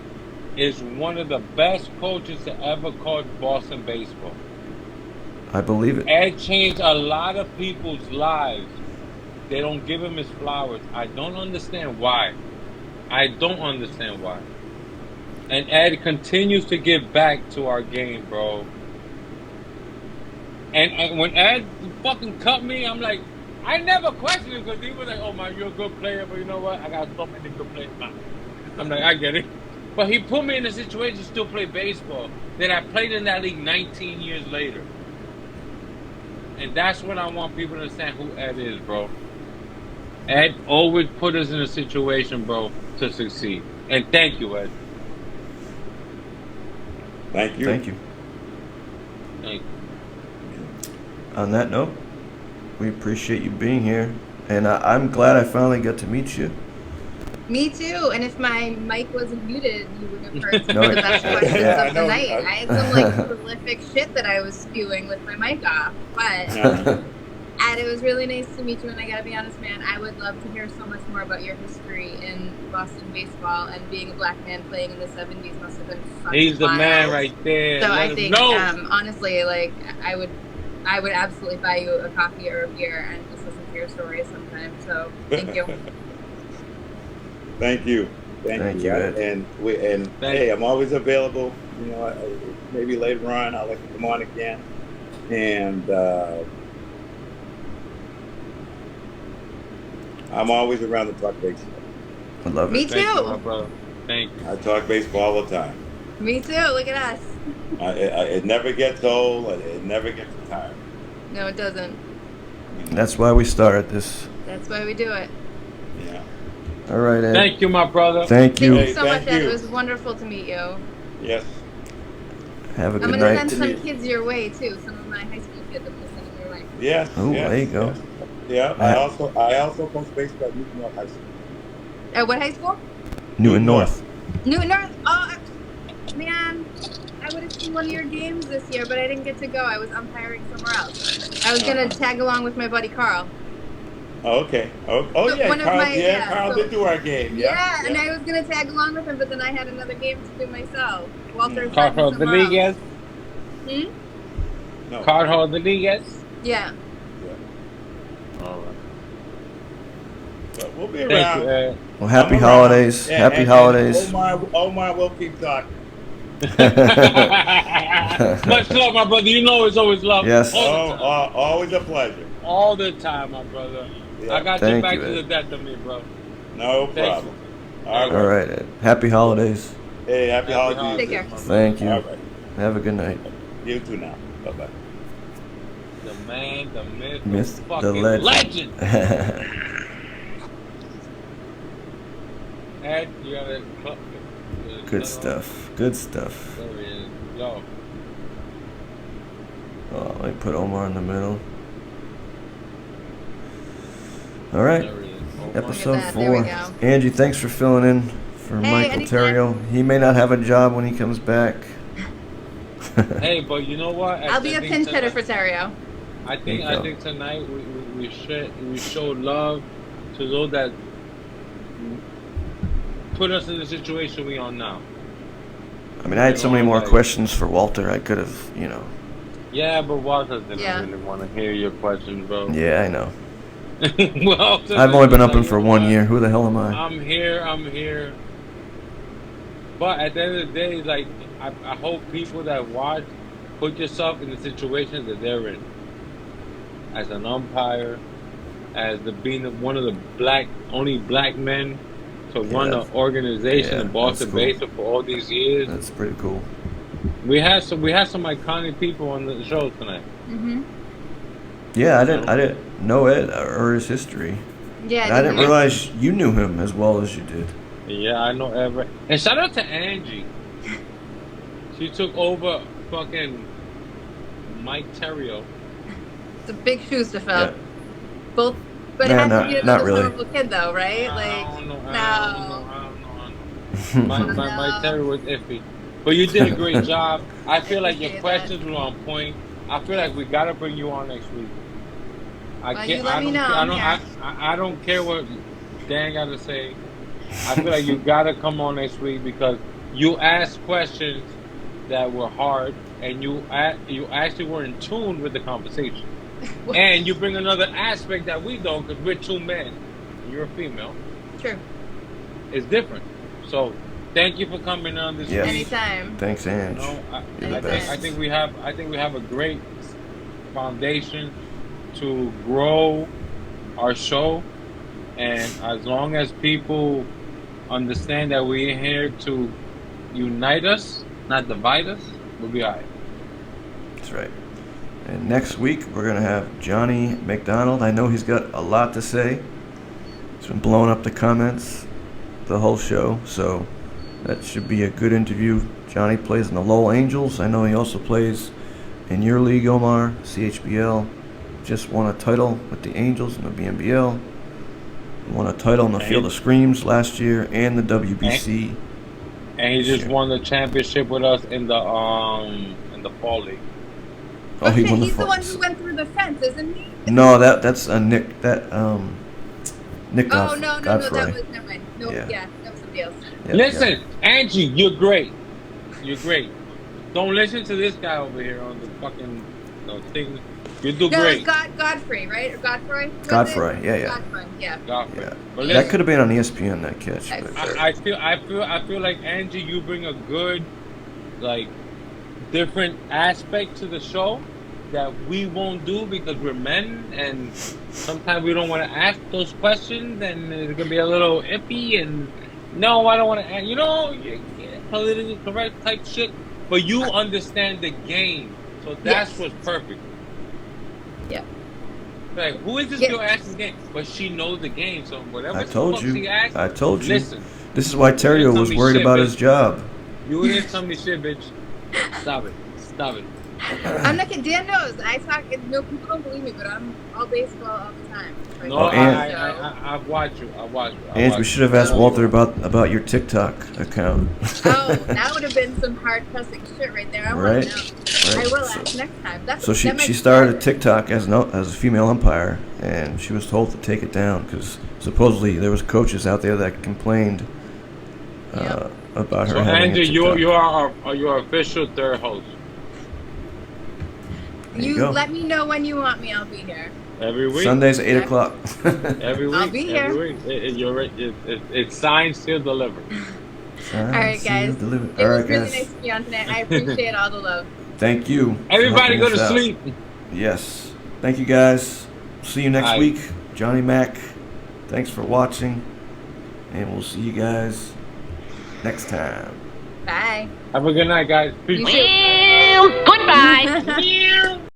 is one of the best coaches to ever coach Boston baseball. I believe it. Ed changed a lot of people's lives. They don't give him his flowers. I don't understand why. I don't understand why. And Ed continues to give back to our game, bro. And when Ed fucking cut me, I'm like, I never questioned him because he was like, oh man, you're a good player, but you know what? I got so many good players now. I'm like, I get it. But he put me in a situation to still play baseball that I played in that league 19 years later. And that's what I want people to understand who Ed is, bro. Ed always put us in a situation, bro, to succeed. And thank you, Ed. Thank you. Thank you. Thank you. On that note, we appreciate you being here, and I'm glad I finally got to meet you. Me too. And if my mic wasn't muted, you would have heard some No, of the best questions yeah, of the I know. night. I had some like prolific shit that I was spewing with my mic off, but. And it was really nice to meet you, and I gotta be honest, man, I would love to hear so much more about your history in Boston baseball, and being a black man playing in the 70s must have been fucking He's the wild. man right there. So Let I him think, know. honestly, like, I would absolutely buy you a coffee or a beer and just listen to your story sometime. So thank you. Thank you. Thank you. Ed. And Thank hey, you. I'm always available. You know, maybe later on I'll let you come on again. And I'm always around to talk baseball. I love Me it. Thank you, too. my brother. Thank you. I talk baseball all the time. Me too. Look at us. It never gets old. It never gets tired. No, it doesn't. That's why we started this. That's why we do it. Yeah. All right, Ed. Thank you, my brother. Thank you. Thank you so Thank much, Ed. you. It was wonderful to meet you. Yes. Have a I'm good gonna night. send some kids your way too. Some of my high school kids. I'm gonna send them your way. Yes. Oh, yes, there you go. yes. Yeah. I also coach baseball at Newton North High School. At what high school? Newton North. Newton North. Oh, man. I would have seen one of your games this year, but I didn't get to go. I was umpiring somewhere else. I was gonna tag along with my buddy Carl. Oh, okay. Oh So yeah. one of Carl. my- Yeah. yeah, Carl so- did do our game. Yeah, and I was gonna tag along with him, but then I had another game to do myself. Walter. Carl Rodriguez. No. Carl Rodriguez. Yeah. All right. But we'll be Thank around. you, Ed. Well, happy I'm around. holidays. And- Happy and holidays. Omar will keep talking. Much love, my brother. You know it's always love. Yes. All the time. Always a pleasure. All the time, my brother. Yeah. I got your Thank back you, to the Ed. death of me, bro. No Thank problem. you. All All right. right, Ed. Happy holidays. Hey, happy Happy holidays. Take care. Thank you. All right. Have a good night. You too now. Bye bye. The man, the myth, Miss the the fucking legend. Ed, you got a Good stuff. Good stuff. There he is. Yo. Oh, let me put Omar in the middle. All right. There he is. Oh, Episode Look at that. There we 4. go. Angie, thanks for filling in for Hey, Michael anytime. Terrio. He may not have a job when he comes back. Hey, but you know what? I'll be a pinch hitter for Terrio. I think There you go. tonight we showed love to those that put us in the situation we are now. I mean, I had so many more questions for Walter. I could have, Yeah, but Walter didn't Yeah. really want to hear your questions, bro. Yeah, I know. Walter I've only been was up in like, for you know 1 what? year. Who the hell am I? I'm here. But at the end of the day, like, I hope people that watch put yourself in the situation that they're in. As an umpire, as being one of the only black men to run Yeah. an organization Yeah, in Boston that's cool. Baseball for all these years. That's pretty cool. We had some iconic people on the show tonight. Mm-hmm. Yeah, I didn't know Ed or his history. Yeah. And I didn't realize you knew him as well as you did. Yeah, I know every. And shout out to Angie. She took over fucking Mike Terrio. It's a big shoes to fill. Yeah. Both, but No, it has no, to be not another really. horrible kid, though, right? I Like, don't know. no. Mike Terrio was iffy, but you did a great job. I feel like your Appreciate questions were on point. I feel like we gotta bring you on next week. Well, you let me know, I'm here. I don't care what Dan got to say. I feel like you gotta come on next week because you ask questions that were hard, and you actually were in tune with the conversation. And you bring another aspect that we don't, because we're two men, and you're a female. True. It's different. So thank you for coming on this Yes. week. Anytime. Thanks, Ange. You know, You're the Anytime. best. I think we have a great foundation to grow our show, and as long as people understand that we're here to unite us, not divide us, we'll be all right. That's right. And next week, we're going to have Johnny McDonald. I know he's got a lot to say. He's been blowing up the comments the whole show, so that should be a good interview. Johnny plays in the Lowell Angels. I know he also plays in your league, Omar, CHBL. Just won a title with the Angels in the BNBL. Won a title in the Field of Screams last year and the WBC. And he just won the championship with us in the fall league. Oh, he won the He's the fall. one who went through the fence, isn't he? No, that's Nick. Nick Oh, Godfrey. no, Godfrey. that was, never mind. No, Yeah. that was somebody else. Yeah, Listen, Angie, you're great. You're great. Don't listen to this guy over here on the fucking thing. You do No, great. it's Godfrey, right? Or Godfrey? Was Godfrey, it? yeah. Godfrey, yeah. Godfrey. Yeah. But That listen, could have been on ESPN, that catch. I- But I feel like Angie, you bring a good, like, different aspect to the show that we won't do because we're men, and sometimes we don't want to ask those questions, and it's gonna be a little iffy. And no, I don't want to. You know, politically correct type shit. But you understand the game, so that's Yes. what's perfect. Yeah. Like, who is this Yeah. girl asking the game? But she knows the game, so whatever I told the fuck you. she asks, I told you. listen. This is why Terrio Tell was me worried shit, about bitch. his job. You didn't tell me shit, bitch. Stop it. Stop it. I'm not kidding. Dan knows. I talk. No, people don't believe me, but I'm all baseball all the time. No, Oh, and- I've watched you. I've watched you. And we should have asked Walter about your TikTok account. Oh, that would have been some hard pressing shit right there. I want Right. to know. I Right. will ask next time. That's, So that makes she started a sense. TikTok as a female umpire, and she was told to take it down because supposedly there was coaches out there that complained about her So, having Andrew, a TikTok. you are your official third host. There you You go. let me know when you want me. I'll be here. Every week. Sundays at 8 Yeah. o'clock. Every week. I'll be here. Every week. It's signed, sealed, delivered. All right, guys. It All was right, really guys. nice to be on tonight. I appreciate all the love. Thank you. for Everybody helping go us to out. sleep. Yes. Thank you, guys. See you next Aye. week. Johnny Mac, thanks for watching, and we'll see you guys next time. Bye. Have a good night, guys. Peace. You too. Goodbye.